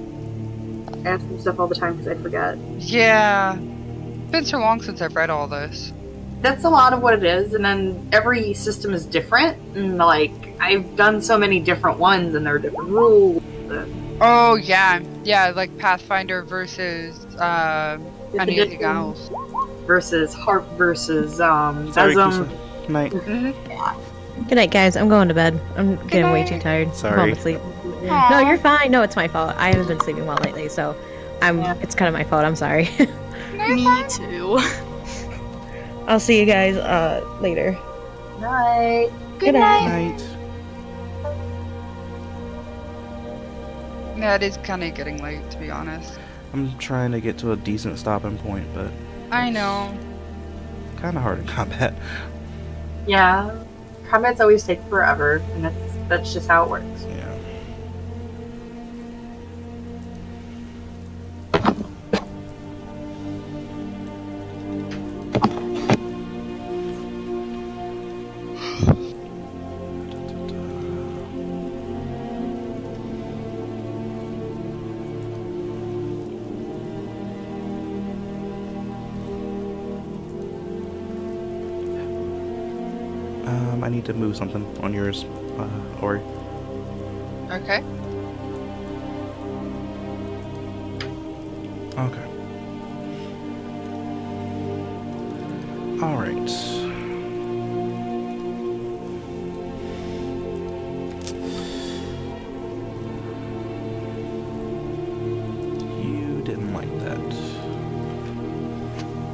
Speaker 2: I ask him stuff all the time because I forget.
Speaker 4: Yeah, been so long since I've read all this.
Speaker 2: That's a lot of what it is, and then every system is different. And like, I've done so many different ones, and there are different rules. And
Speaker 4: Oh yeah, yeah, like Pathfinder versus anything else.
Speaker 2: versus harp versus
Speaker 1: Sorry,
Speaker 2: Besm.
Speaker 1: Kisa. Night.
Speaker 5: Good night, guys. I'm going to bed. I'm getting way too tired.
Speaker 1: Sorry.
Speaker 5: I'm going to sleep. No, you're fine. No, it's my fault. I haven't been sleeping well lately, so it's kind of my fault. I'm sorry.
Speaker 3: Me too.
Speaker 5: I'll see you guys later.
Speaker 2: Night.
Speaker 3: Good night.
Speaker 1: Night.
Speaker 4: Yeah, it is kind of getting late, to be honest.
Speaker 1: I'm trying to get to a decent stopping point, but
Speaker 4: I know.
Speaker 1: kind of hard in combat.
Speaker 2: Yeah. Combats always take forever, and that's just how it works.
Speaker 1: Yeah. I need to move something on yours, Ori.
Speaker 4: Okay.
Speaker 1: Okay. Alright. You didn't like that.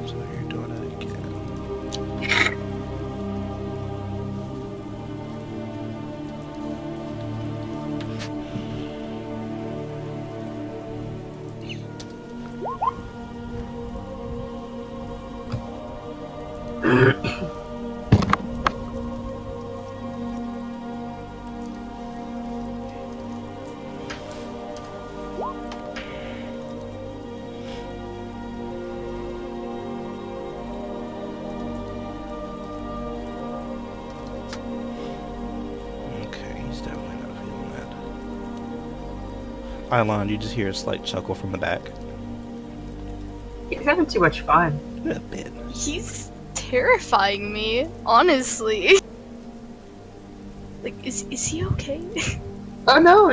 Speaker 1: So you're doing it again. Okay, he's definitely not feeling that. Ilon, you just hear a slight chuckle from the back.
Speaker 2: He's having too much fun.
Speaker 1: A bit.
Speaker 3: He's terrifying me, honestly. Like, is he okay?
Speaker 2: Oh no!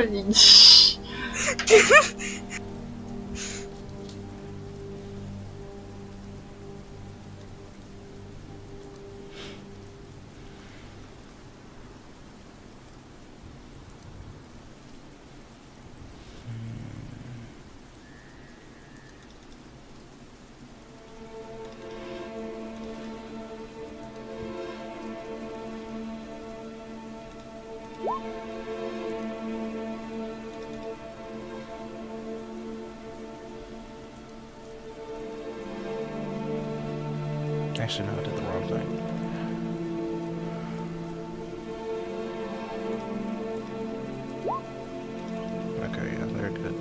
Speaker 1: Actually, no, I did the wrong thing. Okay, yeah, they're good.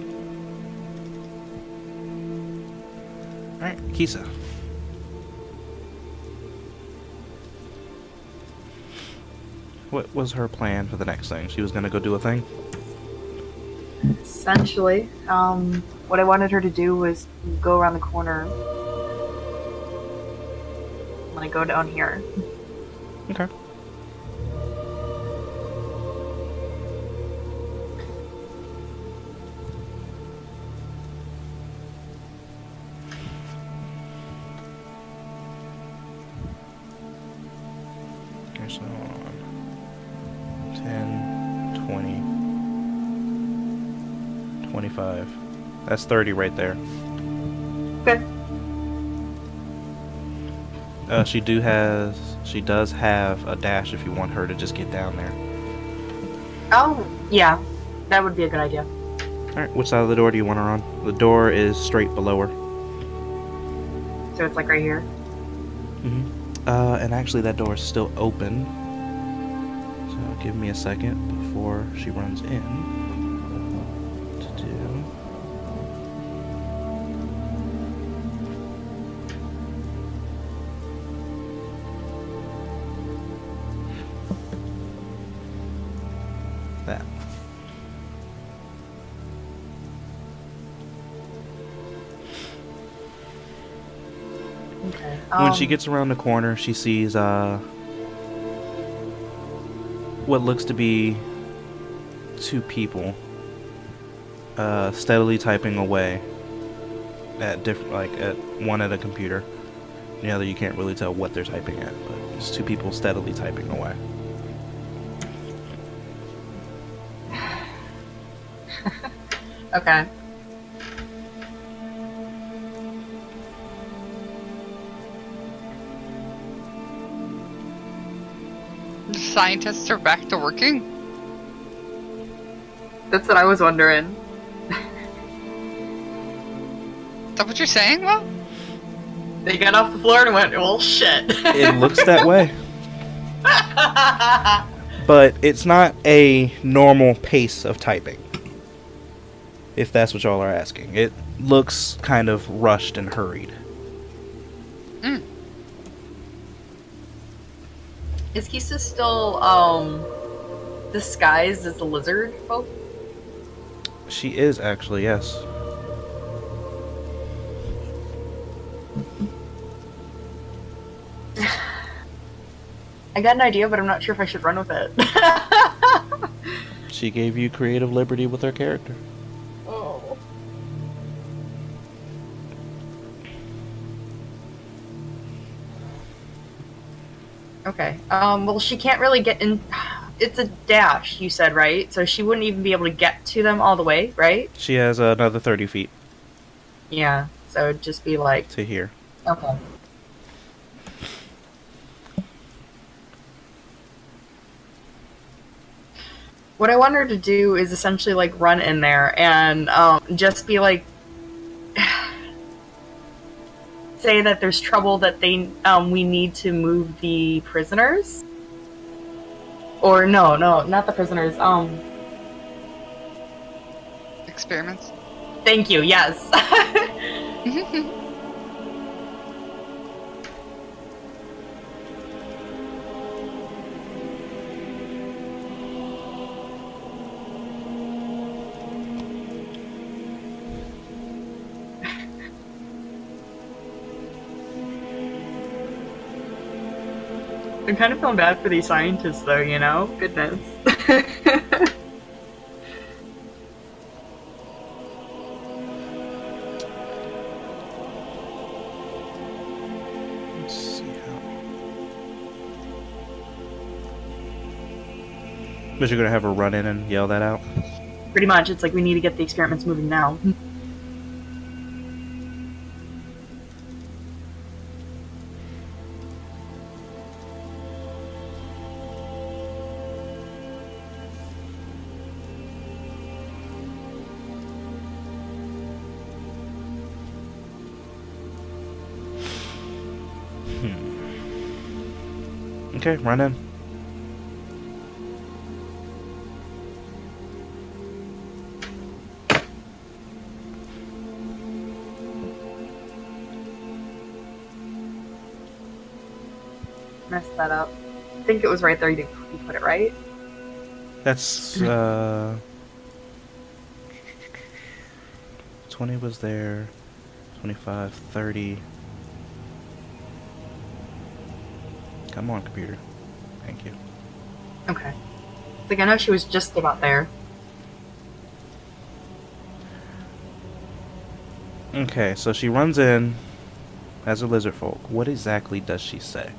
Speaker 1: Alright, Kisa. What was her plan for the next thing? She was gonna go do a thing?
Speaker 2: Essentially, what I wanted her to do was go around the corner. When I go down here.
Speaker 1: Okay. Okay, so hold on. 10, 20. 25. That's 30 right there.
Speaker 2: Okay.
Speaker 1: She does have a dash if you want her to just get down there.
Speaker 2: Oh, yeah. That would be a good idea.
Speaker 1: Alright, which side of the door do you want her on? The door is straight below her.
Speaker 2: So it's like right here.
Speaker 1: And actually that door is still open. So give me a second before she runs in. To do. That.
Speaker 2: Okay.
Speaker 1: When she gets around the corner, she sees what looks to be two people steadily typing away at different, like at one at a computer, the other you can't really tell what they're typing at, but it's two people steadily typing away.
Speaker 2: Okay.
Speaker 4: The scientists are back to working?
Speaker 2: That's what I was wondering.
Speaker 4: Is that what you're saying, Will?
Speaker 2: They got off the floor and went, well, shit.
Speaker 1: It looks that way, but it's not a normal pace of typing, if that's what y'all are asking. It looks kind of rushed and hurried.
Speaker 2: Is Kisa still, disguised as a lizard folk?
Speaker 1: She is actually, yes.
Speaker 2: I got an idea, but I'm not sure if I should run with it.
Speaker 1: She gave you creative liberty with her character.
Speaker 2: Oh. Okay. Well, she can't really get in. It's a dash, you said, right? So she wouldn't even be able to get to them all the way, right?
Speaker 1: She has another 30 feet
Speaker 2: Yeah. So it'd just be like.
Speaker 1: to here.
Speaker 2: Okay. What I want her to do is essentially like run in there and just be like, say that there's trouble, that we need to move the prisoners, or no, not the prisoners.
Speaker 4: Experiments?
Speaker 2: Thank you. Yes. I'm kind of feeling bad for these scientists, though, you know? Goodness.
Speaker 1: Let's see how. But you're gonna have her run in and yell that out?
Speaker 2: Pretty much, it's like we need to get the experiments moving now.
Speaker 1: Okay, run in.
Speaker 2: Messed that up. I think it was right there. You put it right.
Speaker 1: That's 20 was there, 25, 30. Come on, computer. Thank you.
Speaker 2: Okay. It's like I know she was just about there.
Speaker 1: Okay, so she runs in as a lizard folk. What exactly does she say?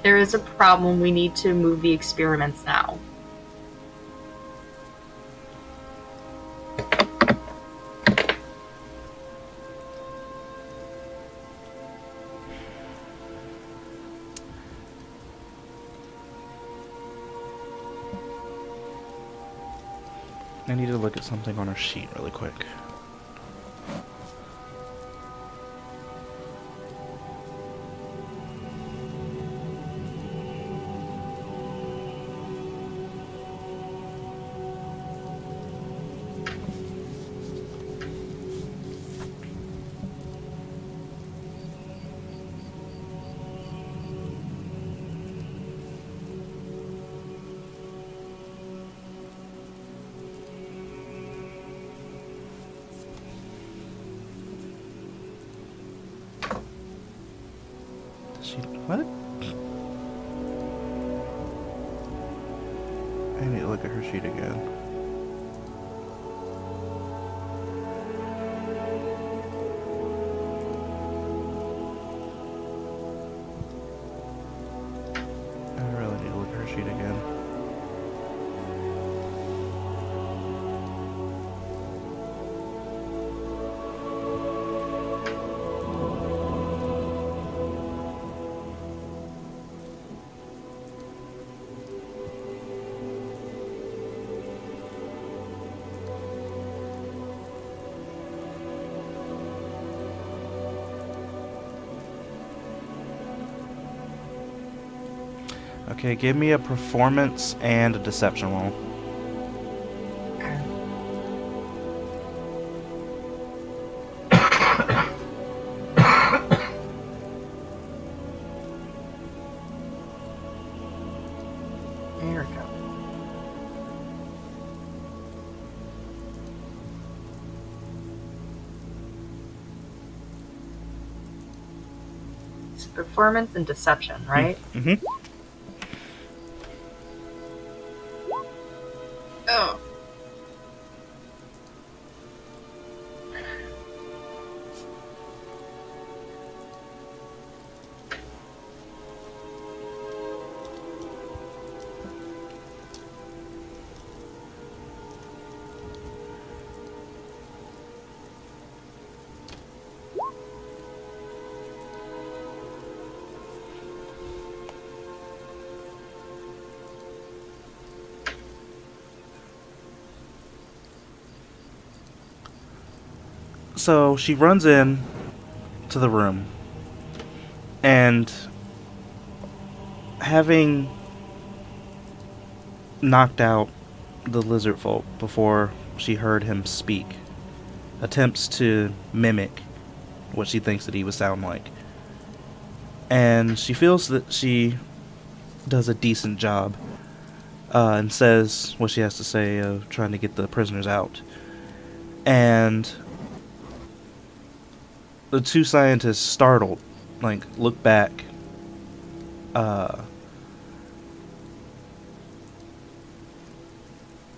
Speaker 2: There is a problem. We need to move the experiments now.
Speaker 1: I need to look at something on our sheet really quick. What? I need to look at her sheet again. I really need to look at her sheet again. Okay, give me a performance and a deception roll.
Speaker 2: There we go. It's performance and deception, right?
Speaker 1: Mm-hmm.
Speaker 2: Oh.
Speaker 1: So she runs in to the room, and having knocked out the lizard folk before she heard him speak, attempts to mimic what she thinks that he would sound like. And she feels that she does a decent job, and says what she has to say of trying to get the prisoners out. And the two scientists, startled, look back,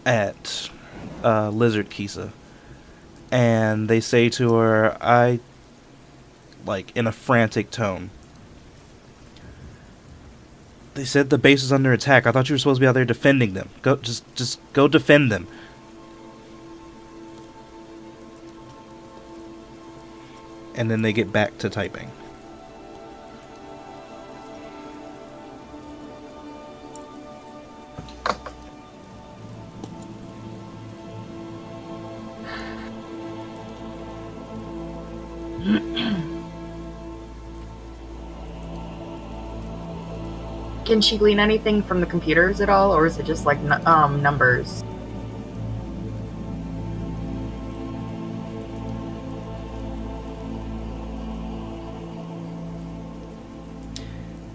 Speaker 1: at Lizard Kisa, and they say to her, in a frantic tone, they said the base is under attack. I thought you were supposed to be out there defending them. Just go defend them. And then they get back to typing.
Speaker 2: Can she glean anything from the computers at all, or is it just like numbers?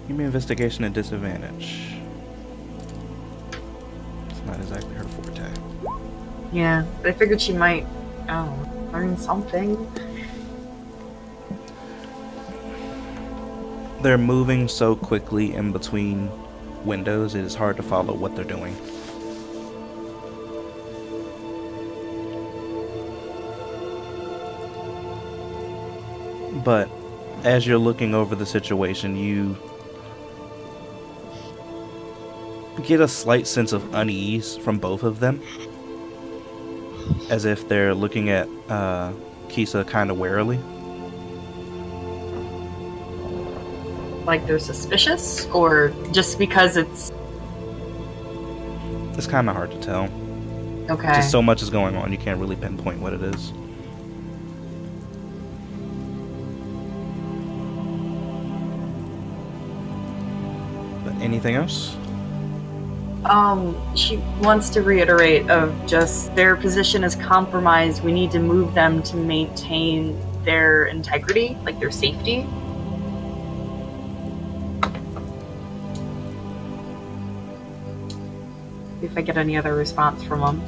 Speaker 1: Give me investigation at disadvantage. It's not exactly her forte.
Speaker 2: Yeah, I figured she might, learn something.
Speaker 1: They're moving so quickly in between windows, it is hard to follow what they're doing. But as you're looking over the situation, you get a slight sense of unease from both of them, as if they're looking at Kisa kind of warily.
Speaker 2: Like they're suspicious, or just because it's
Speaker 1: It's kind of hard to tell.
Speaker 2: okay?
Speaker 1: Just so much is going on, you can't really pinpoint what it is. But anything else?
Speaker 2: She wants to reiterate of just their position is compromised. We need to move them to maintain their integrity, like their safety. If I get any other response from them.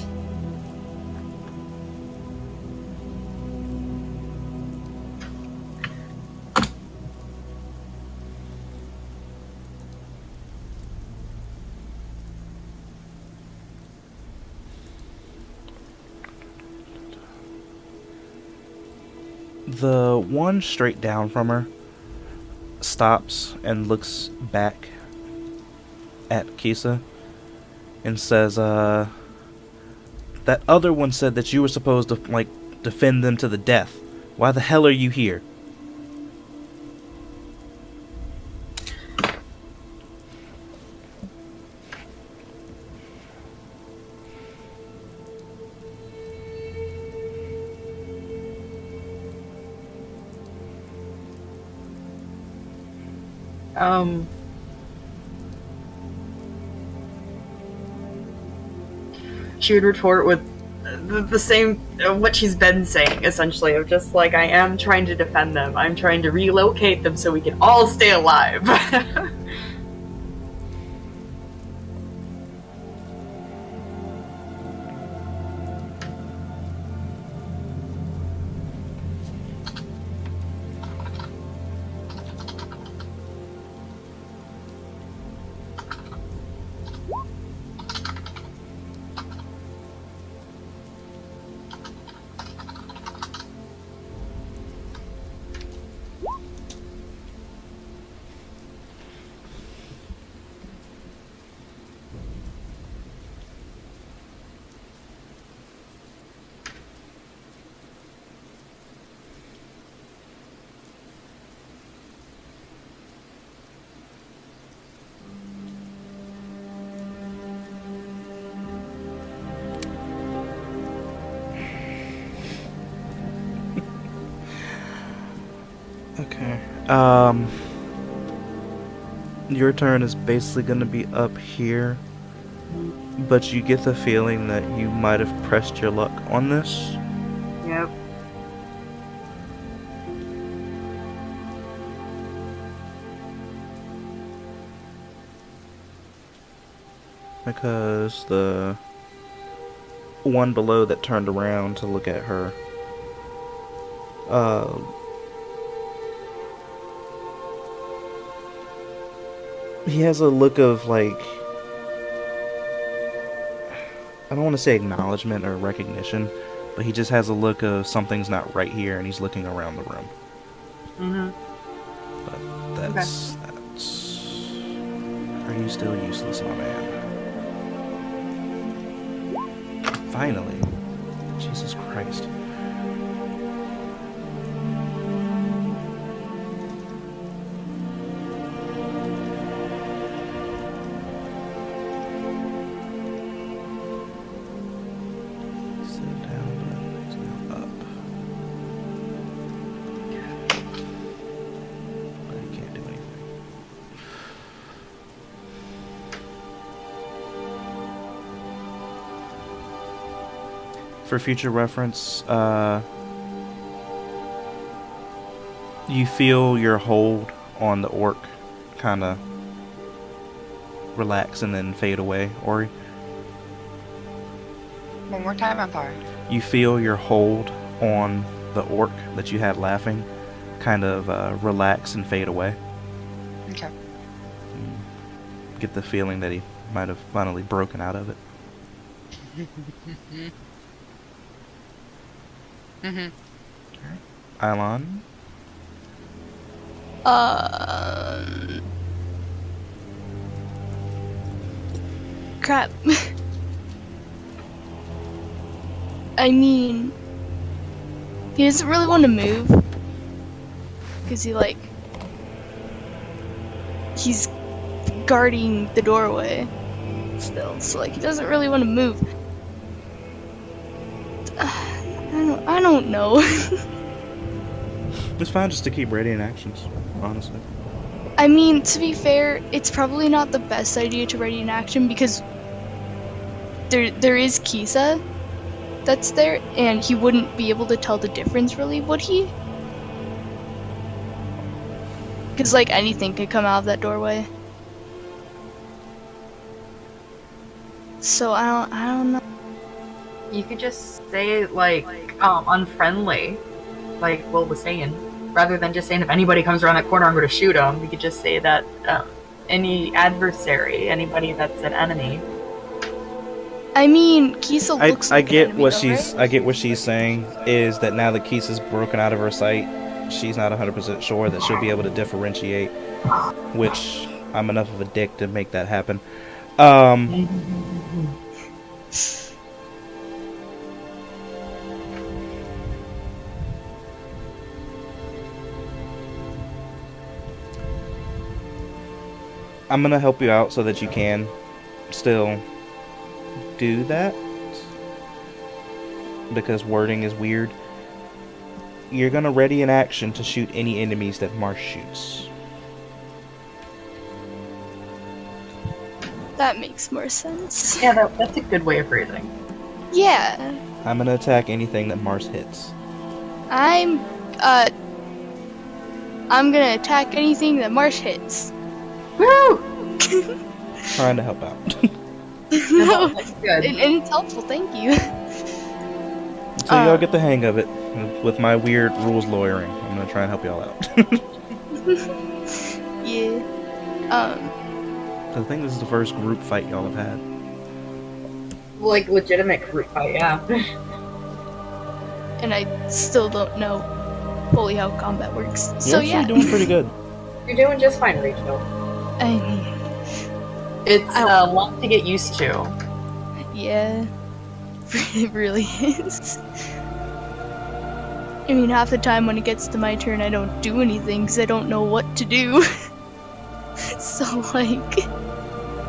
Speaker 1: The one straight down from her stops and looks back at Kisa and says, that other one said that you were supposed to, like, defend them to the death. Why the hell are you here?
Speaker 2: She would retort with the same what she's been saying, essentially, of just like, I am trying to defend them. I'm trying to relocate them so we can all stay alive. Okay. Your turn is basically going to be up here, but you get the feeling that you might have pressed your luck on this. Yep.
Speaker 1: Because the one below that turned around to look at her, he has a look of, like, I don't want to say acknowledgement or recognition, but he just has a look of something's not right here, and he's looking around the room.
Speaker 2: Mm-hmm.
Speaker 1: But that's... Are you still useless, my man? Finally. Jesus Christ. Sit down, but it's now up. But I can't do anything. For future reference, you feel your hold on the orc kind of relax and then fade away, Ori.
Speaker 4: One more time, I'm sorry.
Speaker 1: You feel your hold on the orc that you had laughing kind of relax and fade away.
Speaker 4: Okay.
Speaker 1: You get the feeling that he might have finally broken out of it.
Speaker 4: Mm-hmm.
Speaker 1: Eilon?
Speaker 3: crap. I mean, he doesn't really want to move. Because he's guarding the doorway still. So, like, he doesn't really want to move. I don't know.
Speaker 1: It's fine just to keep ready in actions, honestly.
Speaker 3: I mean, to be fair, it's probably not the best idea to ready an action because there is Kisa that's there, and he wouldn't be able to tell the difference, really, would he? Because, like, anything could come out of that doorway. So, I don't know.
Speaker 2: You could just say, like, unfriendly, like Will was saying. Rather than just saying, if anybody comes around that corner, I'm going to shoot them. You could just say that any adversary, anybody that's an enemy.
Speaker 3: I mean, Kisa looks like an enemy, right?
Speaker 1: I get what she's saying is that now that Kisa's broken out of her sight, she's not 100% sure that she'll be able to differentiate, which I'm enough of a dick to make that happen. I'm gonna help you out so that you can still do that, because wording is weird. You're gonna ready an action to shoot any enemies that Marsh shoots.
Speaker 3: That makes more sense.
Speaker 2: Yeah, that's a good way of phrasing.
Speaker 3: Yeah.
Speaker 1: I'm gonna attack anything that Marsh hits.
Speaker 3: I'm gonna attack anything that Marsh hits.
Speaker 2: Woo!
Speaker 1: Trying to help out.
Speaker 3: No,
Speaker 2: That's good.
Speaker 3: and it's helpful, thank you.
Speaker 1: Until y'all get the hang of it with my weird rules lawyering. I'm gonna try and help y'all out.
Speaker 3: Yeah.
Speaker 1: I think this is the first group fight y'all have had.
Speaker 2: Like, legitimate group fight, yeah.
Speaker 3: And I still don't know fully how combat works.
Speaker 1: You're
Speaker 3: So
Speaker 1: actually
Speaker 3: yeah.
Speaker 1: doing pretty good.
Speaker 2: You're doing just fine, Rachel.
Speaker 3: I mean,
Speaker 2: It's a lot to get used to.
Speaker 3: yeah. It really is. I mean, half the time when it gets to my turn, I don't do anything because I don't know what to do. So, like...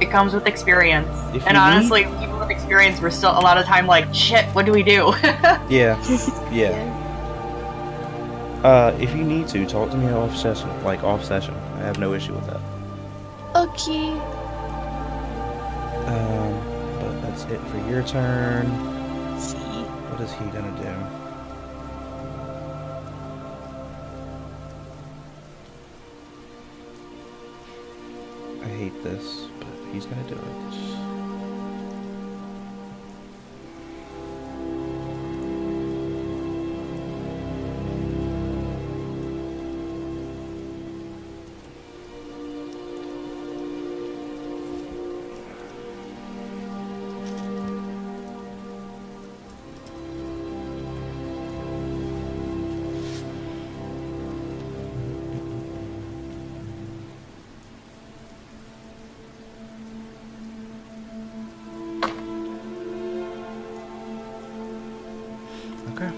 Speaker 2: It comes with experience.
Speaker 1: If
Speaker 2: And
Speaker 1: you
Speaker 2: honestly, people with experience were still a lot of time like, shit, what do we do?
Speaker 1: Yeah. If you need to, talk to me off session. I have no issue with that.
Speaker 3: Okay.
Speaker 1: But that's it for your turn.
Speaker 3: Let's see.
Speaker 1: What is he gonna do? I hate this, but he's gonna do it. Okay.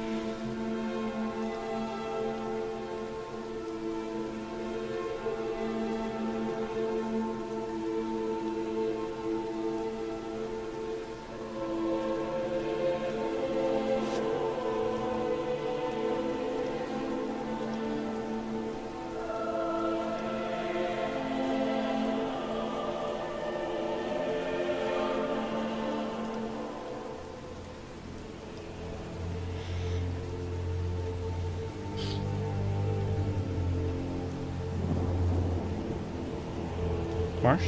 Speaker 1: Marsh?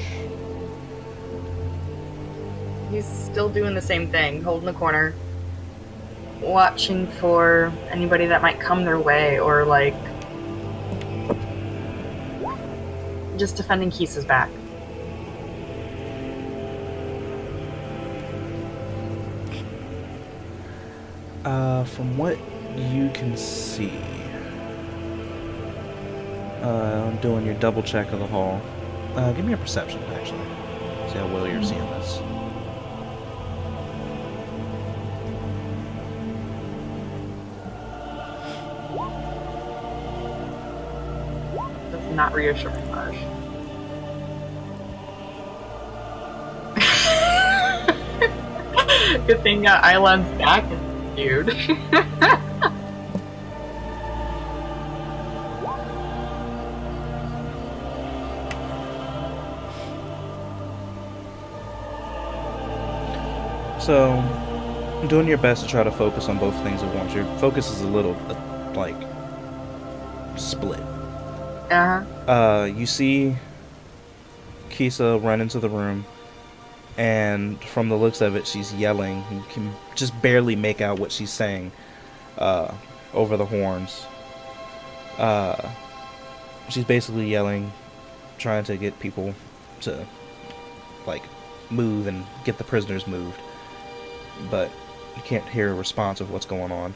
Speaker 2: He's still doing the same thing, holding the corner, watching for anybody that might come their way, or like just defending Kisa's back.
Speaker 1: From what you can see, doing your double check of the hall, give me a perception, actually. See how well you're seeing this.
Speaker 2: not reassuring, Marsh. Good thing Island's back is dude.
Speaker 1: So, doing your best to try to focus on both things at once. Your focus is a little, like, split. You see Kisa run into the room, and from the looks of it, she's yelling. You can just barely make out what she's saying over the horns. She's basically yelling, trying to get people to, like, move and get the prisoners moved. But you can't hear a response of what's going on.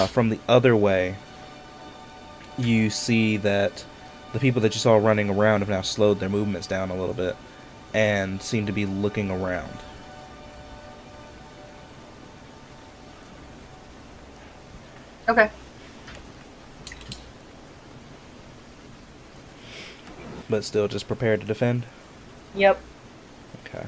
Speaker 1: From the other way, you see that the people that you saw running around have now slowed their movements down a little bit and seem to be looking around.
Speaker 2: Okay.
Speaker 1: But still just prepared to defend?
Speaker 2: Yep.
Speaker 1: Okay.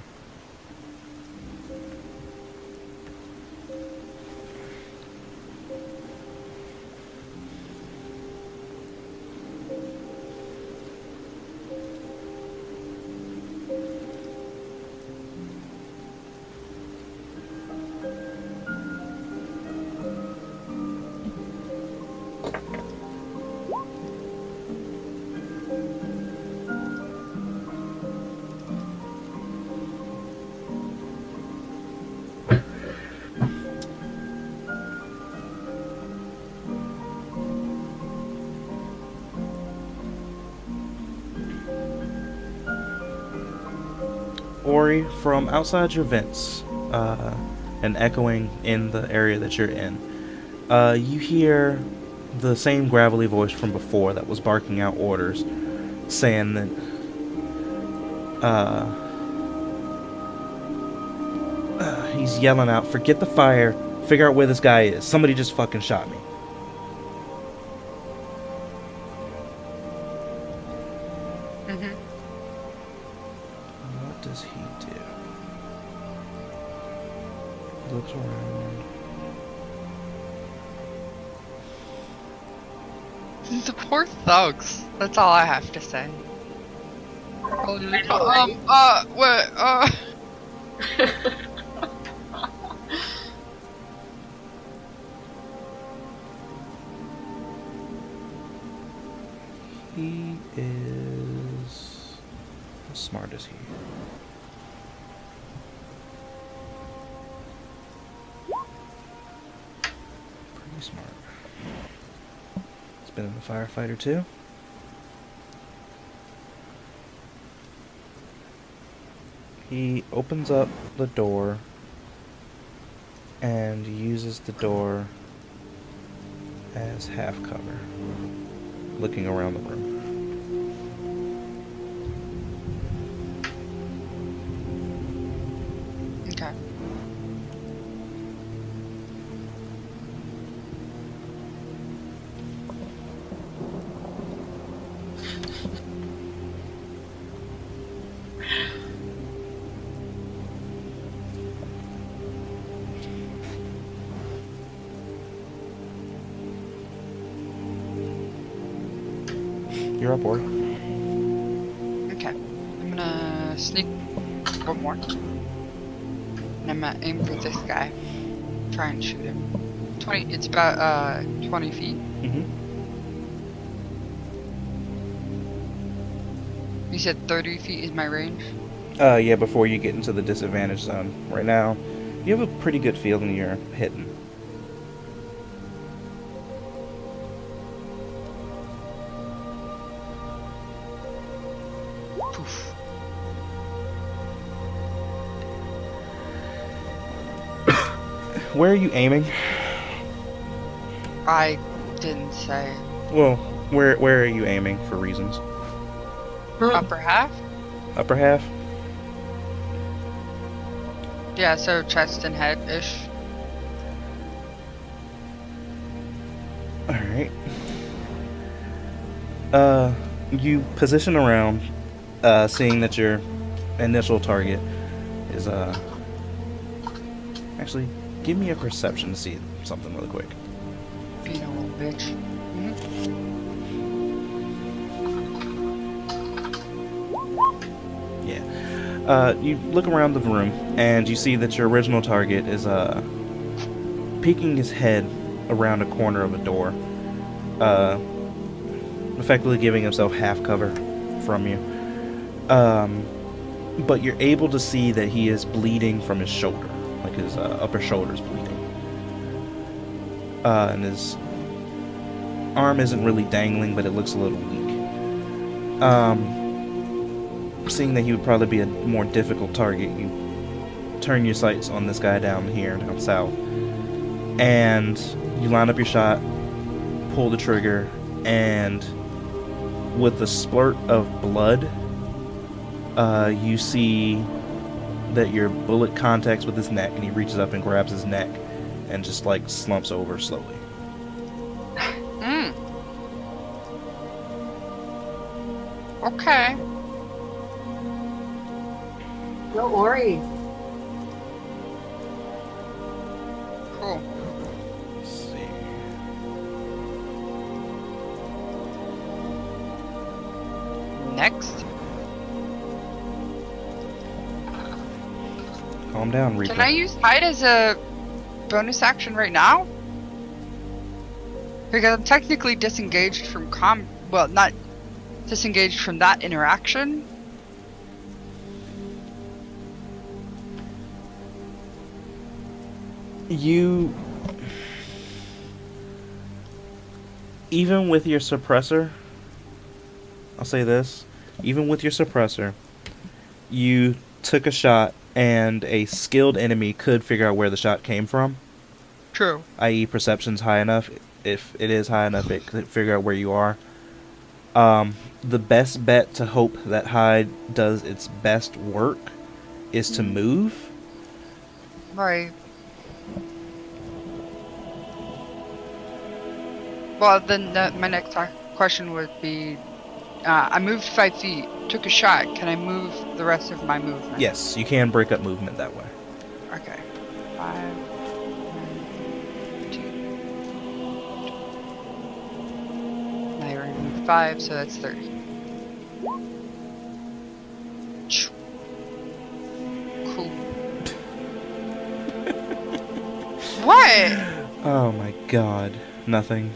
Speaker 1: Ori, from outside your vents, and echoing in the area that you're in, you hear the same gravelly voice from before that was barking out orders, saying that, he's yelling out, "Forget the fire, figure out where this guy is. Somebody just fucking shot me." What does he do? He looks around.
Speaker 4: The poor thugs. That's all I have to say.
Speaker 1: He is... How smart is he? Pretty smart. He's been in the firefighter too. He opens up the door and uses the door as half cover, looking around the room.
Speaker 4: Okay.
Speaker 1: You're up, Ori.
Speaker 4: Okay. I'm gonna sneak one more. And I'm gonna aim for this guy. Try and shoot him. 20, it's about 20 feet.
Speaker 1: Mm-hmm.
Speaker 4: You said 30 feet is my range?
Speaker 1: Yeah, before you get into the disadvantage zone. Right now, you have a pretty good feeling you're hitting.
Speaker 4: Poof.
Speaker 1: Where are you aiming?
Speaker 4: I didn't say.
Speaker 1: Well, where are you aiming for reasons?
Speaker 4: Upper half?
Speaker 1: Upper half?
Speaker 4: Yeah, so chest and head-ish.
Speaker 1: Alright. You position around, seeing that your initial target is actually, give me a perception to see something really quick.
Speaker 4: Being a little bitch.
Speaker 1: Yeah. You look around the room and you see that your original target is peeking his head around a corner of a door, effectively giving himself half cover from you. But you're able to see that he is bleeding from his shoulder, like his upper shoulder's bleeding, and his arm isn't really dangling, but it looks a little weak. Seeing that he would probably be a more difficult target, you turn your sights on this guy down here, down south, and you line up your shot, pull the trigger, and with the splurt of blood, you see that your bullet contacts with his neck, and he reaches up and grabs his neck and just like slumps over slowly.
Speaker 4: Okay.
Speaker 2: Don't worry.
Speaker 4: Cool.
Speaker 1: Let's see.
Speaker 4: Next.
Speaker 1: Calm down, Reaper.
Speaker 4: Can I use hide as a bonus action right now? Because I'm technically disengaged from well, not disengaged from that interaction.
Speaker 1: You, even with your suppressor, I'll say this, even with your suppressor, you took a shot and a skilled enemy could figure out where the shot came from.
Speaker 4: True.
Speaker 1: I.e. perception's high enough. If it is high enough, it could figure out where you are. The best bet to hope that hide does its best work is to move.
Speaker 4: Right. Well, then my next question would be, I moved 5 feet, took a shot. Can I move the rest of my movement?
Speaker 1: Yes, you can break up movement that way.
Speaker 4: Okay. 5, 2. Now you're gonna move 5, so that's 30. Cool. What?
Speaker 1: Oh my god. Nothing.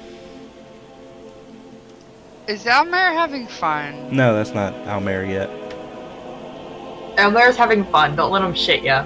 Speaker 4: Is Almere having fun?
Speaker 1: No, that's not Almere yet.
Speaker 2: Elmer's having fun. Don't let him shit ya.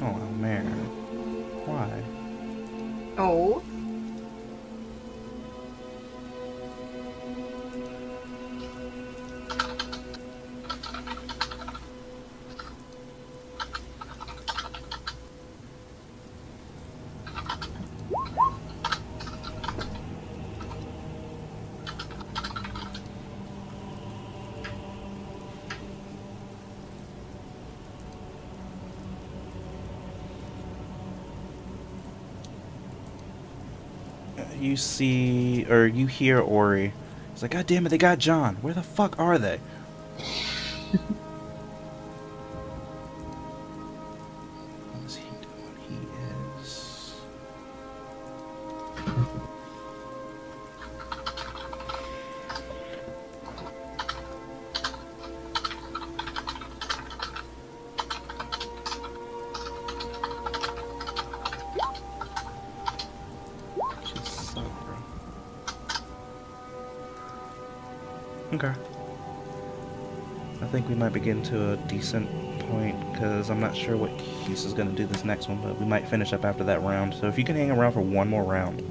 Speaker 1: Oh, Almere. Why?
Speaker 2: Oh.
Speaker 1: You see, or you hear Ori. It's like, God damn it, they got John. Where the fuck are they? What is he doing? He is... Just suck, bro. Okay. I think we might be getting to a decent point because I'm not sure what Kisa's going to do this next one, but we might finish up after that round. So if you can hang around for one more round,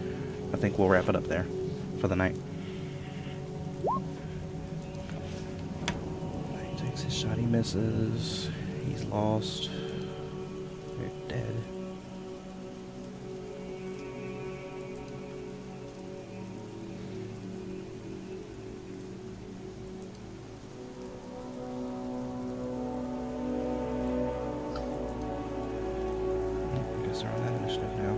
Speaker 1: I think we'll wrap it up there for the night. He takes his shot, he misses. He's lost. They're dead. I guess they're on that initiative now.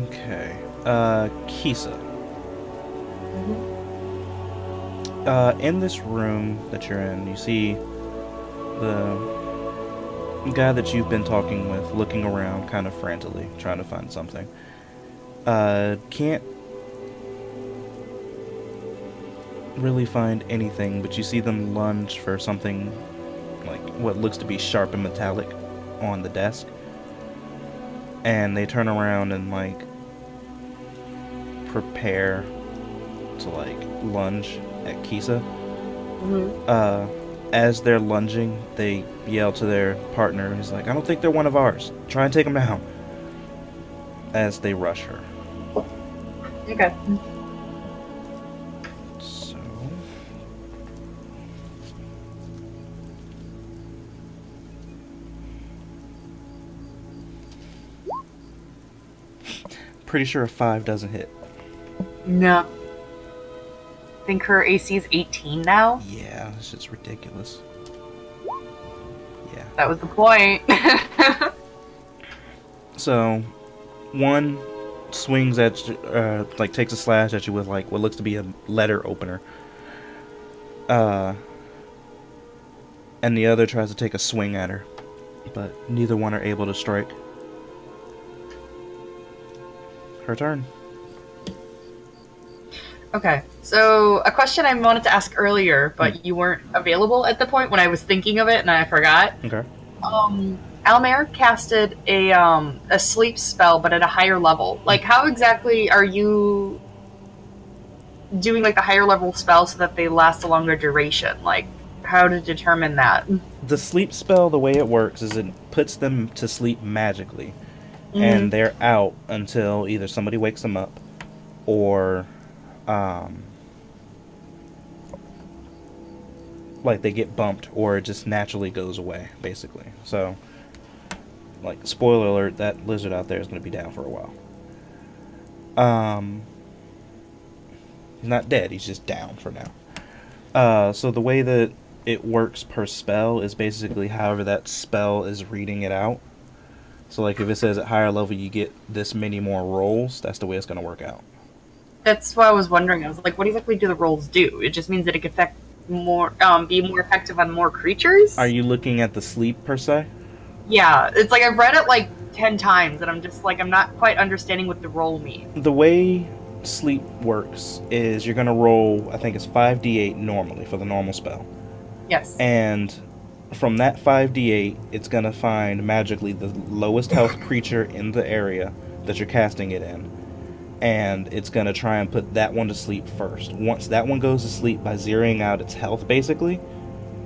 Speaker 1: Okay. Kisa. In this room that you're in, you see the guy that you've been talking with looking around kind of frantically, trying to find something. Can't really find anything, but you see them lunge for something like what looks to be sharp and metallic on the desk. And they turn around and like prepare to like lunge at Kisa. As they're lunging, they yell to their partner. He's like, "I don't think they're one of ours. Try and take them down." As they rush her.
Speaker 2: Okay.
Speaker 1: So pretty sure a 5 doesn't hit.
Speaker 2: No. I think her AC is 18 now.
Speaker 1: Yeah, this shit's ridiculous. Yeah.
Speaker 2: That was the point.
Speaker 1: So, one swings at you, like takes a slash at you with like what looks to be a letter opener. And the other tries to take a swing at her, but neither one are able to strike. Her turn.
Speaker 2: Okay, so a question I wanted to ask earlier, but you weren't available at the point when I was thinking of it, and I forgot.
Speaker 1: Okay.
Speaker 2: Almer casted a sleep spell, but at a higher level. Like, how exactly are you doing like the higher level spells so that they last a longer duration? Like, how to determine that?
Speaker 1: The sleep spell, the way it works is it puts them to sleep magically, and they're out until either somebody wakes them up, or like they get bumped, or it just naturally goes away, basically. So, like, spoiler alert, that lizard out there is going to be down for a while. He's not dead, he's just down for now. So the way that it works per spell is basically however that spell is reading it out. So, like, if it says at higher level you get this many more rolls, that's the way it's going to work out.
Speaker 2: That's what I was wondering. I was like, what exactly do the rolls do? It just means that it can affect more, be more effective on more creatures?
Speaker 1: Are you looking at the sleep, per se?
Speaker 2: Yeah, it's like I've read it like 10 times, and I'm just like, I'm not quite understanding what the roll means.
Speaker 1: The way sleep works is you're going to roll, I think it's 5d8 normally for the normal spell.
Speaker 2: Yes.
Speaker 1: And from that 5d8, it's going to find magically the lowest health creature in the area that you're casting it in. And it's going to try and put that one to sleep first. Once that one goes to sleep by zeroing out its health, basically,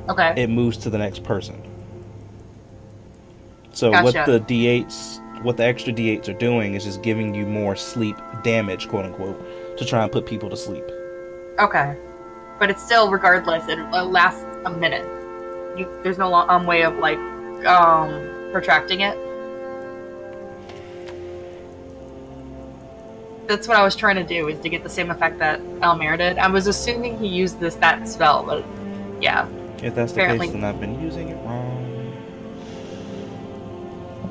Speaker 2: Okay.
Speaker 1: it moves to the next person. So
Speaker 2: Gotcha.
Speaker 1: what the extra d8s are doing is just giving you more sleep damage, quote unquote, to try and put people to sleep.
Speaker 2: Okay. But it's still, regardless, it lasts a minute. There's no way of, like, protracting it. That's what I was trying to do, is to get the same effect that Almer did. I was assuming he used that spell, but yeah.
Speaker 1: If that's the
Speaker 2: Apparently.
Speaker 1: case, then I've been using it wrong.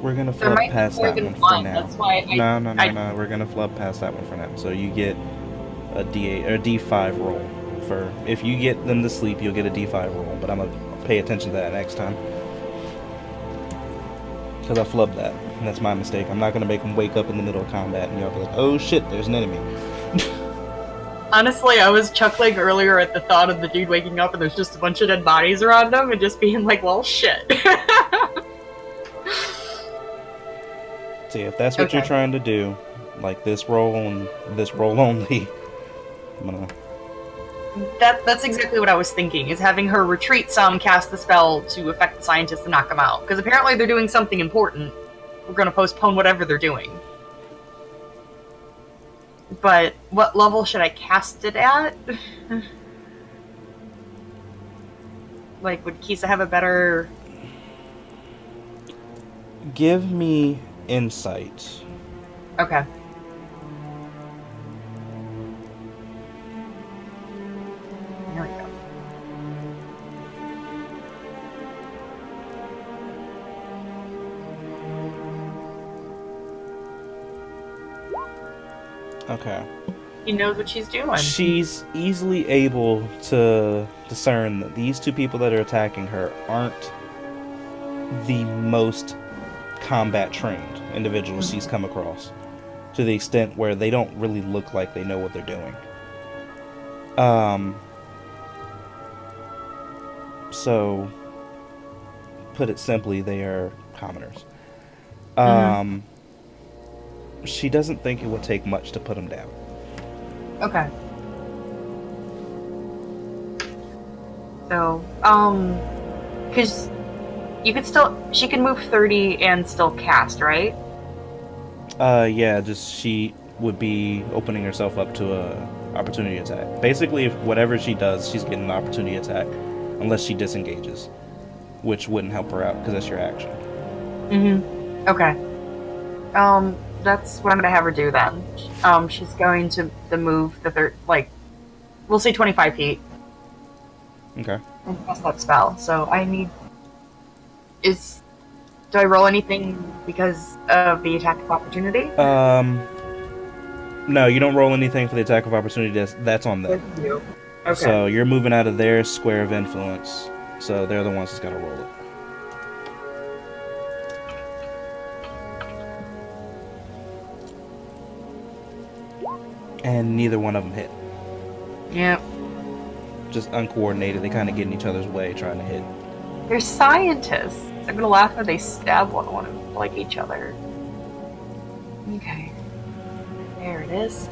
Speaker 1: We're gonna
Speaker 2: There
Speaker 1: flub
Speaker 2: might be
Speaker 1: past
Speaker 2: more
Speaker 1: that
Speaker 2: than
Speaker 1: one for
Speaker 2: one,
Speaker 1: now.
Speaker 2: that's why
Speaker 1: No. We're gonna flub past that one for now. So you get a D8 or a D5 roll for if you get them to sleep, you'll get a D5 roll. But I'm gonna pay attention to that next time because I flubbed that. And that's my mistake. I'm not gonna make them wake up in the middle of combat and y'all be like, "Oh shit, there's an enemy."
Speaker 2: Honestly, I was chuckling earlier at the thought of the dude waking up and there's just a bunch of dead bodies around him and just being like, well, shit.
Speaker 1: See, if that's what you're
Speaker 2: Okay.
Speaker 1: trying to do, like this roll and this roll only. I'm gonna.
Speaker 2: That's exactly what I was thinking, is having her retreat some, cast the spell to affect the scientists and knock them out. Because apparently they're doing something important. We're going to postpone whatever they're doing. But what level should I cast it at? Like, would Kisa have a better...
Speaker 1: Give me insight.
Speaker 2: Okay. There we go.
Speaker 1: Okay.
Speaker 2: He knows what she's doing.
Speaker 1: She's easily able to discern that these two people that are attacking her aren't the most combat trained individuals she's come across, to the extent where they don't really look like they know what they're doing. So, put it simply, they are commoners. She doesn't think it would take much to put them down.
Speaker 2: Okay. So, because you could still, she can move 30 and still cast, right?
Speaker 1: Yeah, just she would be opening herself up to a opportunity attack. Basically, if whatever she does, she's getting an opportunity attack, unless she disengages, which wouldn't help her out because that's your action.
Speaker 2: Mm-hmm. Okay. That's what I'm gonna have her do then. She's going to move the we'll say 25 feet.
Speaker 1: Okay.
Speaker 2: And cast that spell. So I need. Do I roll anything because of the attack of opportunity?
Speaker 1: No, you don't roll anything for the attack of opportunity. That's on them.
Speaker 2: With you. Okay.
Speaker 1: So you're moving out of their square of influence. So they're the ones that's got to roll it. And neither one of them hit.
Speaker 2: Yep.
Speaker 1: Just uncoordinated. They kind of get in each other's way trying to hit.
Speaker 2: They're scientists. They're gonna laugh when they stab one like each other. Okay. There it is.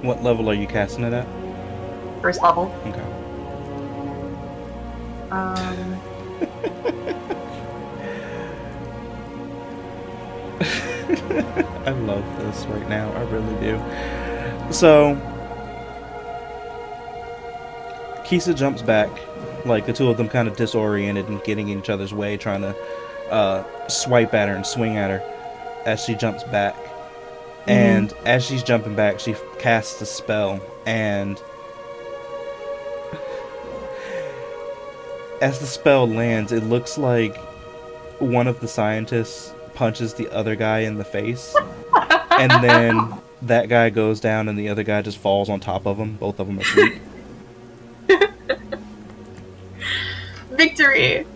Speaker 1: What level are you casting it at?
Speaker 2: First level.
Speaker 1: Okay. I love this right now. I really do. So, Kisa jumps back, like the two of them kind of disoriented and getting in each other's way, trying to swipe at her and swing at her as she jumps back. Mm-hmm. And as she's jumping back, she casts a spell, and as the spell lands, it looks like one of the scientists punches the other guy in the face, and then that guy goes down and the other guy just falls on top of him. Both of them are asleep.
Speaker 2: Victory!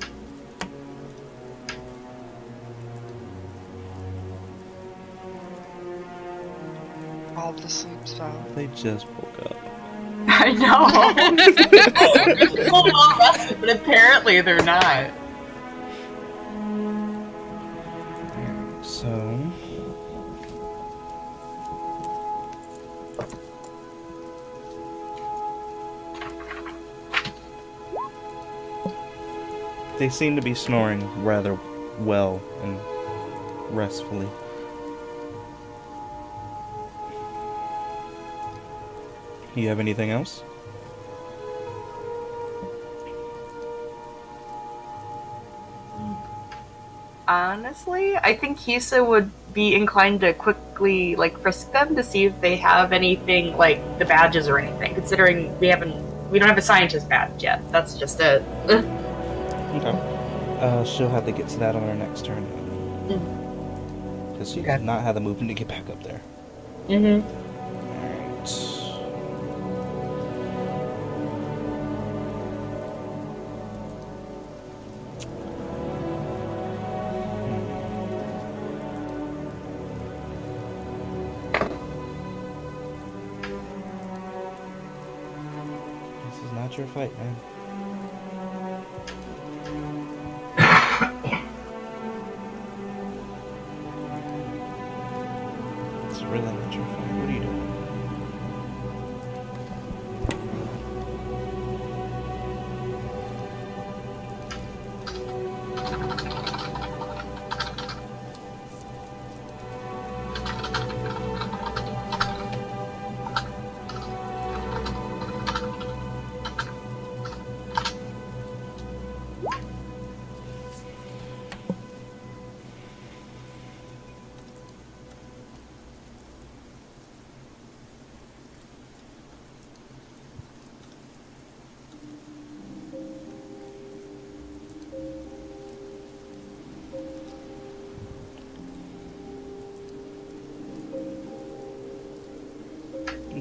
Speaker 4: All the sleep spell.
Speaker 1: They just woke up.
Speaker 2: I know! They're so well rested, but apparently they're not.
Speaker 1: So... they seem to be snoring rather well and restfully. You have anything else?
Speaker 2: Honestly, I think Kisa would be inclined to quickly, frisk them to see if they have anything, like the badges or anything, considering we don't have a scientist badge yet. That's just it.
Speaker 1: Okay. She'll have to get to that on her next turn. Because she's not had the movement to get back up there.
Speaker 2: Mm-hmm.
Speaker 1: Alright. This is not your fight, man.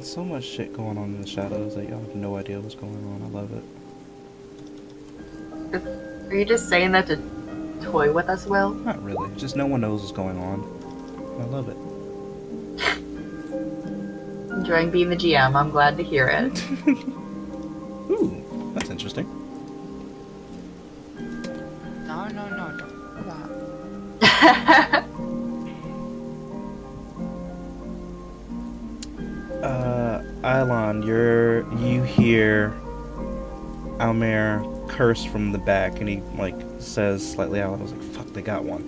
Speaker 1: So much shit going on in the shadows that y'all have no idea what's going on. I love it.
Speaker 2: Are you just saying that to toy with us, Will?
Speaker 1: Not really. Just no one knows what's going on. I love it.
Speaker 2: Enjoying being the GM. I'm glad to hear it.
Speaker 1: Ooh, that's interesting.
Speaker 4: No, don't do that.
Speaker 1: Ilon, you hear Almer curse from the back, and he like says slightly out. I was like, "Fuck, they got one."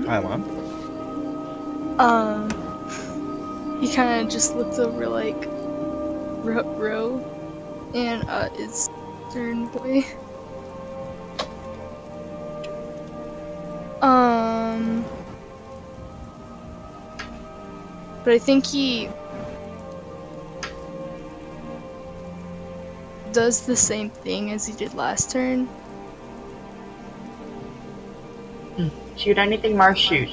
Speaker 1: Ilon.
Speaker 3: He kind of just looks over like Ro and is turn boy. But I think he does the same thing as he did last turn.
Speaker 2: Shoot anything, Marsh, shoot.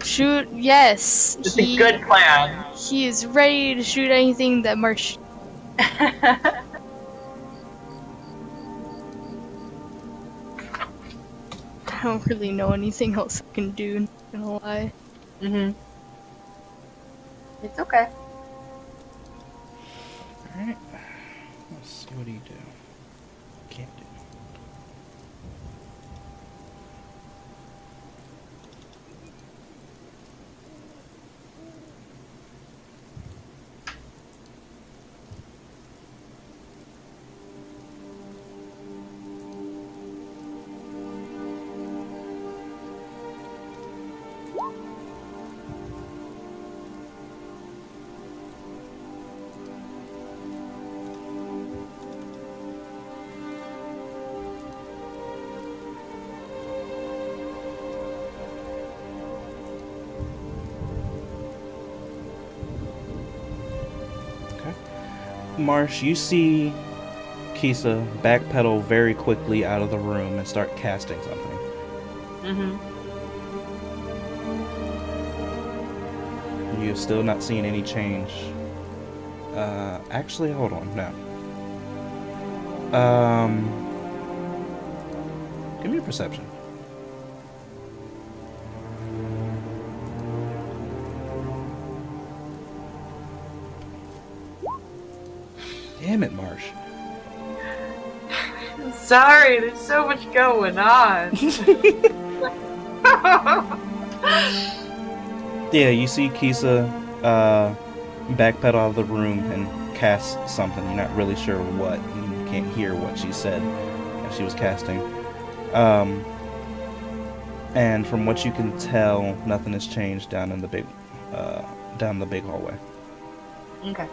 Speaker 3: Shoot, yes.
Speaker 2: It's a good plan.
Speaker 3: He is ready to shoot anything that Marsh. I don't really know anything else I can do, not gonna lie.
Speaker 2: It's okay.
Speaker 1: Alright. Let's see, what do you do? Can't do. Marsh, you see Kisa backpedal very quickly out of the room and start casting something. You've still not seen any change. Actually, hold on, no. Give me a perception. Damn it, Marsh.
Speaker 2: Sorry, there's so much going on.
Speaker 1: Yeah, you see Kisa backpedal out of the room and cast something. You're not really sure what. You can't hear what she said as she was casting. And from what you can tell, nothing has changed down in the big hallway.
Speaker 2: Okay.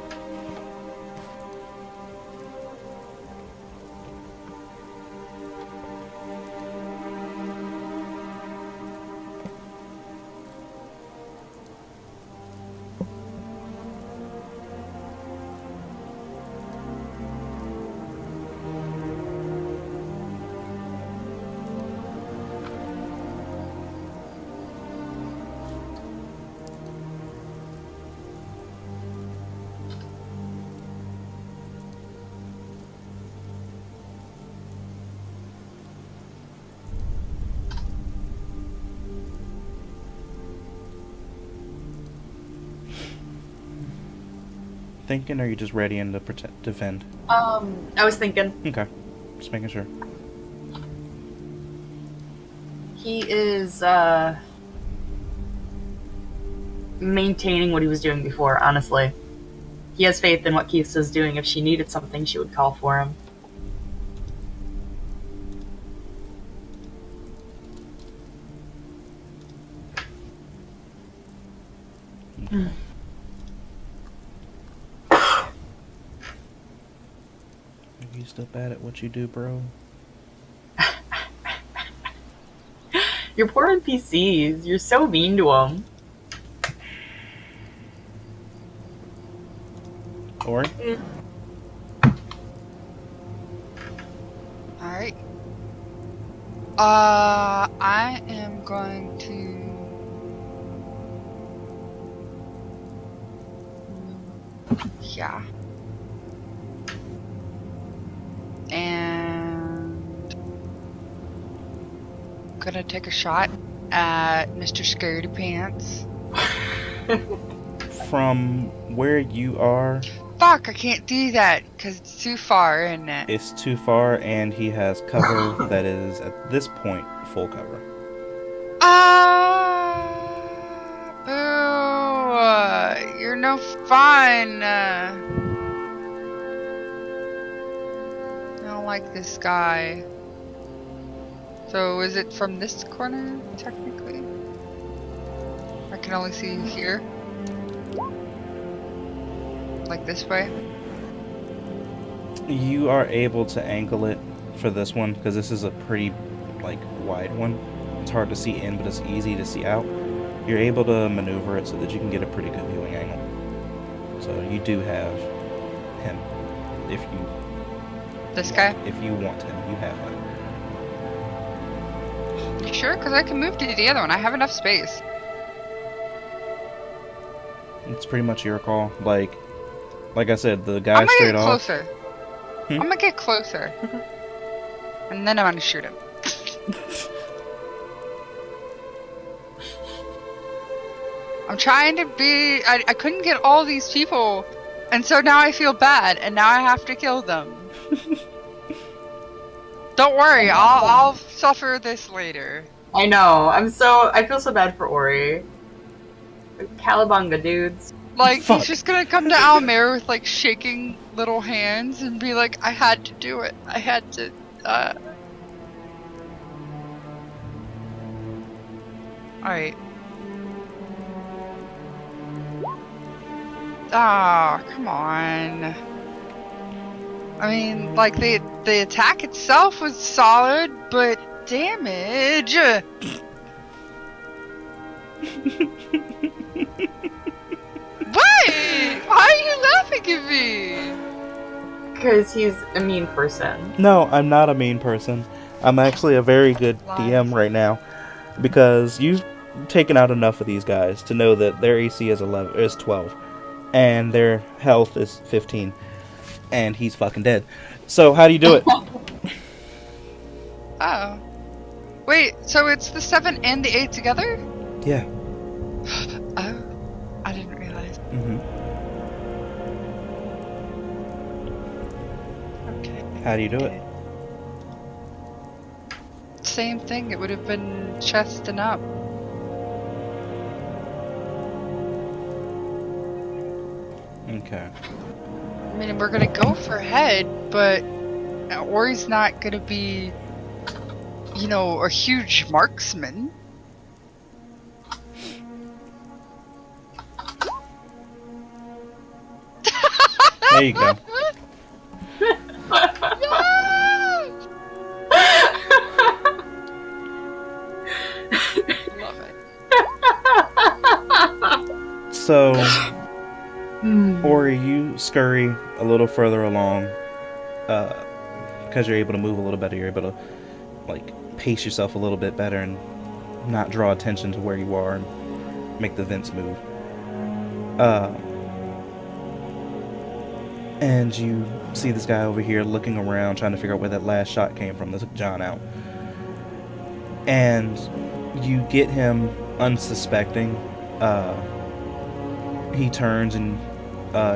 Speaker 1: Thinking, or are you just ready and to defend?
Speaker 2: I was thinking.
Speaker 1: Okay, just making sure.
Speaker 2: He is, maintaining what he was doing before, honestly. He has faith in what Kisa's doing. If she needed something, she would call for him.
Speaker 1: Okay. Are you still bad at what you do, bro?
Speaker 2: Your poor NPCs. You're so mean to them.
Speaker 1: Ori?
Speaker 4: Alright. I am going to. Yeah. And gonna take a shot at Mr. Scaredy Pants.
Speaker 1: From where you are,
Speaker 4: Fuck, I can't do that because it's too far, isn't it?
Speaker 1: it's too far, and he has cover that is, at this point, full cover.
Speaker 4: Boo! You're no fun. I don't like this guy. So is it from this corner, technically? I can only see here. Like this way?
Speaker 1: You are able to angle it for this one, because this is a pretty, like, wide one. It's hard to see in, but it's easy to see out. You're able to maneuver it so that you can get a pretty good viewing angle. So you do have him.
Speaker 4: This guy?
Speaker 1: If you want him, you have him.
Speaker 4: You sure? Because I can move to the other one. I have enough space.
Speaker 1: It's pretty much your call. Like I said, the
Speaker 4: I'm
Speaker 1: guy
Speaker 4: gonna
Speaker 1: straight
Speaker 4: get
Speaker 1: off.
Speaker 4: closer.
Speaker 1: Hmm?
Speaker 4: I'm gonna get closer. And then I'm gonna shoot him. I'm trying to be. I couldn't get all these people, and so now I feel bad, and now I have to kill them. Don't worry, I'll suffer this later.
Speaker 2: I know. I feel so bad for Ori. Calabunga dudes.
Speaker 4: Like,
Speaker 1: Fuck.
Speaker 4: he's just gonna come to Almere with, like, shaking little hands and be like, I had to do it. I had to, Alright. Ah, come on. I mean, like, the attack itself was solid, but damage! What? Why are you laughing at me?
Speaker 2: Because he's a mean person.
Speaker 1: No, I'm not a mean person. I'm actually a very good DM right now, because you've taken out enough of these guys to know that their AC is 12, and their health is 15, and he's fucking dead. So how do you do it?
Speaker 4: Oh. Wait, so it's the 7 and the 8 together?
Speaker 1: Yeah.
Speaker 4: Oh. I didn't realize.
Speaker 1: Mm-hmm.
Speaker 4: Okay.
Speaker 1: How do you do it?
Speaker 4: Same thing, it would have been chest and up.
Speaker 1: Okay.
Speaker 4: I mean, we're gonna go for head, but Ori's not gonna be, you know, a huge marksman.
Speaker 1: There you go.
Speaker 4: Love it.
Speaker 1: So, Ori, you scurry a little further along, because you're able to move a little better. You're able to, like, pace yourself a little bit better and not draw attention to where you are and make the vents move. And you see this guy over here looking around, trying to figure out where that last shot came from that took John out. And you get him unsuspecting. He turns and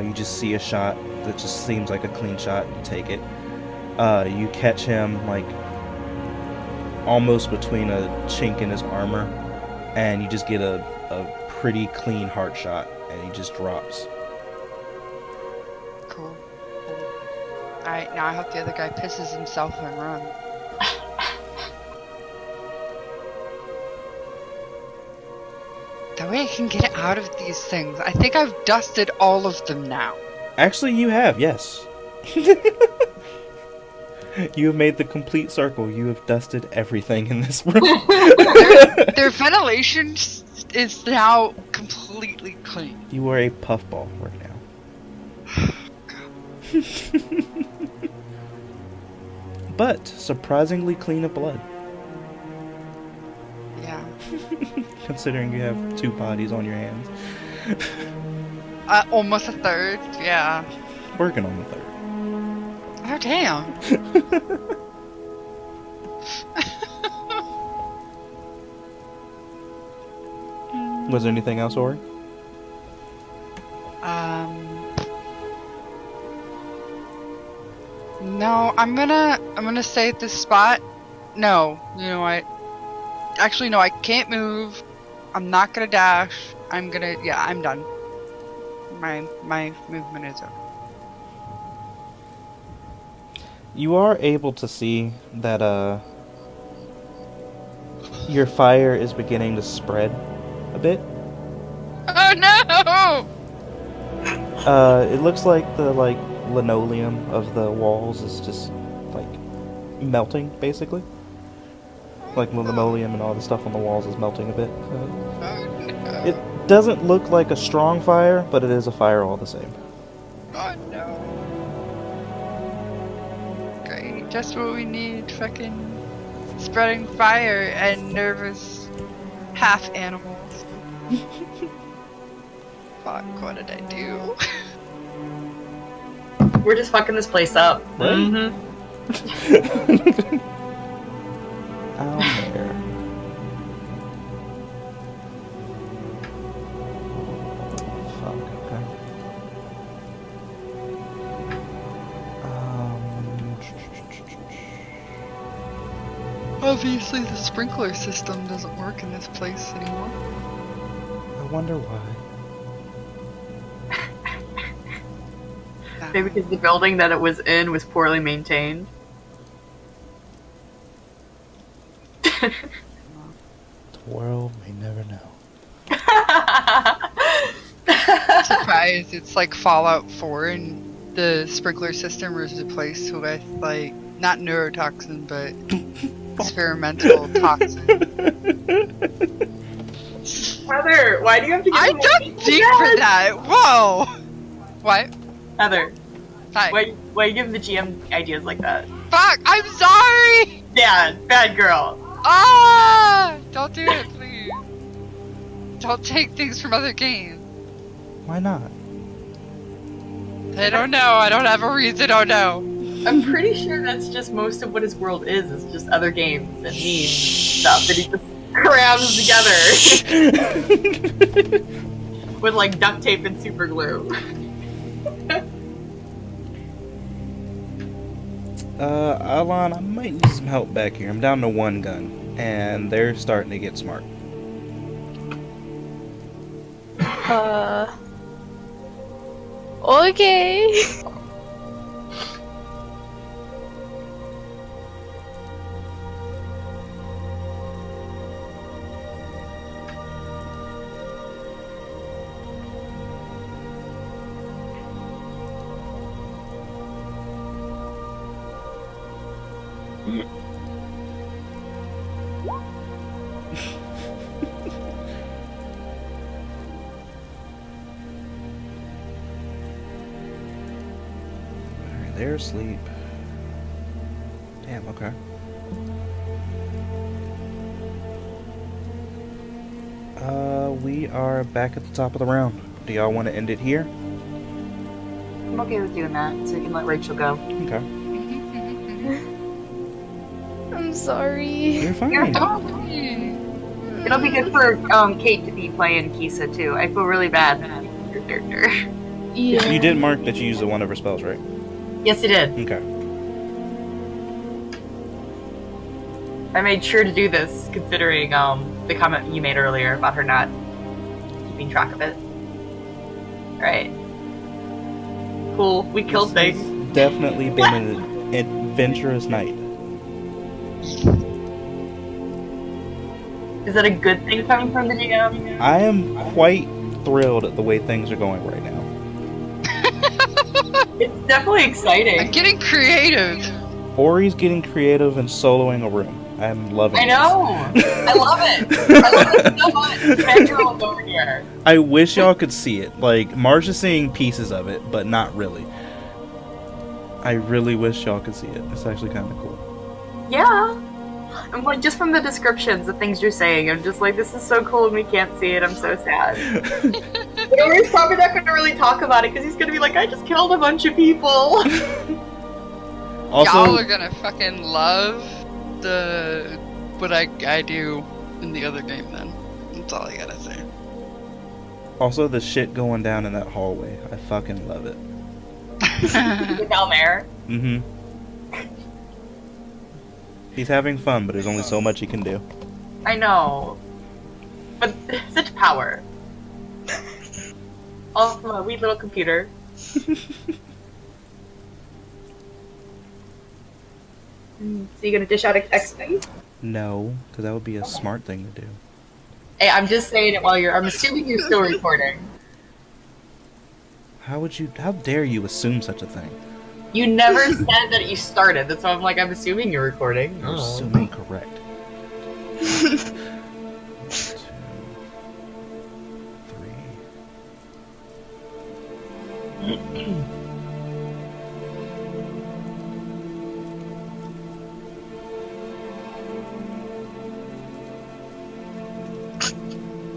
Speaker 1: you just see a shot that just seems like a clean shot. You take it. You catch him like almost between a chink in his armor, and you just get a pretty clean heart shot, and he just drops.
Speaker 4: Cool. Alright, now I hope the other guy pisses himself and runs. That way I can get out of these things. I think I've dusted all of them now.
Speaker 1: Actually, you have, yes. You have made the complete circle. You have dusted everything in this room.
Speaker 4: Their ventilation is now completely clean.
Speaker 1: You are a puffball right now. But surprisingly clean of blood.
Speaker 4: Yeah.
Speaker 1: Considering you have 2 bodies on your hands.
Speaker 4: Almost a third. Yeah.
Speaker 1: Working on the 3rd.
Speaker 4: Oh damn.
Speaker 1: Was there anything else, Ori?
Speaker 4: No, I'm gonna stay at this spot. No, you know what? Actually, no, I can't move. I'm not gonna dash. I'm done. My movement is over.
Speaker 1: You are able to see that your fire is beginning to spread a bit.
Speaker 4: Oh no!
Speaker 1: It looks like the linoleum of the walls is just like melting, basically. Like the linoleum and all the stuff on the walls is melting a bit.
Speaker 4: Oh no!
Speaker 1: It doesn't look like a strong fire, but it is a fire all the same.
Speaker 4: Oh no! Great, just what we need. Fucking spreading fire and nervous half animals. Fuck! What did I do?
Speaker 2: We're just fucking this place up.
Speaker 1: Right?
Speaker 2: Mm-hmm.
Speaker 1: Out there. Fuck, okay.
Speaker 4: Obviously, the sprinkler system doesn't work in this place anymore.
Speaker 1: I wonder why.
Speaker 2: Maybe because the building that it was in was poorly maintained.
Speaker 1: The world may never know.
Speaker 4: Surprised it's like Fallout 4 and the sprinkler system was replaced with like not neurotoxin but experimental toxin.
Speaker 2: Heather, why do you have to get
Speaker 4: I
Speaker 2: more
Speaker 4: dug
Speaker 2: deep
Speaker 4: deep for that. Whoa. What?
Speaker 2: Heather,
Speaker 4: Hi.
Speaker 2: why you give the GM ideas like that?
Speaker 4: Fuck! I'm sorry.
Speaker 2: Yeah, bad girl.
Speaker 4: Ah! Don't do it, please. Don't take things from other games.
Speaker 1: Why not?
Speaker 4: I don't know. I don't have a reason. Oh no.
Speaker 2: I'm pretty sure that's just most of what his world is just other games and memes and stuff that he just crams together with like duct tape and super glue.
Speaker 1: Alon, I might need some help back here. I'm down to 1 gun, and they're starting to get smart.
Speaker 3: Okay.
Speaker 1: Alright, they're asleep. Damn, okay. We are back at the top of the round. Do y'all want to end it here?
Speaker 2: I'm okay with doing that, so we can let Rachel go.
Speaker 1: Okay.
Speaker 3: I'm sorry.
Speaker 1: You're fine.
Speaker 2: You're It'll be good for Kate to be playing Kisa too. I feel really bad that your character.
Speaker 3: Yeah.
Speaker 1: You did mark that you used one of her spells, right?
Speaker 2: Yes, he did.
Speaker 1: Okay.
Speaker 2: I made sure to do this, considering the comment you made earlier about her not keeping track of it. Alright. Cool. We killed
Speaker 1: This
Speaker 2: things.
Speaker 1: has definitely been an adventurous night.
Speaker 2: Is that a good thing coming from the GM?
Speaker 1: I am quite thrilled at the way things are going right now.
Speaker 2: It's definitely
Speaker 4: I'm
Speaker 2: exciting.
Speaker 4: getting creative.
Speaker 1: Ori's getting creative and soloing a room. I'm loving
Speaker 2: I
Speaker 1: this.
Speaker 2: know! I love it! I love it so much! Bad girl is over here.
Speaker 1: I wish y'all could see it. Like, Marsha's seeing pieces of it, but not really. I really wish y'all could see it. It's actually kind of cool.
Speaker 2: Yeah. I'm like, just from the descriptions, the things you're saying, I'm just like, this is so cool and we can't see it. I'm so sad. But he's probably not going to really talk about it because he's going to be like, I just killed a bunch of people.
Speaker 1: Also,
Speaker 4: Y'all are gonna fucking love what I do in the other game then. That's all I gotta say.
Speaker 1: also the shit going down in that hallway. I fucking love it.
Speaker 2: With Elmer.
Speaker 1: Mm-hmm. He's having fun, but there's only so much he can do.
Speaker 2: I know. But such power. All from a wee little computer. So you gonna dish out XP?
Speaker 1: No, because that would be a smart thing to do.
Speaker 2: Hey, I'm just saying it while I'm assuming you're still recording.
Speaker 1: How dare you assume such a thing?
Speaker 2: You never said that you started. That's why I'm like, I'm assuming you're recording.
Speaker 1: You're assuming correct. 1, 2, 3.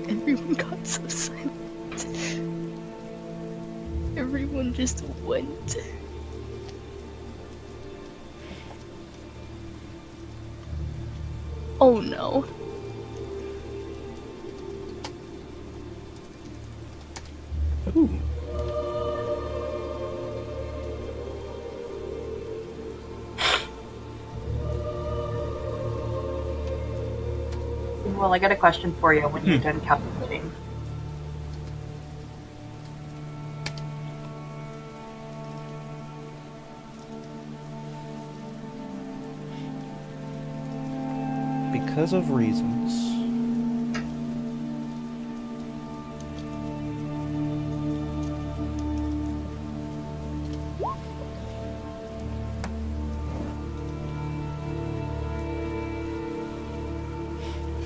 Speaker 3: Everyone got so silent. Everyone just went. Oh no.
Speaker 1: Ooh.
Speaker 2: Well, I got a question for you when you're done calculating.
Speaker 1: Because of reasons.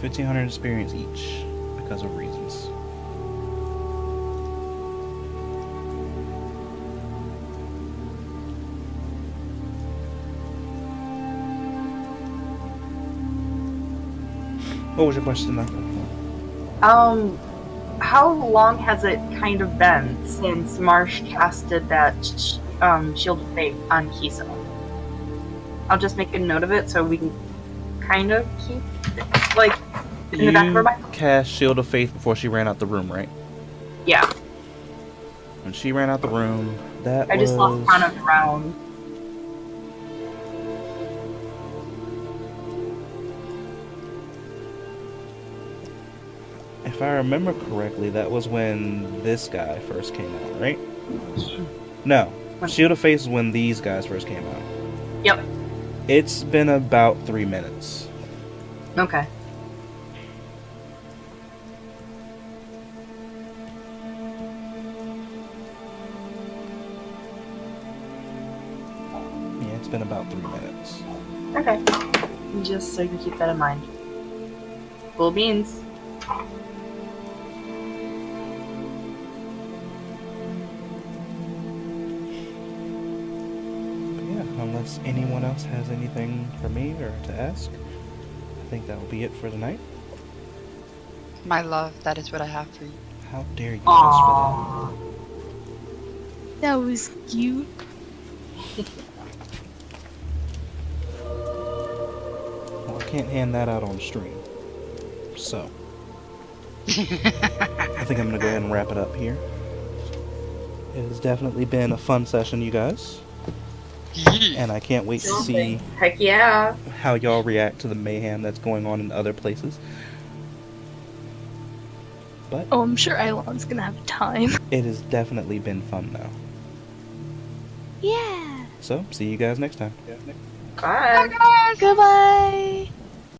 Speaker 1: $1,500 experience each because of reasons. What was your question now?
Speaker 2: How long has it kind of been since Marsh casted that Shield of Faith on Kisa? I'll just make a note of it so we can kind of keep it, like, in the back of our mind.
Speaker 1: Cast Shield of Faith before she ran out the room, right?
Speaker 2: Yeah.
Speaker 1: When she ran out the room,
Speaker 2: I just lost count of the round.
Speaker 1: If I remember correctly, that was when this guy first came out, right? No. Shield of Faith is when these guys first came out.
Speaker 2: Yep.
Speaker 1: It's been about 3 minutes.
Speaker 2: Okay.
Speaker 1: Yeah, it's been about 3 minutes.
Speaker 2: Okay. Just so you can keep that in mind. Cool beans.
Speaker 1: Unless anyone else has anything for me or to ask, I think that will be it for tonight.
Speaker 4: My love, that is what I have for you.
Speaker 1: How dare you
Speaker 2: Aww.
Speaker 1: ask for
Speaker 3: That was cute.
Speaker 1: that? Well, I can't hand that out on stream. So, I think I'm going to go ahead and wrap it up here. It has definitely been a fun session, you guys. And I can't wait to see
Speaker 2: Heck yeah.
Speaker 1: how y'all react to the mayhem that's going on in other places. But
Speaker 3: Oh, I'm sure Eilon's gonna have time.
Speaker 1: it has definitely been fun now.
Speaker 3: Yeah.
Speaker 1: So, see you guys next time.
Speaker 2: Bye.
Speaker 3: Goodbye.